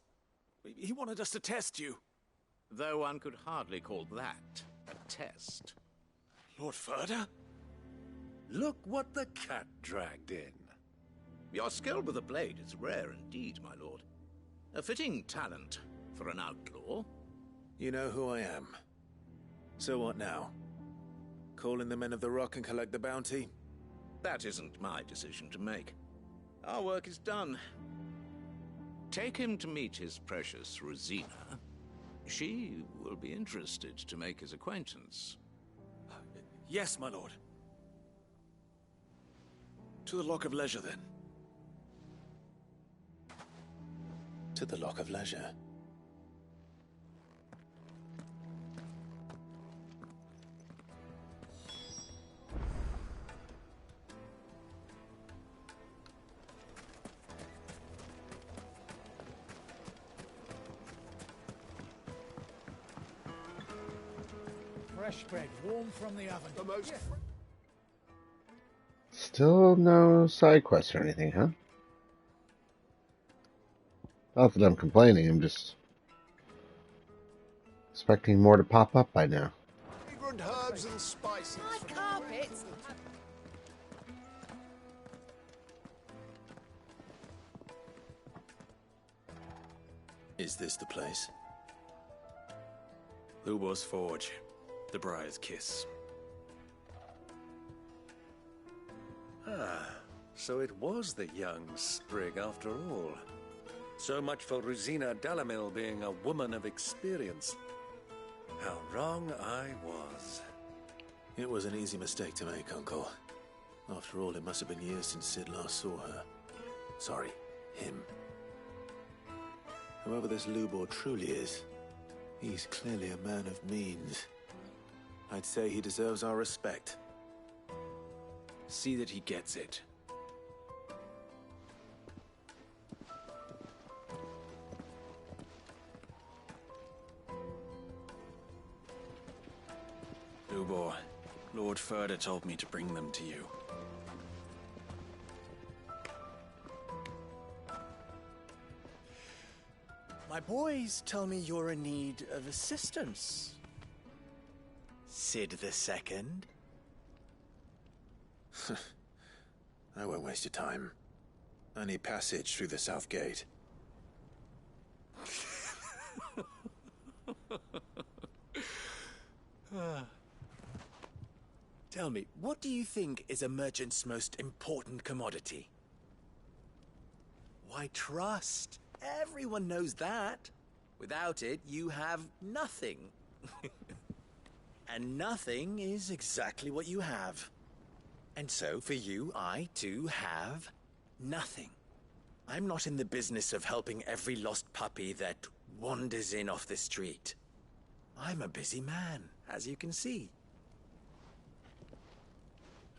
[SPEAKER 5] He wanted us to test you.
[SPEAKER 18] Though one could hardly call that a test.
[SPEAKER 5] Lord Ferda?
[SPEAKER 21] Look what the cat dragged in.
[SPEAKER 18] Your skill with the blade is rare indeed, my lord. A fitting talent for an outlaw.
[SPEAKER 3] You know who I am. So what now? Call in the Men of the Rock and collect the bounty?
[SPEAKER 18] That isn't my decision to make. Our work is done. Take him to meet his precious Rosina. She will be interested to make his acquaintance.
[SPEAKER 5] Yes, my lord. To the Lock of Leisure, then.
[SPEAKER 3] To the Lock of Leisure.
[SPEAKER 2] Fresh bread, warm from the oven.
[SPEAKER 7] The most...
[SPEAKER 1] Still no side quests or anything, huh? Not that I'm complaining, I'm just expecting more to pop up by now.
[SPEAKER 7] Fragrant herbs and spices.
[SPEAKER 14] My carpets.
[SPEAKER 3] Is this the place?
[SPEAKER 5] Lubor's Forge. The Briar's Kiss.
[SPEAKER 21] Ah, so it was the young sprig after all. So much for Rosina Dalamil being a woman of experience. How wrong I was.
[SPEAKER 3] It was an easy mistake to make, Uncle. After all, it must have been years since Sid last saw her. Sorry, him. Whoever this Lubor truly is, he's clearly a man of means. I'd say he deserves our respect.
[SPEAKER 5] See that he gets it. Lubor, Lord Ferda told me to bring them to you.
[SPEAKER 13] My boys tell me you're in need of assistance. Sid the Second?
[SPEAKER 3] I won't waste your time. I need passage through the south gate.
[SPEAKER 13] Tell me, what do you think is a merchant's most important commodity? Why, trust. Everyone knows that. Without it, you have nothing. And nothing is exactly what you have. And so, for you, I, too, have nothing. I'm not in the business of helping every lost puppy that wanders in off the street. I'm a busy man, as you can see.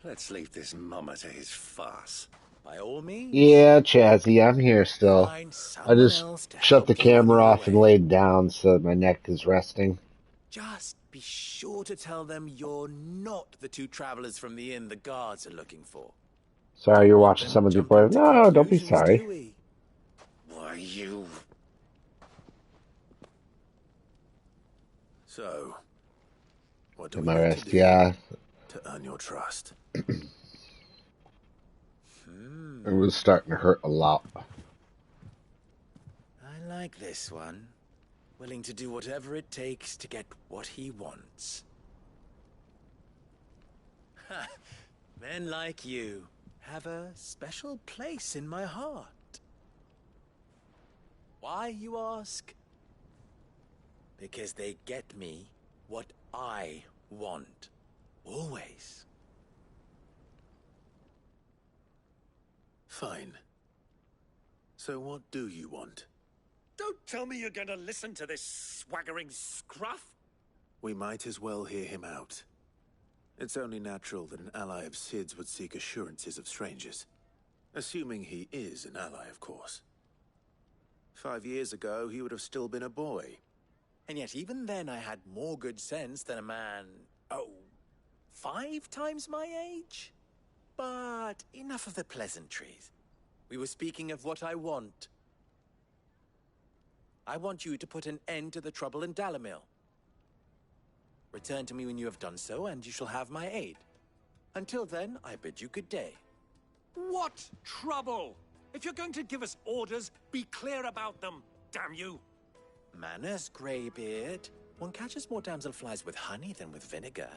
[SPEAKER 21] Let's leave this mummer to his farce.
[SPEAKER 13] By all means.
[SPEAKER 1] Yeah, Chazzy, I'm here still.
[SPEAKER 13] Find
[SPEAKER 1] I just
[SPEAKER 13] someone else to
[SPEAKER 1] shut the
[SPEAKER 13] help you on
[SPEAKER 1] camera
[SPEAKER 13] your
[SPEAKER 1] off and
[SPEAKER 13] way.
[SPEAKER 1] laid down so that my neck is resting.
[SPEAKER 13] Just be sure to tell them you're not the two travelers from the inn the guards are looking for.
[SPEAKER 1] Sorry you're watching some of the boys. No, don't be sorry.
[SPEAKER 13] Do we?
[SPEAKER 21] Why, you...
[SPEAKER 3] So, what do
[SPEAKER 1] Am
[SPEAKER 3] we
[SPEAKER 1] I
[SPEAKER 3] need
[SPEAKER 1] rest?
[SPEAKER 3] to do
[SPEAKER 1] Yeah.
[SPEAKER 3] to earn your trust?
[SPEAKER 1] It was starting to hurt a lot.
[SPEAKER 13] I like this one. Willing to do whatever it takes to get what he wants. Ha! Men like you have a special place in my heart. Why, you ask? Because they get me what I want. Always.
[SPEAKER 3] Fine. So what do you want?
[SPEAKER 21] Don't tell me you're going to listen to this swaggering scruff.
[SPEAKER 3] We might as well hear him out. It's only natural that an ally of Sid's would seek assurances of strangers. Assuming he is an ally, of course. 5 years ago, he would have still been a boy.
[SPEAKER 13] And yet even then I had more good sense than a man, 5 times my age? But enough of the pleasantries. We were speaking of what I want. I want you to put an end to the trouble in Dalamil. Return to me when you have done so, and you shall have my aid. Until then, I bid you good day.
[SPEAKER 4] What trouble? If you're going to give us orders, be clear about them, damn you!
[SPEAKER 13] Manners, Greybeard. One catches more damselflies with honey than with vinegar.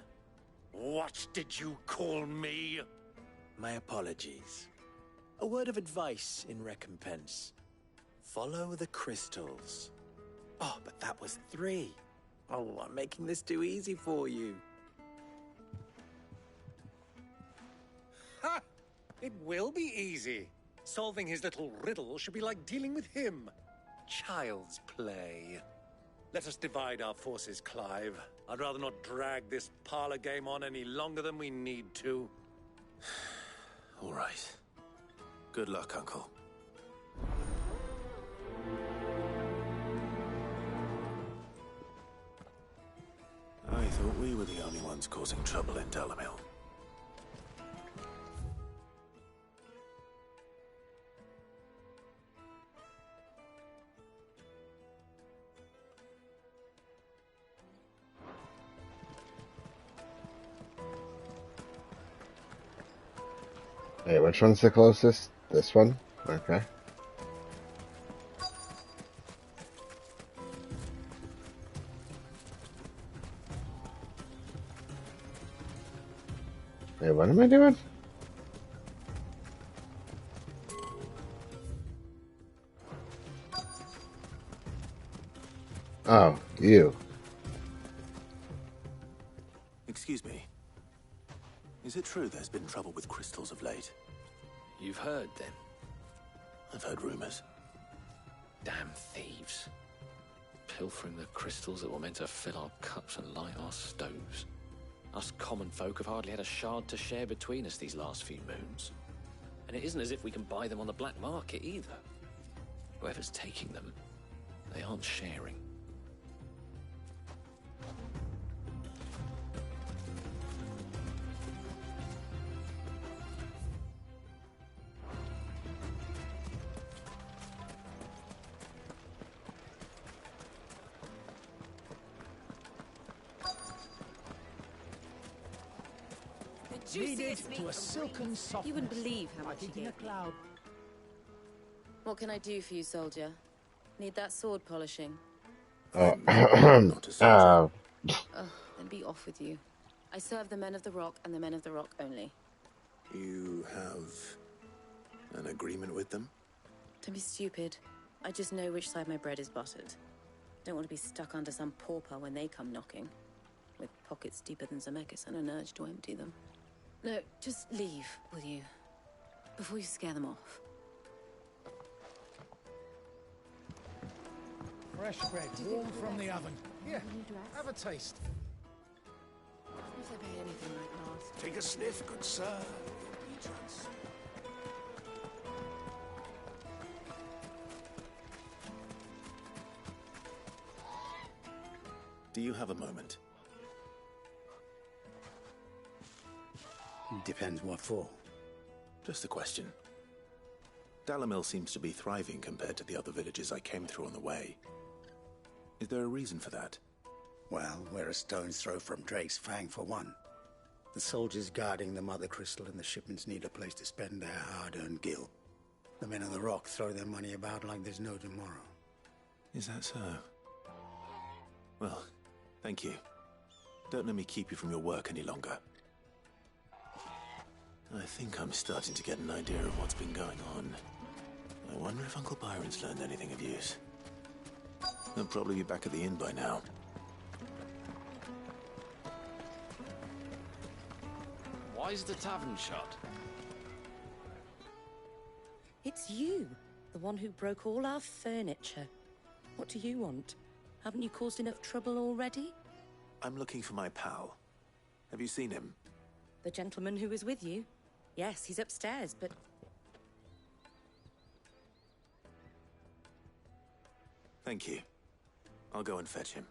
[SPEAKER 4] What did you call me?
[SPEAKER 13] My apologies. A word of advice in recompense. Follow the crystals. Oh, but that was 3. Oh, I'm making this too easy for you.
[SPEAKER 4] Ha! It will be easy. Solving his little riddle should be like dealing with him. Child's play. Let us divide our forces, Clive. I'd rather not drag this parlor game on any longer than we need to.
[SPEAKER 3] All right. Good luck, Uncle. I thought we were the only ones causing trouble in Dalamil.
[SPEAKER 1] Hey, which one's the closest? This one? Okay. Hey, what am I doing? Oh, you.
[SPEAKER 3] Excuse me. Is it true there's been trouble with crystals of late?
[SPEAKER 15] You've heard, then?
[SPEAKER 3] I've heard rumors.
[SPEAKER 15] Damn thieves. Pilfering the crystals that were meant to fill our cups and light our stoves. Us common folk have hardly had a shard to share between us these last few moons. And it isn't as if we can buy them on the black market, either. Whoever's taking them, they aren't sharing.
[SPEAKER 2] Needed to a silken softness.
[SPEAKER 14] You wouldn't believe how much
[SPEAKER 2] like
[SPEAKER 14] he
[SPEAKER 2] in a
[SPEAKER 14] gave me.
[SPEAKER 2] cloud.
[SPEAKER 14] What can I do for you, soldier? Need that sword polishing?
[SPEAKER 1] Oh.
[SPEAKER 14] Oh, then be off with you. I serve the men of the rock and the men of the rock only.
[SPEAKER 3] You have an agreement with them?
[SPEAKER 14] Don't be stupid. I just know which side my bread is buttered. Don't want to be stuck under some pauper when they come knocking. With pockets deeper than Zemeckis and an urge to empty them. No, just leave, will you? Before you scare them off.
[SPEAKER 2] Fresh bread, warm from the oven. Here, have a taste.
[SPEAKER 14] If they pay anything like last.
[SPEAKER 7] Take a sniff, good sir.
[SPEAKER 3] Do you have a moment?
[SPEAKER 7] Depends what for.
[SPEAKER 3] Just a question. Dalamil seems to be thriving compared to the other villages I came through on the way. Is there a reason for that?
[SPEAKER 7] Well, we're a stone's throw from Drake's Fang, for one. The soldiers guarding the Mother Crystal and the shipments need a place to spend their hard-earned gil. The men of the rock throw their money about like there's no tomorrow.
[SPEAKER 3] Is that so? Well, thank you. Don't let me keep you from your work any longer. I think I'm starting to get an idea of what's been going on. I wonder if Uncle Byron's learned anything of use. He'll probably be back at the inn by now.
[SPEAKER 15] Why is the tavern shut?
[SPEAKER 10] It's you, the one who broke all our furniture. What do you want? Haven't you caused enough trouble already?
[SPEAKER 3] I'm looking for my pal. Have you seen him?
[SPEAKER 10] The gentleman who was with you? Yes, he's upstairs, but...
[SPEAKER 3] Thank you. I'll go and fetch him.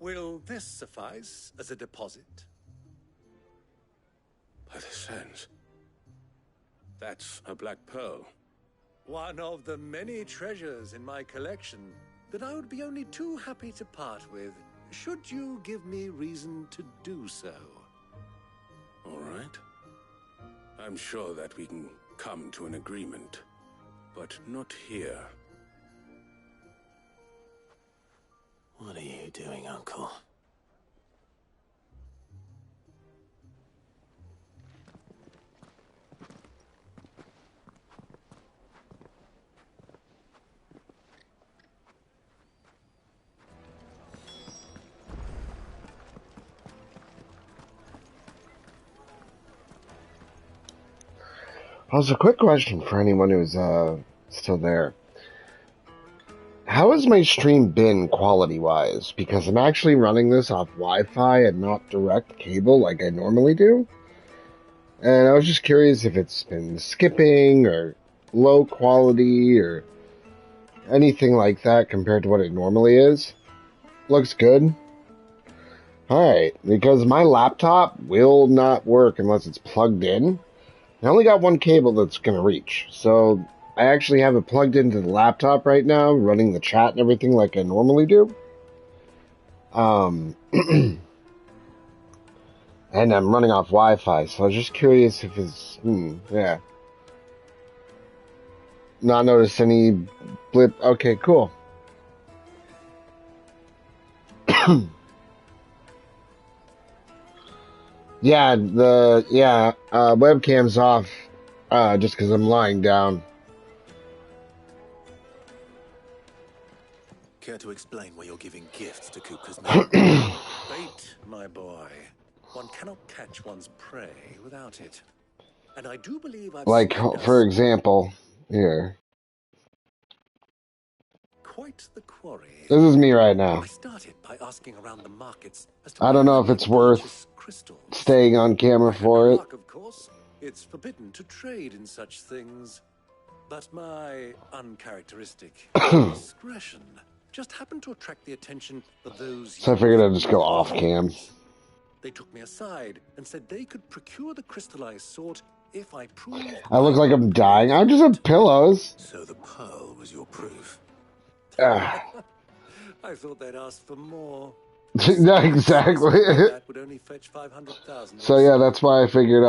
[SPEAKER 4] Will this suffice as a deposit?
[SPEAKER 7] By the sands. That's a black pearl.
[SPEAKER 4] One of the many treasures in my collection that I would be only too happy to part with, should you give me reason to do so.
[SPEAKER 7] All right. I'm sure that we can come to an agreement, but not here.
[SPEAKER 13] What are you doing, Uncle?
[SPEAKER 1] Also, a quick question for anyone who's still there. How has my stream been quality-wise? Because I'm actually running this off Wi-Fi and not direct cable like I normally do. And I was just curious if it's been skipping or low quality or anything like that compared to what it normally is. Looks good. Alright, because my laptop will not work unless it's plugged in. I only got one cable that's going to reach, so I actually have it plugged into the laptop right now, running the chat and everything like I normally do. And I'm running off Wi-Fi, so I was just curious if it's, yeah. Not noticed any blip. Okay, cool. Yeah, webcam's off, just because I'm lying down.
[SPEAKER 3] Care to explain why you're giving gifts to Kupka's men?
[SPEAKER 4] Bait, my boy. One cannot catch one's prey without it. And I do believe I've
[SPEAKER 1] Like,
[SPEAKER 4] snagged
[SPEAKER 1] for
[SPEAKER 4] us
[SPEAKER 1] example, here.
[SPEAKER 4] quite the quarry.
[SPEAKER 1] This is me right now.
[SPEAKER 4] I started by asking around the markets as to
[SPEAKER 1] I don't
[SPEAKER 4] where
[SPEAKER 1] know
[SPEAKER 4] I
[SPEAKER 1] if it's
[SPEAKER 4] could
[SPEAKER 1] worth
[SPEAKER 4] purchase crystals.
[SPEAKER 1] staying on camera for it.
[SPEAKER 4] Luck, of course. It's forbidden to trade in such things. But my uncharacteristic discretion just happened to attract the attention of those.
[SPEAKER 1] So I figured I'd just go off cam.
[SPEAKER 4] They took me aside and said they could procure the crystallized sort if I proved.
[SPEAKER 1] I look like I'm dying. I'm just on pillows.
[SPEAKER 3] So the pearl was your proof.
[SPEAKER 1] Ah.
[SPEAKER 4] I thought they'd ask for more.
[SPEAKER 1] Yeah, exactly.
[SPEAKER 4] That would only fetch 500,000.
[SPEAKER 1] So yeah, that's why I figured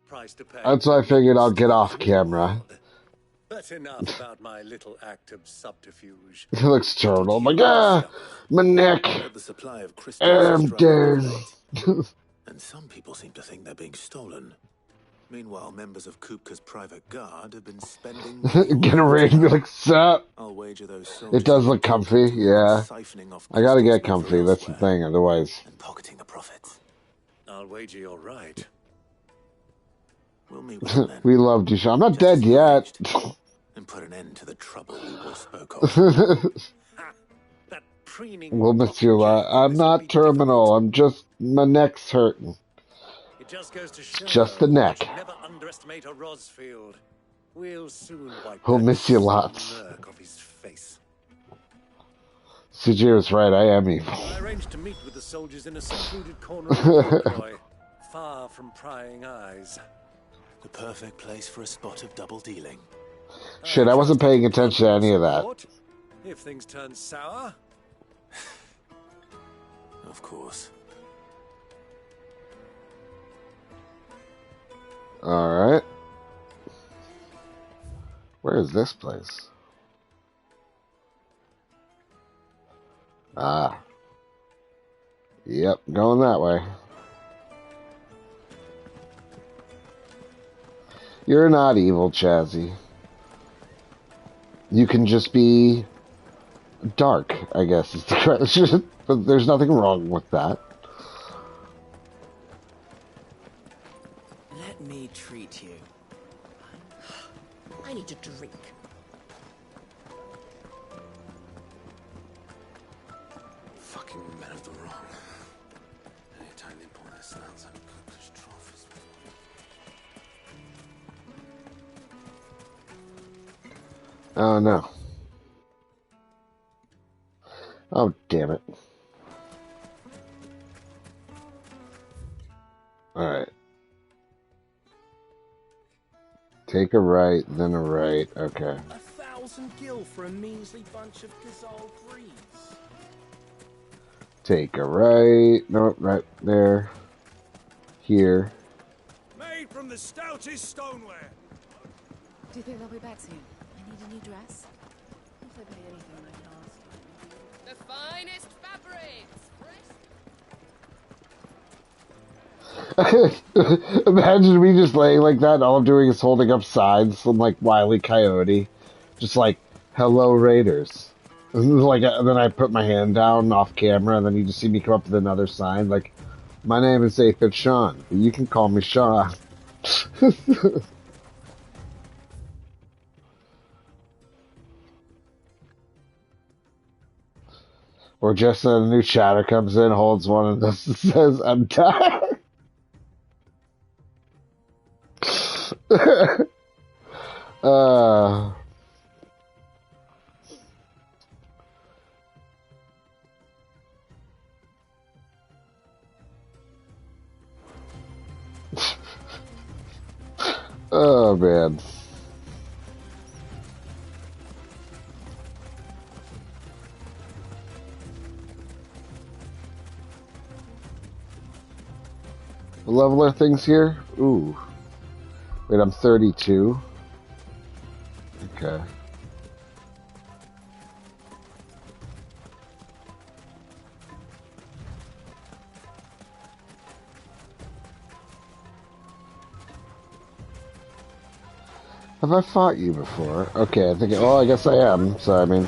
[SPEAKER 4] Price to pay.
[SPEAKER 1] that's why I figured I'll get off camera.
[SPEAKER 4] But enough about my little act of subterfuge.
[SPEAKER 1] It looks terrible. Oh my god, my neck.
[SPEAKER 3] The supply of crystals
[SPEAKER 1] I'm
[SPEAKER 3] is struggling
[SPEAKER 1] dead.
[SPEAKER 3] of late. And some people seem to think they're being stolen. Meanwhile, members of Kupka's private guard have been spending.
[SPEAKER 1] Get a ring, like, sup?
[SPEAKER 3] I'll wager those
[SPEAKER 1] It does look comfy, yeah.
[SPEAKER 3] siphoning off
[SPEAKER 1] I gotta get
[SPEAKER 3] crystals
[SPEAKER 1] comfy, that's the thing, otherwise.
[SPEAKER 3] and pocketing the profits.
[SPEAKER 4] I'll wager you're right.
[SPEAKER 3] We'll meet with them then
[SPEAKER 1] We love you, Sean. I'm not dead yet.
[SPEAKER 3] and put an end to the trouble we all spoke of.
[SPEAKER 1] We'll miss you a lot. I'm not terminal, I'm just, my neck's hurting.
[SPEAKER 4] It just goes to show
[SPEAKER 1] Just the neck.
[SPEAKER 4] never underestimate a Rosfield. We'll soon wipe
[SPEAKER 1] We'll
[SPEAKER 4] that
[SPEAKER 1] miss you lots.
[SPEAKER 4] smirk off his face.
[SPEAKER 1] CJ was right, I am evil.
[SPEAKER 4] I arranged to meet with the soldiers in a secluded corner of the convoy, far from prying eyes.
[SPEAKER 3] The perfect place for a spot of double dealing.
[SPEAKER 1] Shit, I wasn't paying attention to any of that.
[SPEAKER 4] If things turn sour,
[SPEAKER 3] Of course.
[SPEAKER 1] Alright. Where is this place? Ah. Yep, going that way. You're not evil, Chazzy. You can just be dark, I guess is the correct. But there's nothing wrong with that.
[SPEAKER 12] Let me treat you. I need a drink.
[SPEAKER 3] Fucking men of the wrong. Anytime they pull their snouts out of Kupka's trough is
[SPEAKER 1] Oh no. Oh damn it. Alright. Take a right, then a right. Okay.
[SPEAKER 12] 1,000 gil for a measly bunch of Gazal breeds.
[SPEAKER 1] Take a right. Nope, right there. Here.
[SPEAKER 12] Made from the stoutest stoneware.
[SPEAKER 14] Do you think they'll be back soon? I need a new dress. If they pay anything, I can ask.
[SPEAKER 17] The finest fabrics!
[SPEAKER 1] Imagine me just laying like that, and all I'm doing is holding up signs. I'm like Wile E. Coyote. Just like, hello Raiders. And then I put my hand down off camera, and then you just see me come up with another sign, like, my name is 8BitShawn, but you can call me Shaw. Or just a new chatter comes in, holds one, and just says, I'm tired. uh... Oh, man. What level are things here? Ooh. Wait, I'm 32. Okay. Have I fought you before? Okay, I think. Well, I guess I am. So I mean.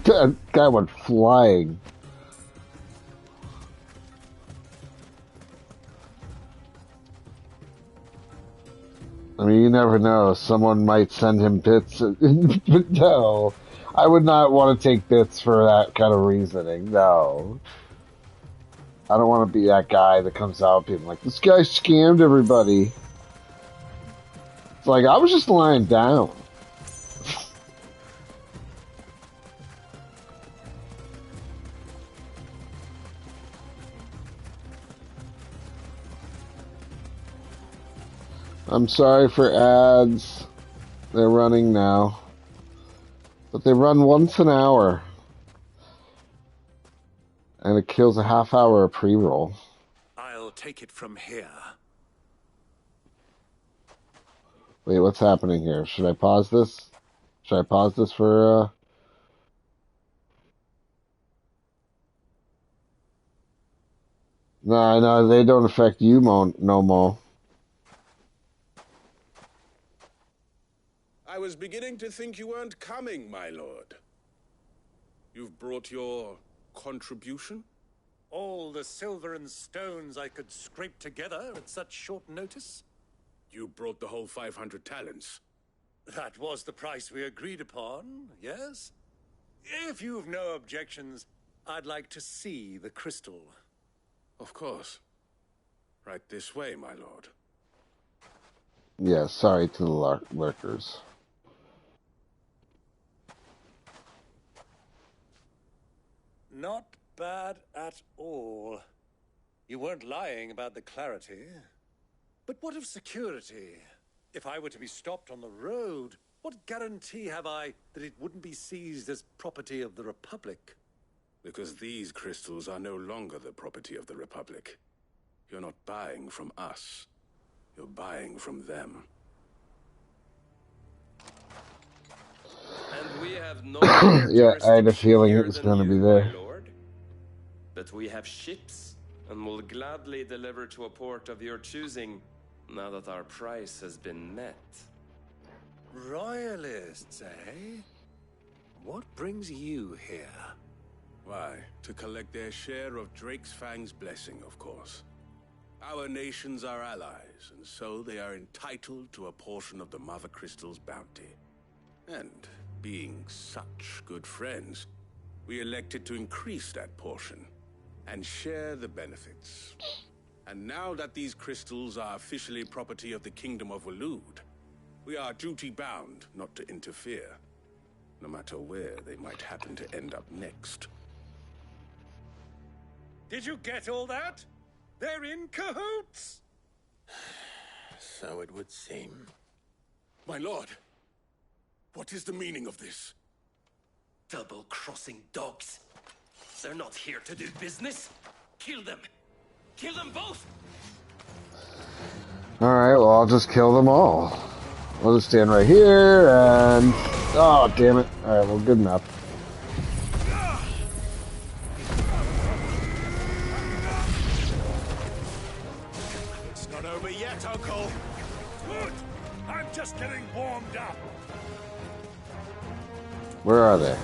[SPEAKER 1] That guy went flying. I mean, you never know. Someone might send him bits. But no, I would not want to take bits for that kind of reasoning. No. I don't want to be that guy that comes out being like, this guy scammed everybody. It's like, I was just lying down. I'm sorry for ads. They're running now. But they run once an hour. And it kills a half hour of pre-roll.
[SPEAKER 4] I'll take it from here.
[SPEAKER 1] Wait, what's happening here? Should I pause this? Should I pause this for, No, they don't affect you no more.
[SPEAKER 20] I was beginning to think you weren't coming, my lord. You've brought your contribution?
[SPEAKER 4] All the silver and stones I could scrape together at such short notice?
[SPEAKER 20] You brought the whole 500 talents.
[SPEAKER 4] That was the price we agreed upon, yes? If you've no objections, I'd like to see the crystal.
[SPEAKER 20] Of course. Right this way, my lord.
[SPEAKER 1] Yeah, sorry to the lurkers.
[SPEAKER 4] Not bad at all. You weren't lying about the clarity. But what of security? If I were to be stopped on the road, what guarantee have I that it wouldn't be seized as property of the Republic?
[SPEAKER 20] Because these crystals are no longer the property of the Republic. You're not buying from us. You're buying from them.
[SPEAKER 22] And we have no
[SPEAKER 1] yeah, I had a feeling it was going to be there.
[SPEAKER 22] Lord. But we have ships, and will gladly deliver to a port of your choosing
[SPEAKER 16] now that our price has been met.
[SPEAKER 4] Royalists, eh? What brings you here?
[SPEAKER 20] Why, to collect their share of Drake's Fang's blessing, of course. Our nations are allies, and so they are entitled to a portion of the Mother Crystal's bounty. And, being such good friends, we elected to increase that portion and share the benefits. And now that these crystals are officially property of the Kingdom of Waloed, we are duty-bound not to interfere, no matter where they might happen to end up next.
[SPEAKER 4] Did you get all that? They're in cahoots!
[SPEAKER 20] So it would seem. My lord, what is the meaning of this?
[SPEAKER 22] Double-crossing dogs. They're not here to do business. Kill them. Kill them both!
[SPEAKER 1] Alright, well, I'll just kill them all. I'll just stand right here and... Oh, damn it. Alright, well, good enough.
[SPEAKER 4] It's not over yet, Uncle. Good. I'm just getting warmed up.
[SPEAKER 1] Where are they?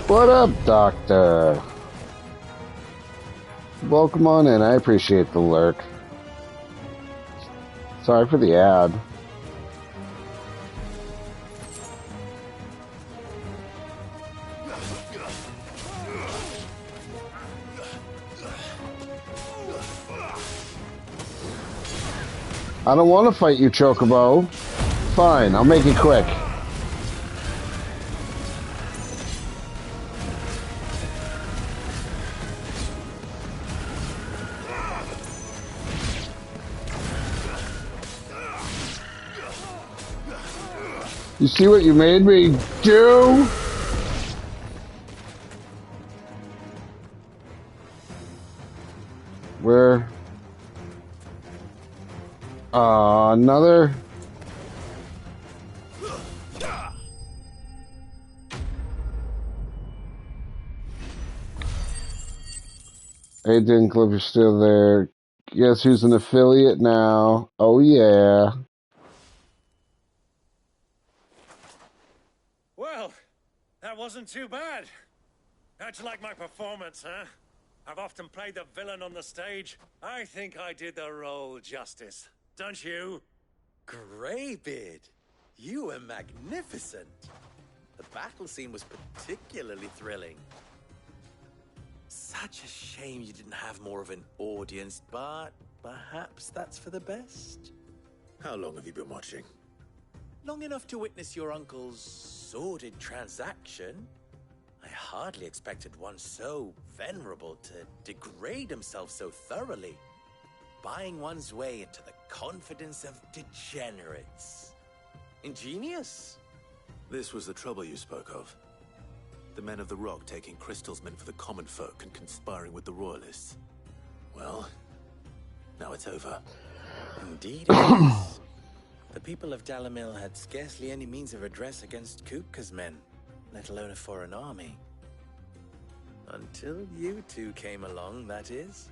[SPEAKER 1] What up, Doctor? Welcome on in. I appreciate the lurk. Sorry for the ad. I don't want to fight you, Chocobo. Fine, I'll make it quick. You see what you made me do? Where? Another? Adrian Cliff is still there. Guess who's an affiliate now? Oh yeah.
[SPEAKER 4] Well, that wasn't too bad. How'd you like my performance, huh? I've often played the villain on the stage. I think I did the role justice. Don't you?
[SPEAKER 13] Greybeard, you were magnificent. The battle scene was particularly thrilling. Such a shame you didn't have more of an audience, but perhaps that's for the best.
[SPEAKER 3] How long have you been watching?
[SPEAKER 13] Long enough to witness your uncle's sordid transaction. I hardly expected one so venerable to degrade himself so thoroughly, buying one's way into the confidence of degenerates. Ingenious.
[SPEAKER 3] This was the trouble you spoke of. The men of the Rock taking crystals meant for the common folk and conspiring with the Royalists. Well, now it's over.
[SPEAKER 13] Indeed it is. The people of Dalamil had scarcely any means of redress against Kupka's men, let alone a foreign army. Until you two came along, that is.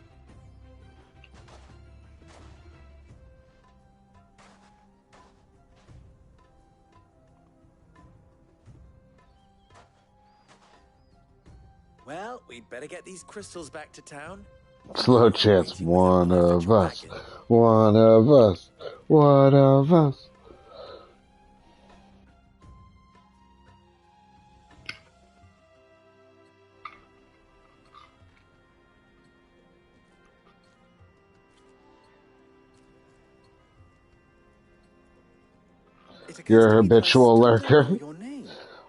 [SPEAKER 13] Well, we'd better get these crystals back to town.
[SPEAKER 1] Slow chance. One of us. One of us. One of us. You're a habitual lurker.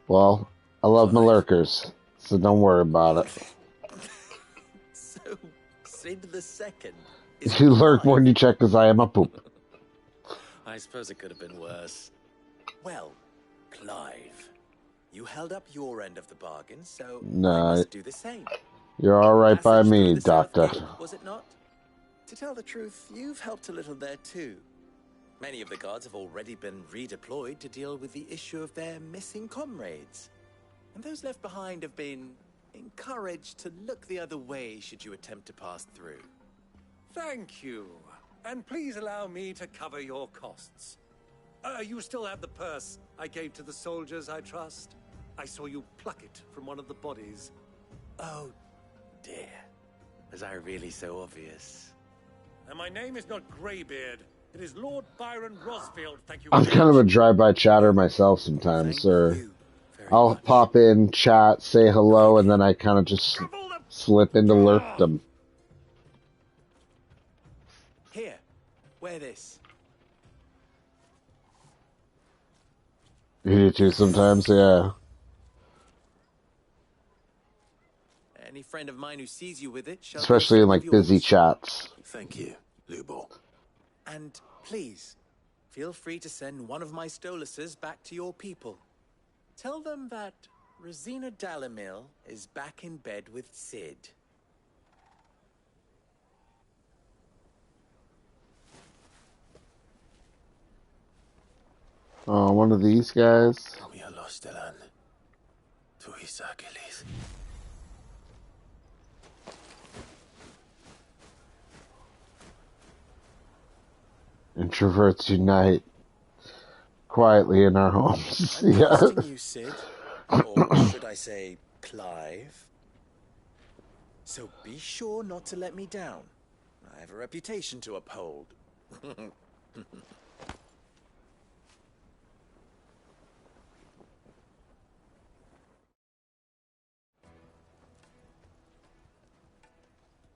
[SPEAKER 1] Well, I love my lurkers, so don't worry about it.
[SPEAKER 13] So, Sid the Second.
[SPEAKER 1] You lurk more than you check because I am a poop.
[SPEAKER 13] I suppose it could have been worse. Well, Clive, you held up your end of the bargain, so I
[SPEAKER 1] Nah,
[SPEAKER 13] must do the same.
[SPEAKER 1] you're alright by me, Doctor.
[SPEAKER 13] Was it not? To tell the truth, you've helped a little there too. Many of the guards have already been redeployed to deal with the issue of their missing comrades. And those left behind have been encouraged to look the other way should you attempt to pass through.
[SPEAKER 4] Thank you. And please allow me to cover your costs. You still have the purse I gave to the soldiers, I trust? I saw you pluck it from one of the bodies.
[SPEAKER 13] Oh, dear. Was I really so obvious?
[SPEAKER 4] And my name is not Greybeard. It is Lord Byron Rosfield, thank you.
[SPEAKER 1] I'm kind of a drive-by chatter myself sometimes, sir. I'll pop in, chat, say hello, and then I kind of just slip into lurkdom.
[SPEAKER 13] Here, wear this.
[SPEAKER 1] You do too sometimes, yeah.
[SPEAKER 13] Any friend of mine who sees you with it shall
[SPEAKER 1] Especially in, like, busy chats.
[SPEAKER 13] Thank you, Lubo. And please, feel free to send one of my Stoluses back to your people. Tell them that Rosina Dalamil is back in bed with Sid.
[SPEAKER 1] Oh, one of these guys. Introverts unite quietly in our homes. Yeah.
[SPEAKER 13] Trusting you, Sid, or should I say, Clive. So be sure not to let me down. I have a reputation to uphold.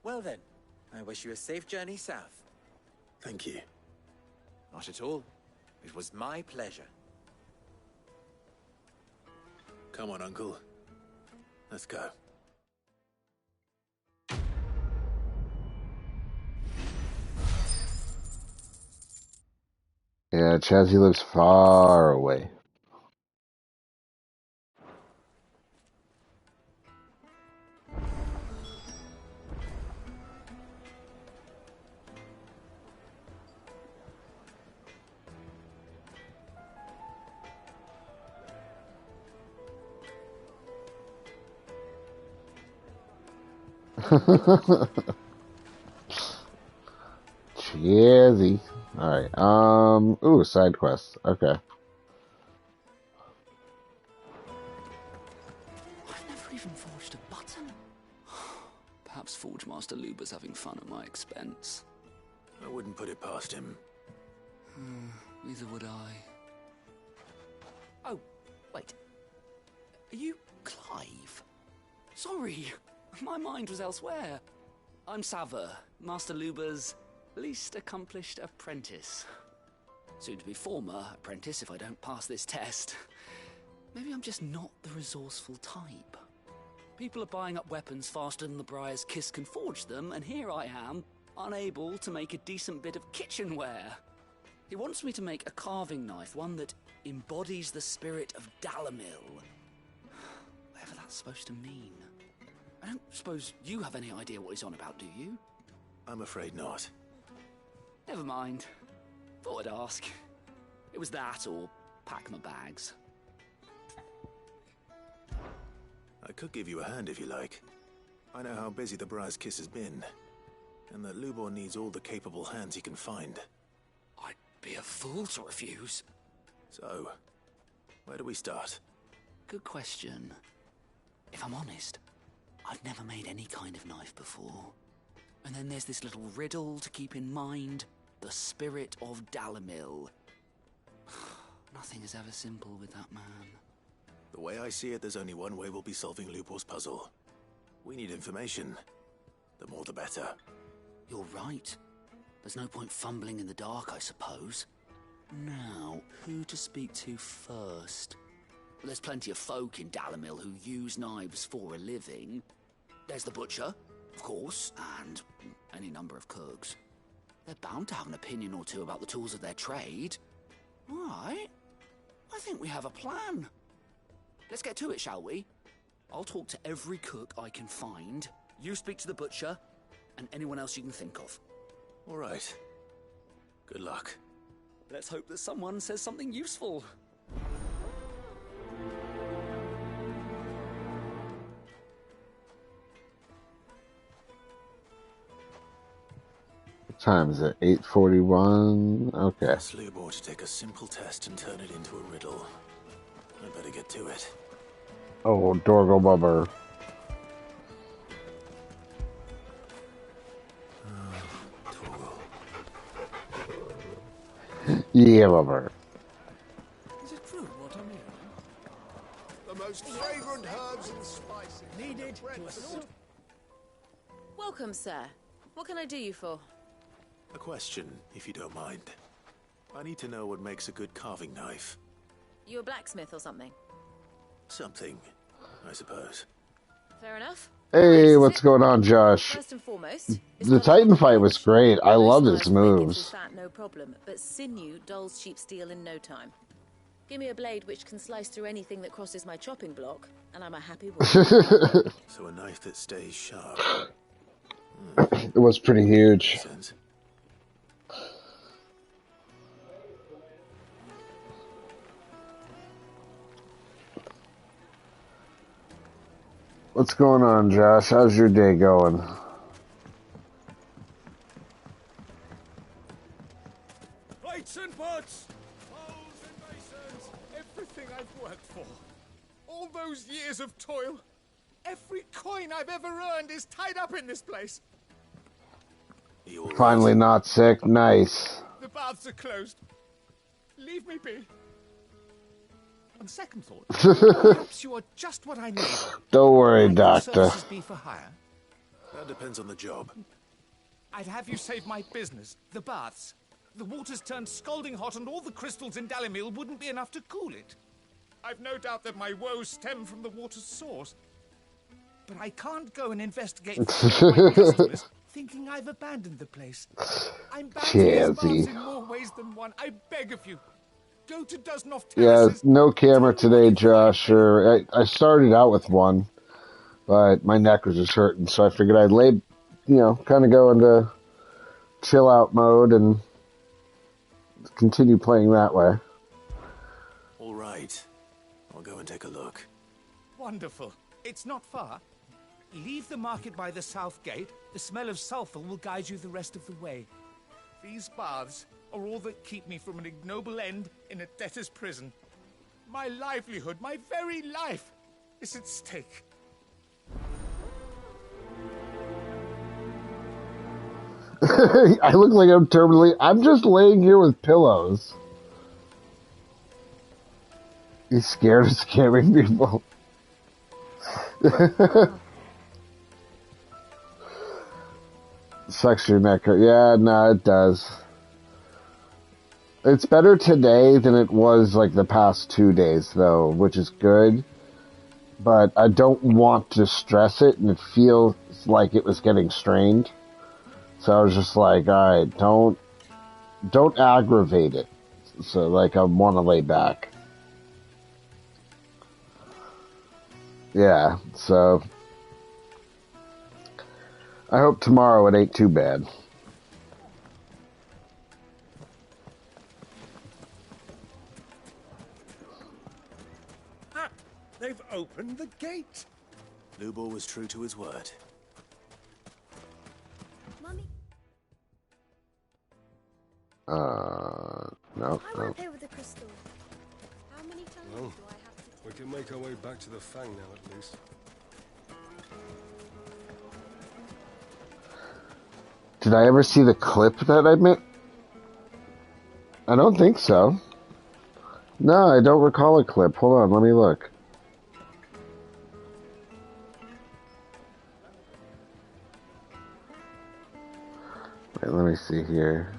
[SPEAKER 13] Well then, I wish you a safe journey south.
[SPEAKER 3] Thank you.
[SPEAKER 13] Not at all. It was my pleasure.
[SPEAKER 3] Come on, Uncle. Let's go.
[SPEAKER 1] Yeah, Chazzy lives far away. Chazzy. Alright, ooh, side quest. Okay.
[SPEAKER 6] I've never even forged a button. Perhaps Forge Master Luber's having fun at my expense.
[SPEAKER 3] I wouldn't put it past him.
[SPEAKER 6] Neither would I. Oh, wait. Are you Clive? Sorry, my mind was elsewhere. I'm Saver, Master Luber's least accomplished apprentice. Soon to be former apprentice if I don't pass this test. Maybe I'm just not the resourceful type. People are buying up weapons faster than the Briar's Kiss can forge them, and here I am, unable to make a decent bit of kitchenware. He wants me to make a carving knife, one that embodies the spirit of Dalamil. Whatever that's supposed to mean. I don't suppose you have any idea what he's on about, do you?
[SPEAKER 3] I'm afraid not.
[SPEAKER 6] Never mind. Thought I'd ask. It was that or pack my bags.
[SPEAKER 3] I could give you a hand if you like. I know how busy the Briar's Kiss has been, and that Lubor needs all the capable hands he can find.
[SPEAKER 6] I'd be a fool to refuse.
[SPEAKER 3] So, where do we start?
[SPEAKER 6] Good question. If I'm honest, I've never made any kind of knife before. And then there's this little riddle to keep in mind. The spirit of Dalamil. Nothing is ever simple with that man.
[SPEAKER 3] The way I see it, there's only one way we'll be solving Lubor's puzzle. We need information. The more the better.
[SPEAKER 6] You're right. There's no point fumbling in the dark, I suppose. Now, who to speak to first? There's plenty of folk in Dalamil who use knives for a living. There's the butcher, of course, and any number of cooks. They're bound to have an opinion or two about the tools of their trade. All right. I think we have a plan. Let's get to it, shall we? I'll talk to every cook I can find. You speak to the butcher, and anyone else you can think of.
[SPEAKER 3] All right. Good luck.
[SPEAKER 6] Let's hope that someone says something useful.
[SPEAKER 1] What time is it? 8:41? Okay.
[SPEAKER 3] Ask Lubor to take a simple test and turn it into a riddle. I better get to it.
[SPEAKER 1] Oh, Dorgo Bubber. Yeah, Bubber.
[SPEAKER 2] Is it true what I'm hearing?
[SPEAKER 7] The most fragrant herbs and spices
[SPEAKER 2] needed to assist.
[SPEAKER 14] Welcome, sir. What can I do you for?
[SPEAKER 3] A question, if you don't mind. I need to know what makes a good carving knife.
[SPEAKER 14] You a blacksmith or something?
[SPEAKER 3] Something, I suppose.
[SPEAKER 14] Fair enough.
[SPEAKER 1] Hey, what's going on, Josh?
[SPEAKER 14] First and foremost,
[SPEAKER 1] The Titan fight was great. I love his
[SPEAKER 14] is
[SPEAKER 1] moves.
[SPEAKER 14] fat, no problem, but sinew dulls cheap steel in no time. Give me a blade which can slice through anything that crosses my chopping block, and I'm a happy woman.
[SPEAKER 3] So a knife that stays sharp.
[SPEAKER 1] It was pretty huge. What's going on, Josh? How's your day going?
[SPEAKER 12] Plates and pots, bowls and basins, everything I've worked for. All those years of toil. Every coin I've ever earned is tied up in this place.
[SPEAKER 1] Finally not sick. Nice.
[SPEAKER 12] The baths are closed. Leave me be. On second thought, perhaps you are just what I need.
[SPEAKER 1] Don't worry,
[SPEAKER 12] Might your
[SPEAKER 1] Doctor.
[SPEAKER 12] services be for hire?
[SPEAKER 3] That depends on the job.
[SPEAKER 12] I'd have you save my business, the baths. The water's turned scalding hot and all the crystals in Dalamil wouldn't be enough to cool it. I've no doubt that my woes stem from the water's source. But I can't go and investigate my customers thinking I've abandoned the place. I'm bound to these baths in more ways than one. I beg of you. Go to Dusnoff
[SPEAKER 1] Yeah,
[SPEAKER 12] Terraces.
[SPEAKER 1] no camera today, Josh. Or I started out with one, but my neck was just hurting, so I figured I'd kind of go into chill out mode and continue playing that way.
[SPEAKER 3] All right. I'll go and take a look.
[SPEAKER 12] Wonderful. It's not far. Leave the market by the south gate. The smell of sulfur will guide you the rest of the way. These baths are all that keep me from an ignoble end in a debtor's prison. My livelihood, my very life, is at stake.
[SPEAKER 1] I look like I'm just laying here with pillows. He's scared of scaring people. Sucks your neck. Yeah, no, it does. It's better today than it was like the past 2 days, though, which is good. But I don't want to stress it, and it feels like it was getting strained. So I was just like, all right, don't aggravate it. So like, I want to lay back. Yeah, so I hope tomorrow it ain't too bad.
[SPEAKER 21] Ah, they've opened the gate.
[SPEAKER 3] Lubor was true to his word.
[SPEAKER 10] Mummy?
[SPEAKER 1] No.
[SPEAKER 10] I won't pay with the crystal. How many times
[SPEAKER 9] Well,
[SPEAKER 10] do I have to...
[SPEAKER 9] we can make our way back to the Fang now, at least.
[SPEAKER 1] Did I ever see the clip that I made? I don't think so. No, I don't recall a clip. Hold on, let me look. Wait, let me see here.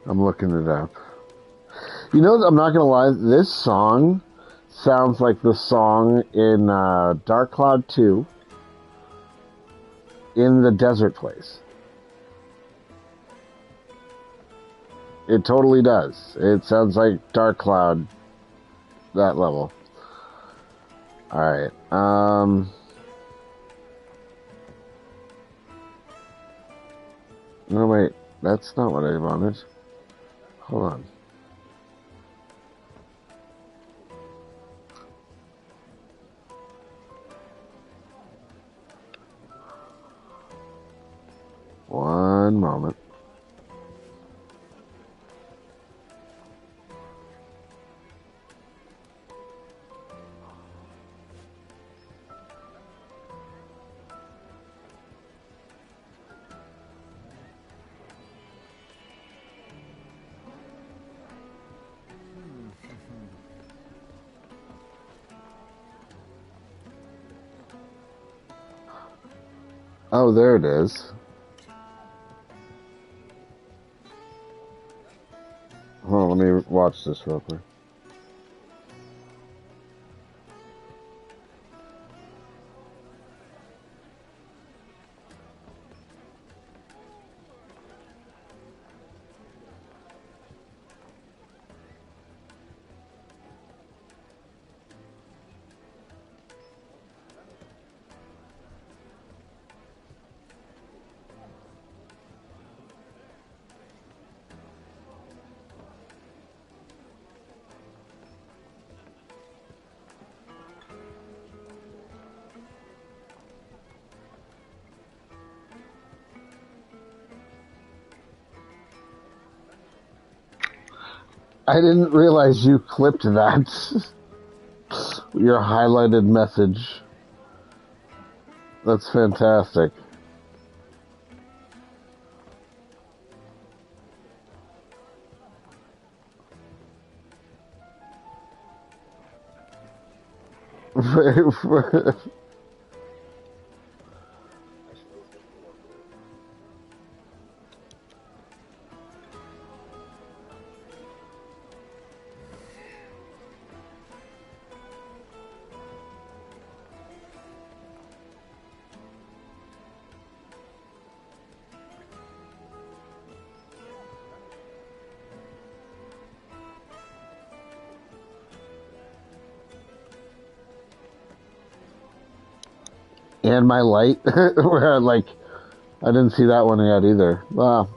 [SPEAKER 1] I'm looking it up. You know, I'm not gonna lie, this song sounds like the song in Dark Cloud 2 in the desert place. It totally does. It sounds like Dark Cloud, that level. Alright, no, wait, that's not what I wanted. Hold on. One moment. Oh, there it is. Hold on, let me watch this real quick. I didn't realize you clipped that. Your highlighted message. That's fantastic. And my light, where I didn't see that one yet either. Wow.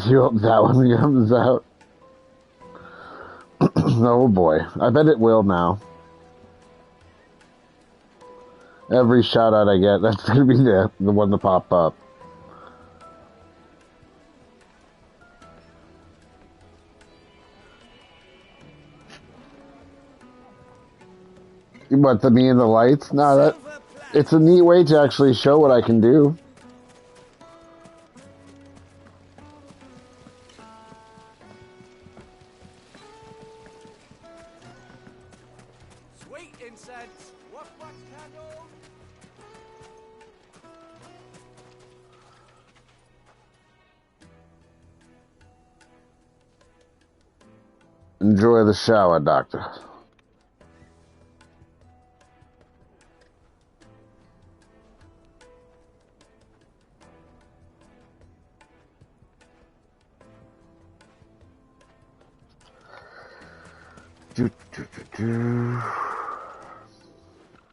[SPEAKER 1] You hope that one comes out. Oh boy. I bet it will now. Every shout out I get, that's gonna be the one to pop up. What, me and the lights? No, it's a neat way to actually show what I can do.
[SPEAKER 12] Sweet incense, wax candle.
[SPEAKER 1] Enjoy the shower, Doctor.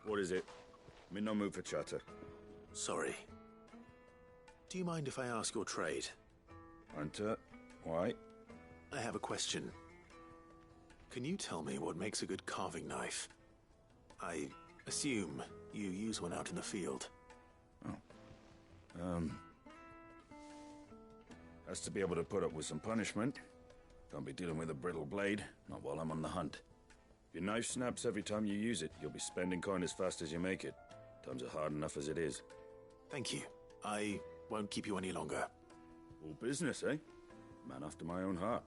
[SPEAKER 11] What is it? I'm in no mood for chatter.
[SPEAKER 3] Sorry. Do you mind if I ask your trade?
[SPEAKER 11] Hunter, why?
[SPEAKER 3] I have a question. Can you tell me what makes a good carving knife? I assume you use one out in the field.
[SPEAKER 11] Has to be able to put up with some punishment. Can't be dealing with a brittle blade, not while I'm on the hunt. If your knife snaps every time you use it, you'll be spending coin as fast as you make it. Times are hard enough as it is.
[SPEAKER 3] Thank you. I won't keep you any longer.
[SPEAKER 11] All business, eh? Man after my own heart.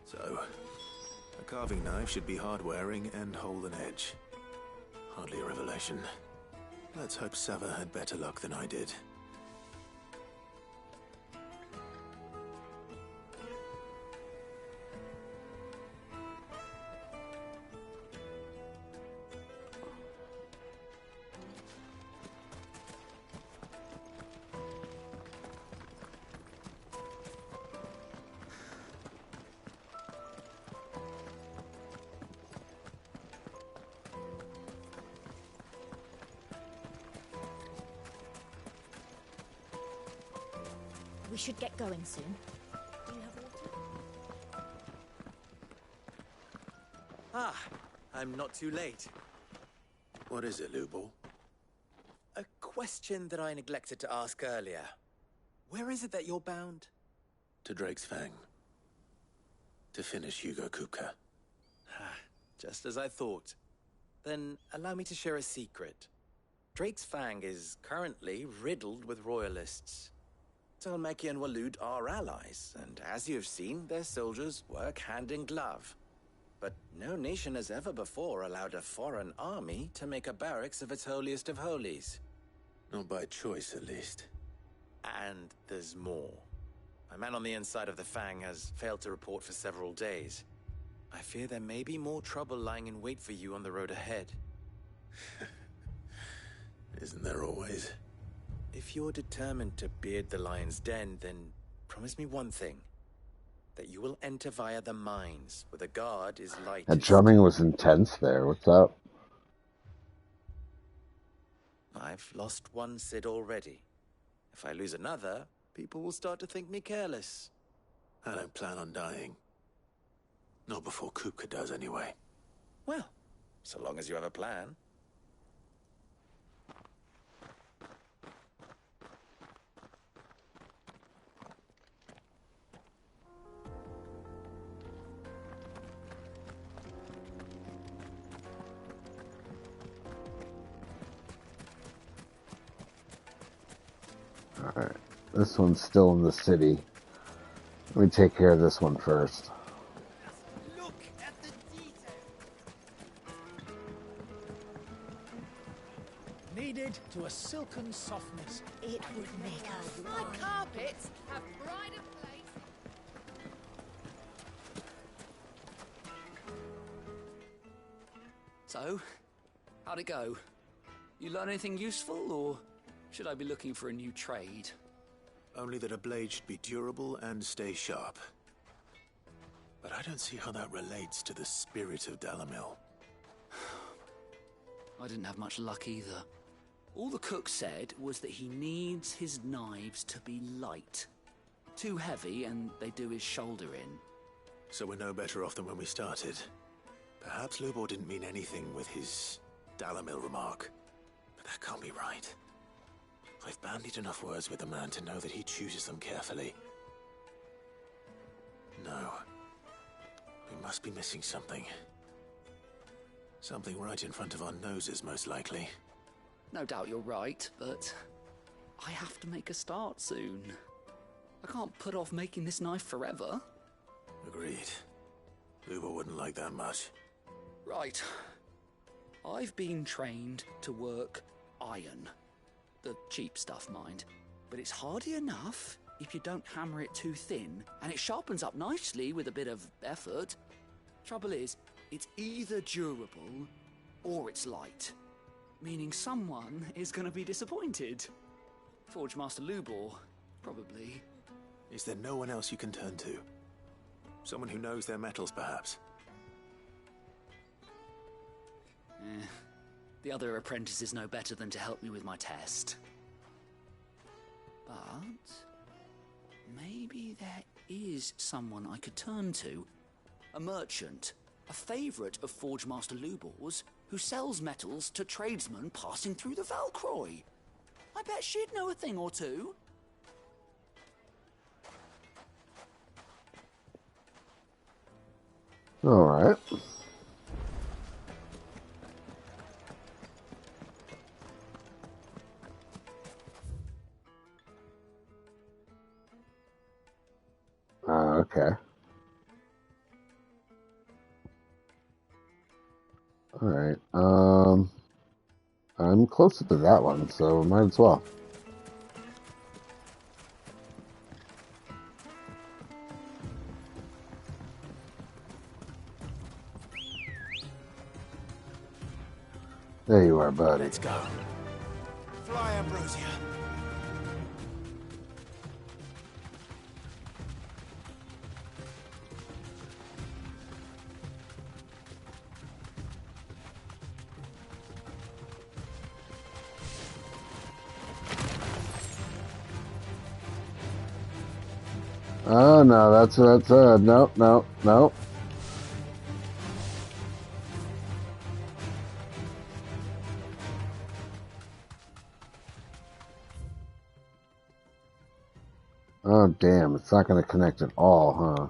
[SPEAKER 3] So, a carving knife should be hard-wearing and hold an edge. Hardly a revelation. Let's hope Sever had better luck than I did.
[SPEAKER 8] We should get going soon. Do you have water?
[SPEAKER 13] Ah, I'm not too late.
[SPEAKER 3] What is it, Lubor?
[SPEAKER 13] A question that I neglected to ask earlier. Where is it that you're bound?
[SPEAKER 3] To Drake's Fang. To finish Hugo Kupka.
[SPEAKER 13] Just as I thought. Then allow me to share a secret. Drake's Fang is currently riddled with royalists. Talmeki and Waloed are allies, and as you've seen, their soldiers work hand in glove. But no nation has ever before allowed a foreign army to make a barracks of its holiest of holies.
[SPEAKER 3] Not by choice, at least.
[SPEAKER 13] And there's more. A man on the inside of the Fang has failed to report for several days. I fear there may be more trouble lying in wait for you on the road ahead.
[SPEAKER 3] Isn't there always?
[SPEAKER 13] If you're determined to beard the lion's den, then promise me one thing. That you will enter via the mines, where the guard is lightest.
[SPEAKER 1] That drumming was intense there. What's up?
[SPEAKER 13] I've lost one Cid already. If I lose another, people will start to think me careless.
[SPEAKER 3] I don't plan on dying. Not before Kupka does, anyway.
[SPEAKER 13] Well, so long as you have a plan.
[SPEAKER 1] Alright, this one's still in the city. Let me take care of this one first.
[SPEAKER 2] Look at the detail. Kneaded to a silken softness.
[SPEAKER 8] It would make a
[SPEAKER 17] My carpets have pride of place.
[SPEAKER 6] So, how'd it go? You learn anything useful, or should I be looking for a new trade?
[SPEAKER 3] Only that a blade should be durable and stay sharp. But I don't see how that relates to the spirit of Dalamil.
[SPEAKER 6] I didn't have much luck either. All the cook said was that he needs his knives to be light. Too heavy and they do his shoulder in.
[SPEAKER 3] So we're no better off than when we started. Perhaps Lubor didn't mean anything with his Dalamil remark. But that can't be right. I've bandied enough words with the man to know that he chooses them carefully. No. We must be missing something. Something right in front of our noses, most likely.
[SPEAKER 6] No doubt you're right, but I have to make a start soon. I can't put off making this knife forever.
[SPEAKER 3] Agreed. Lubor wouldn't like that much.
[SPEAKER 6] Right. I've been trained to work iron. The cheap stuff, mind. But it's hardy enough if you don't hammer it too thin, and it sharpens up nicely with a bit of effort. Trouble is, it's either durable or it's light. Meaning someone is going to be disappointed. Forge Master Lubor, probably.
[SPEAKER 3] Is there no one else you can turn to? Someone who knows their metals, perhaps?
[SPEAKER 6] The other apprentices know better than to help me with my test. But maybe there is someone I could turn to. A merchant, a favourite of Forge Master Lubor's, who sells metals to tradesmen passing through the Valcroy. I bet she'd know a thing or two.
[SPEAKER 1] All right. Okay. All right. I'm closer to that one, so might as well. There you are, buddy.
[SPEAKER 5] Let's go. Fly, Ambrosia.
[SPEAKER 1] Oh, no, that's nope, nope, nope. Oh, damn, it's not going to connect at all, huh?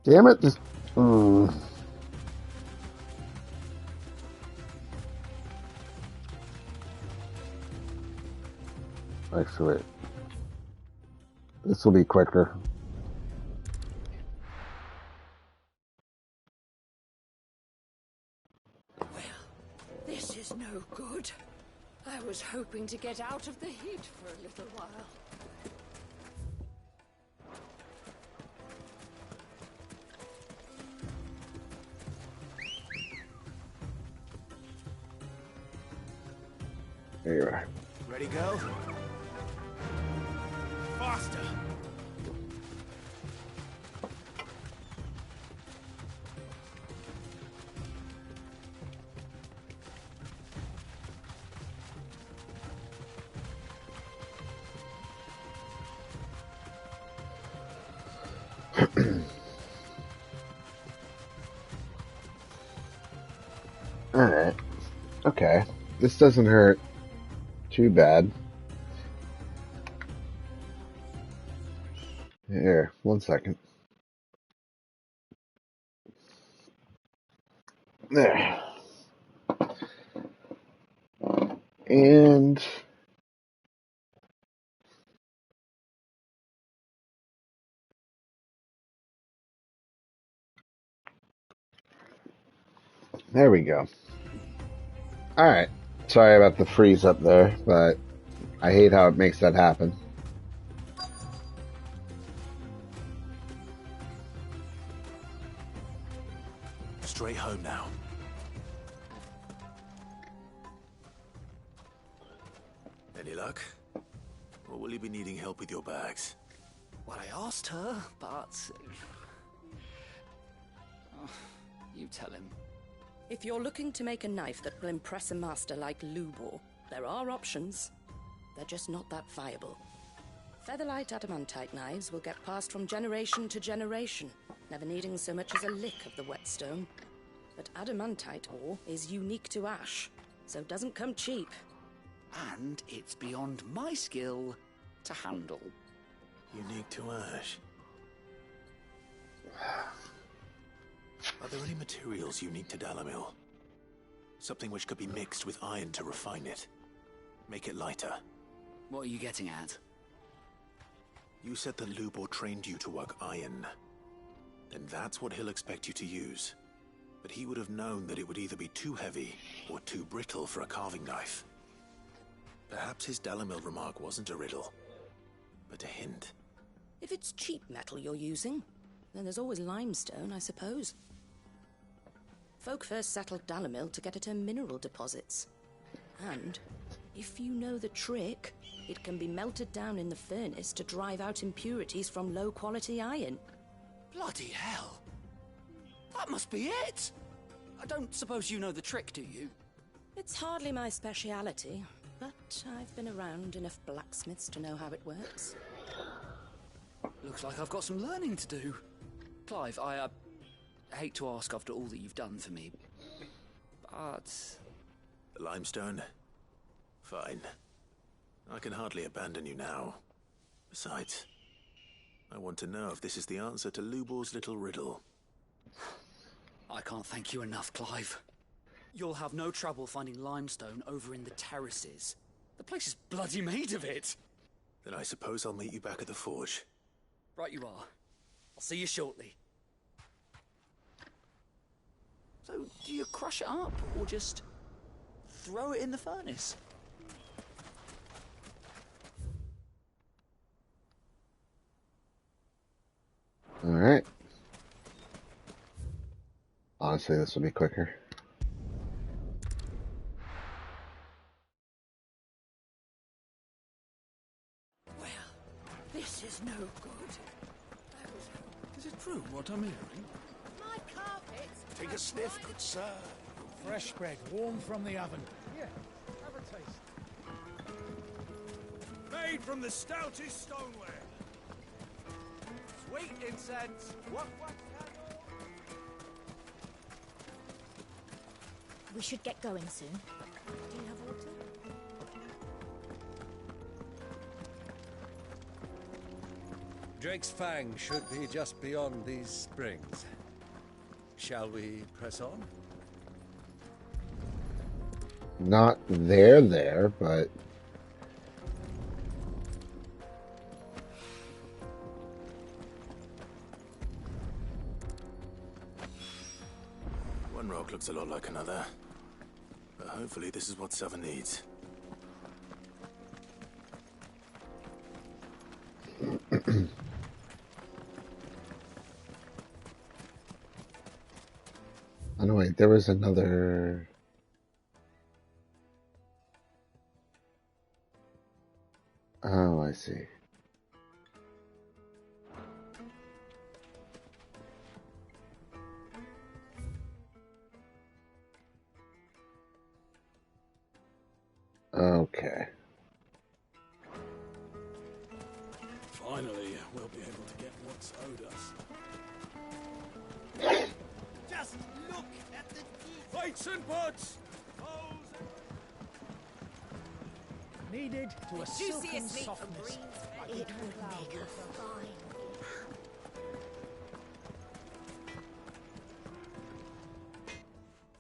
[SPEAKER 1] Damn it, just... Actually, this will be quicker.
[SPEAKER 18] This is no good. I was hoping to get out of the heat for a little while.
[SPEAKER 1] There you are.
[SPEAKER 5] Ready, go? Faster!
[SPEAKER 1] Alright. Okay. This doesn't hurt too bad. Here, 1 second. There. And... there we go. Alright. Sorry about the freeze up there, but I hate how it makes that happen.
[SPEAKER 5] Straight home now.
[SPEAKER 7] Any luck? Or will you be needing help with your bags?
[SPEAKER 6] Well, I asked her, but... Oh, you tell him.
[SPEAKER 18] If you're looking to make a knife that will impress a master like Lubor, there are options. They're just not that viable. Featherlight adamantite knives will get passed from generation to generation, never needing so much as a lick of the whetstone. But adamantite ore is unique to ash, so it doesn't come cheap.
[SPEAKER 6] And it's beyond my skill to handle.
[SPEAKER 7] Unique to ash. Are there any materials unique to Dalamil? Something which could be mixed with iron to refine it. Make it lighter.
[SPEAKER 6] What are you getting at?
[SPEAKER 7] You said that Lubor trained you to work iron. Then that's what he'll expect you to use. But he would have known that it would either be too heavy or too brittle for a carving knife. Perhaps his Dalamil remark wasn't a riddle, but a hint.
[SPEAKER 18] If it's cheap metal you're using, then there's always limestone, I suppose. Folk first settled Dalamil to get at her mineral deposits. And, if you know the trick, it can be melted down in the furnace to drive out impurities from low-quality iron.
[SPEAKER 6] Bloody hell! That must be it! I don't suppose you know the trick, do you?
[SPEAKER 18] It's hardly my speciality, but I've been around enough blacksmiths to know how it works.
[SPEAKER 6] Looks like I've got some learning to do. Clive, I hate to ask after all that you've done for me, but...
[SPEAKER 7] The limestone? Fine. I can hardly abandon you now. Besides, I want to know if this is the answer to Lubor's little riddle.
[SPEAKER 6] I can't thank you enough, Clive. You'll have no trouble finding limestone over in the terraces. The place is bloody made of it.
[SPEAKER 7] Then I suppose I'll meet you back at the forge.
[SPEAKER 6] Right you are. I'll see you shortly. So, do you crush it up, or just throw it in the furnace?
[SPEAKER 1] Alright. Honestly, this will be quicker.
[SPEAKER 6] Well, this is no good.
[SPEAKER 7] Is it true what I'm hearing?
[SPEAKER 8] My carpets.
[SPEAKER 2] Take a sniff, good sir. Fresh bread, warm from the oven. Here, have a taste.
[SPEAKER 5] Made from the stoutest stoneware. Sweet incense. What candle?
[SPEAKER 8] We should get going soon. Do you have water?
[SPEAKER 21] Drake's Fang should be just beyond these springs. Shall we press on?
[SPEAKER 1] Not there, but...
[SPEAKER 3] One rock looks a lot like another. But hopefully this is what Sava needs.
[SPEAKER 1] Oh no, wait, there was another... Oh, I see. Okay.
[SPEAKER 7] Finally, we'll be able to get what's owed us.
[SPEAKER 5] Just look at the fights and pots.
[SPEAKER 2] Needed to a silken
[SPEAKER 8] Juiciest meat for
[SPEAKER 2] softness.
[SPEAKER 8] greens.
[SPEAKER 2] Like
[SPEAKER 8] It
[SPEAKER 2] a
[SPEAKER 8] would
[SPEAKER 2] cloud
[SPEAKER 8] make a
[SPEAKER 2] with
[SPEAKER 8] fine.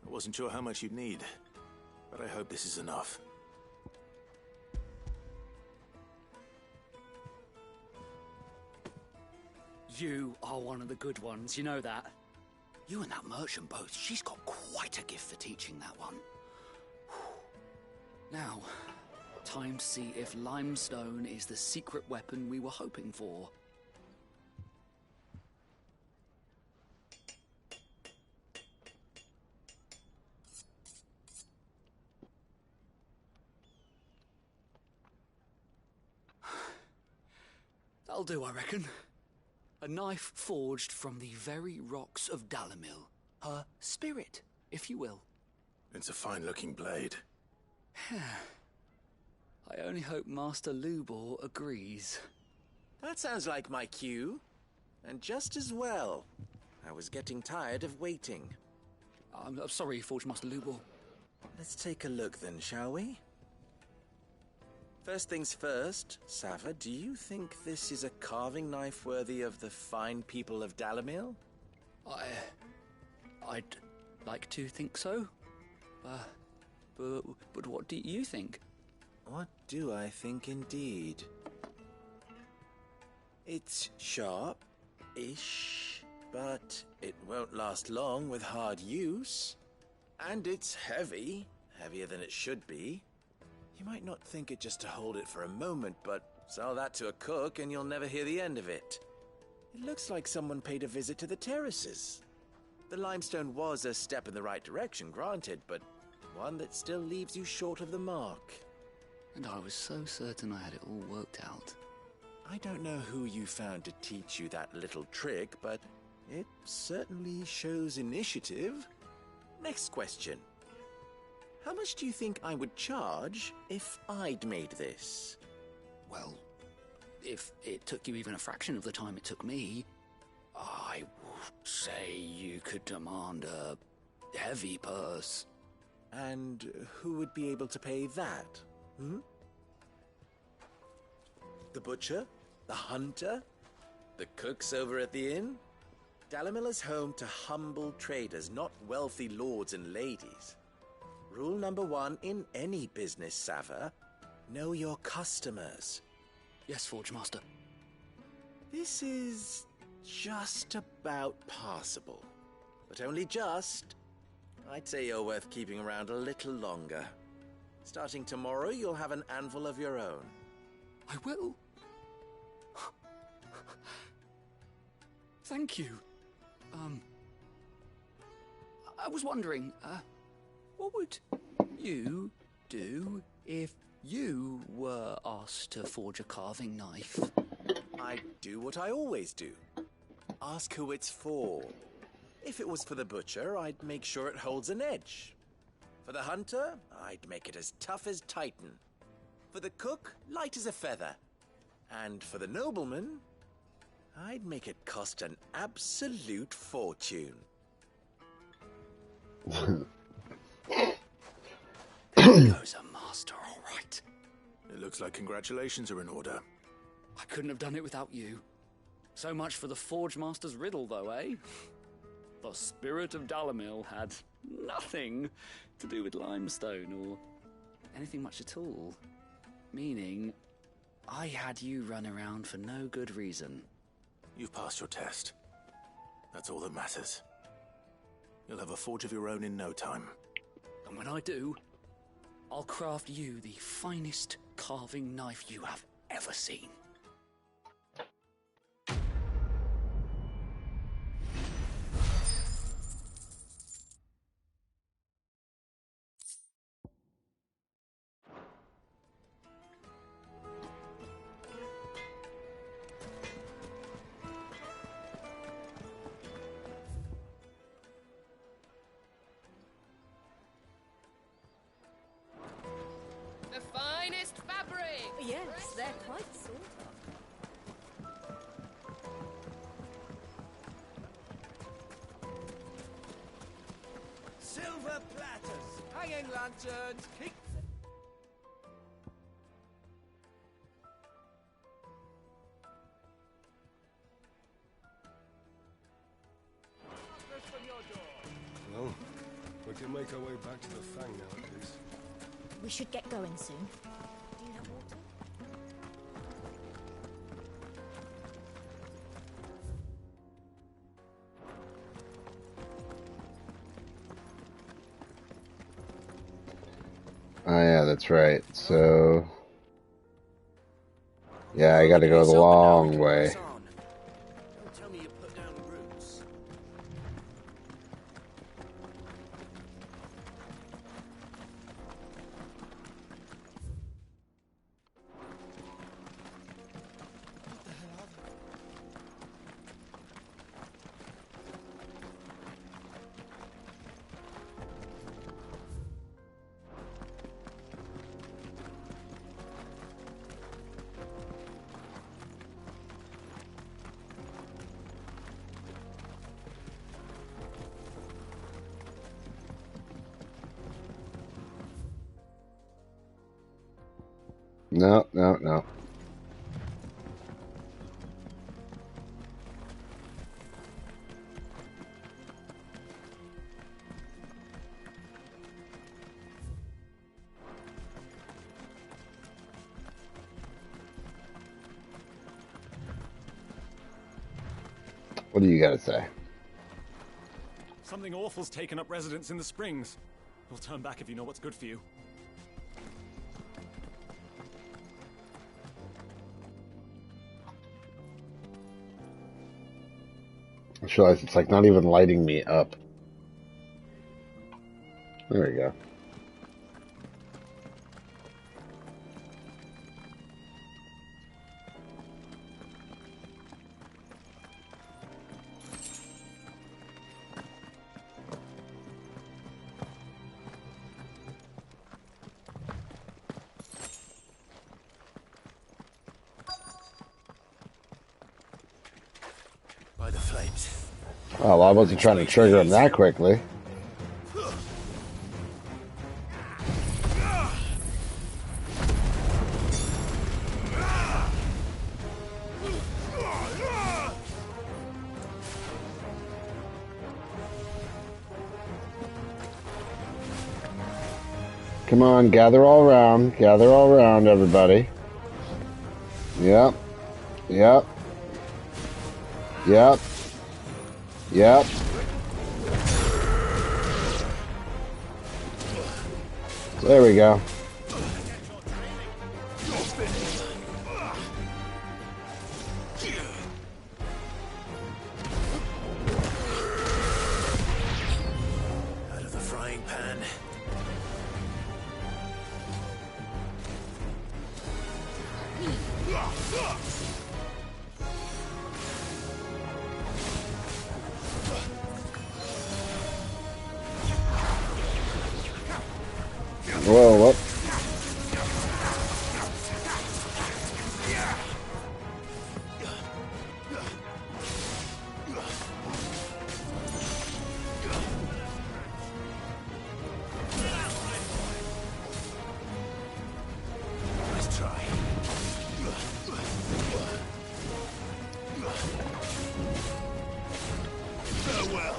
[SPEAKER 3] I wasn't sure how much you'd need, but I hope this is enough.
[SPEAKER 6] You are one of the good ones, you know that. You and that merchant both, she's got quite a gift for teaching that one. Now, time to see if limestone is the secret weapon we were hoping for. That'll do, I reckon. A knife forged from the very rocks of Dalamil. Her spirit, if you will.
[SPEAKER 3] It's a fine-looking blade.
[SPEAKER 6] I only hope Master Lubor agrees.
[SPEAKER 13] That sounds like my cue. And just as well. I was getting tired of waiting.
[SPEAKER 6] I'm sorry, Forge Master Lubor.
[SPEAKER 13] Let's take a look then, shall we? First things first, Sava, do you think this is a carving knife worthy of the fine people of Dalamil?
[SPEAKER 6] I'd like to think so. But what do you think?
[SPEAKER 13] What do I think indeed? It's sharp-ish, but it won't last long with hard use. And it's heavy, heavier than it should be. You might not think it just to hold it for a moment, but sell that to a cook and you'll never hear the end of it. It looks like someone paid a visit to the terraces. The limestone was a step in the right direction, granted, but one that still leaves you short of the mark.
[SPEAKER 6] And I was so certain I had it all worked out.
[SPEAKER 13] I don't know who you found to teach you that little trick, but it certainly shows initiative. Next question. How much do you think I would charge if I'd made this?
[SPEAKER 6] Well, if it took you even a fraction of the time it took me, I would say you could demand a heavy purse.
[SPEAKER 13] And who would be able to pay that? The butcher? The hunter? The cooks over at the inn? Dalamil is home to humble traders, not wealthy lords and ladies. Rule number 1 in any business, Sava, know your customers.
[SPEAKER 6] Yes, Forge Master.
[SPEAKER 13] This is just about passable. But only just. I'd say you're worth keeping around a little longer. Starting tomorrow, you'll have an anvil of your own.
[SPEAKER 6] I will. Thank you. I was wondering, what would you do if you were asked to forge a carving knife?
[SPEAKER 13] I'd do what I always do. Ask who it's for. If it was for the butcher, I'd make sure it holds an edge. For the hunter, I'd make it as tough as Titan. For the cook, light as a feather. And for the nobleman, I'd make it cost an absolute fortune.
[SPEAKER 6] There goes a master, all right.
[SPEAKER 5] It looks like congratulations are in order.
[SPEAKER 6] I couldn't have done it without you. So much for the Forge Master's riddle, though, eh? The spirit of Dalimil had nothing to do with limestone or anything much at all. Meaning, I had you run around for no good reason.
[SPEAKER 5] You've passed your test. That's all that matters. You'll have a forge of your own in no time.
[SPEAKER 6] And when I do, I'll craft you the finest carving knife you have ever seen.
[SPEAKER 17] The finest fabric!
[SPEAKER 8] Yes, they're quite sought
[SPEAKER 2] Silver platters, hanging lanterns, keep...
[SPEAKER 9] Well, we can make our way back to the Fang now, at least.
[SPEAKER 8] We should get going soon. Do you have water?
[SPEAKER 1] Oh yeah, that's right. So, yeah, I gotta go the long way.
[SPEAKER 13] Don't tell me you put down roots.
[SPEAKER 1] No, no, no. What do you gotta say?
[SPEAKER 15] Something awful's taken up residence in the springs. We'll turn back if you know what's good for you.
[SPEAKER 1] I just realized it's like not even lighting me up. There we go.
[SPEAKER 13] By the flames.
[SPEAKER 1] Oh, well, I wasn't trying to trigger him that quickly. Come on, gather all around, everybody. Yep, yep, yep, yep. There we go.
[SPEAKER 13] Out of the frying pan.
[SPEAKER 1] Whoa, what?
[SPEAKER 13] Nice try. Farewell.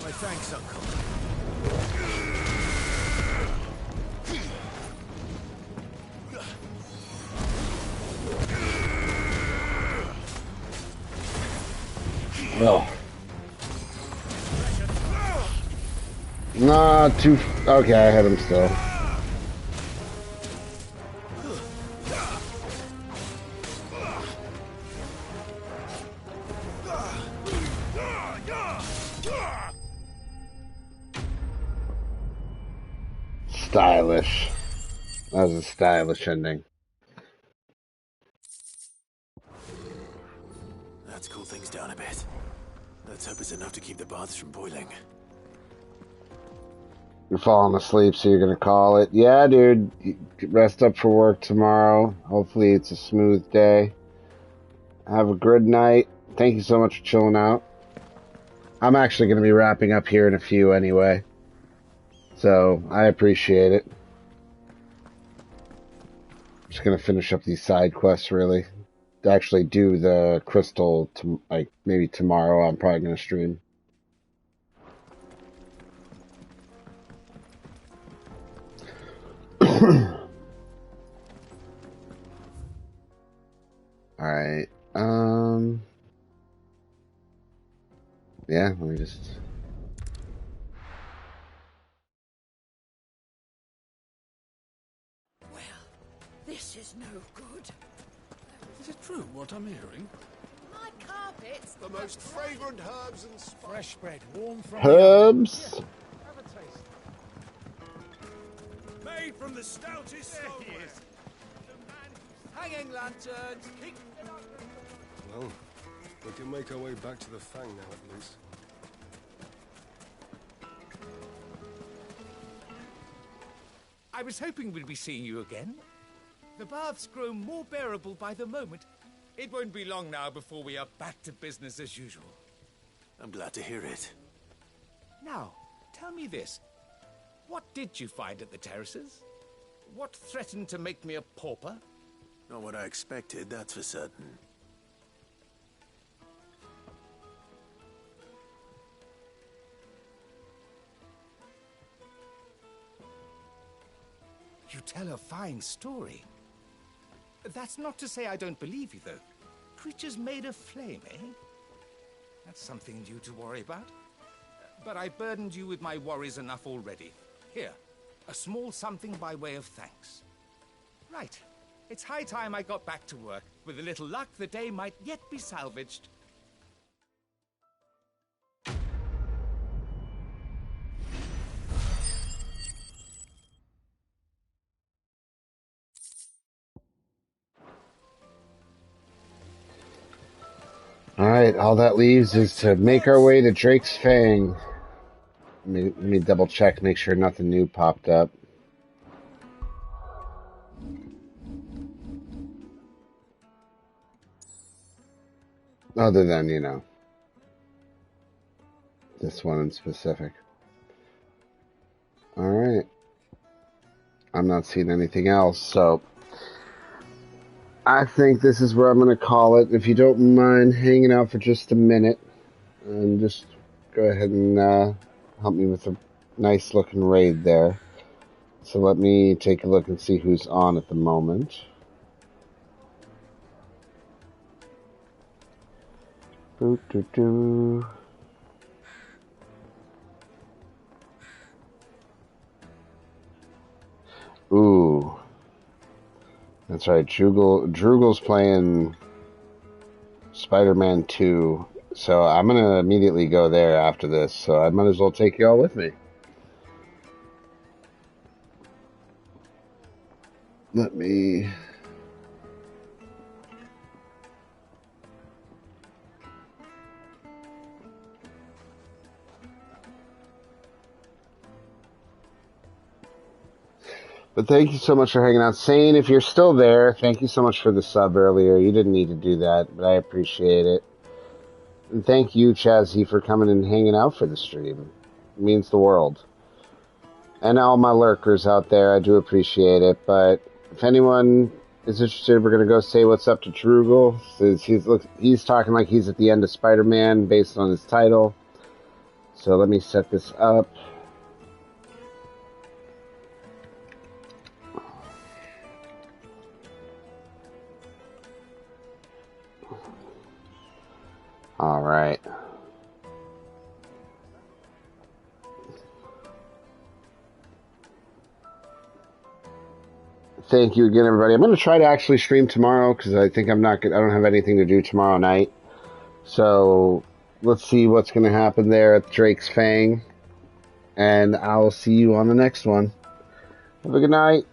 [SPEAKER 13] My thanks, Uncle.
[SPEAKER 1] Oh. Nah, too. Okay, I had him still. Stylish. That was a stylish ending.
[SPEAKER 13] Let's cool things down a bit. Let's hope it's enough to keep the baths from boiling.
[SPEAKER 1] You're falling asleep, so you're gonna call it. Yeah, dude. Rest up for work tomorrow. Hopefully it's a smooth day. Have a good night. Thank you so much for chilling out. I'm actually gonna be wrapping up here in a few anyway. So, I appreciate it. Just gonna finish up these side quests, really. To actually do the crystal, like, maybe tomorrow, I'm probably gonna stream. Alright, yeah, let me just...
[SPEAKER 2] This is no good.
[SPEAKER 7] Is it true what I'm hearing?
[SPEAKER 2] My carpets.
[SPEAKER 7] The most fragrant herbs and spices.
[SPEAKER 2] Fresh bread, warm from
[SPEAKER 1] Herbs?
[SPEAKER 2] the oven. Here, have a taste.
[SPEAKER 7] Made from the stoutest silverware.
[SPEAKER 12] Hanging lanterns.
[SPEAKER 9] Well, we can make our way back to the Fang now, at least.
[SPEAKER 12] I was hoping we'd be seeing you again. The baths grow more bearable by the moment. It won't be long now before we are back to business as usual.
[SPEAKER 13] I'm glad to hear it.
[SPEAKER 12] Now, tell me this. What did you find at the terraces? What threatened to make me a pauper?
[SPEAKER 13] Not what I expected, that's for certain.
[SPEAKER 12] You tell a fine story. That's not to say I don't believe you, though. Creatures made of flame, eh? That's something new to worry about. But I burdened you with my worries enough already. Here, a small something by way of thanks. Right. It's high time I got back to work. With a little luck, the day might yet be salvaged.
[SPEAKER 1] Alright, all that leaves is to make our way to Drake's Fang. Let me double check, make sure nothing new popped up. Other than, you know, this one in specific. Alright. I'm not seeing anything else, so I think this is where I'm going to call it. If you don't mind hanging out for just a minute, and just go ahead and help me with the nice looking raid there. So let me take a look and see who's on at the moment. Boo-doo-doo. Ooh. That's right. Drugel's playing Spider-Man 2. So I'm going to immediately go there after this. So I might as well take you all with me. Let me... But thank you so much for hanging out. Sane, if you're still there, thank you so much for the sub earlier. You didn't need to do that, but I appreciate it. And thank you, Chazzy, for coming and hanging out for the stream. It means the world. And all my lurkers out there, I do appreciate it. But if anyone is interested, we're going to go say what's up to Drugel. He's talking like he's at the end of Spider-Man based on his title. So let me set this up. All right. Thank you again, everybody. I'm going to try to actually stream tomorrow because I think I don't have anything to do tomorrow night. So let's see what's going to happen there at Drake's Fang. And I'll see you on the next one. Have a good night.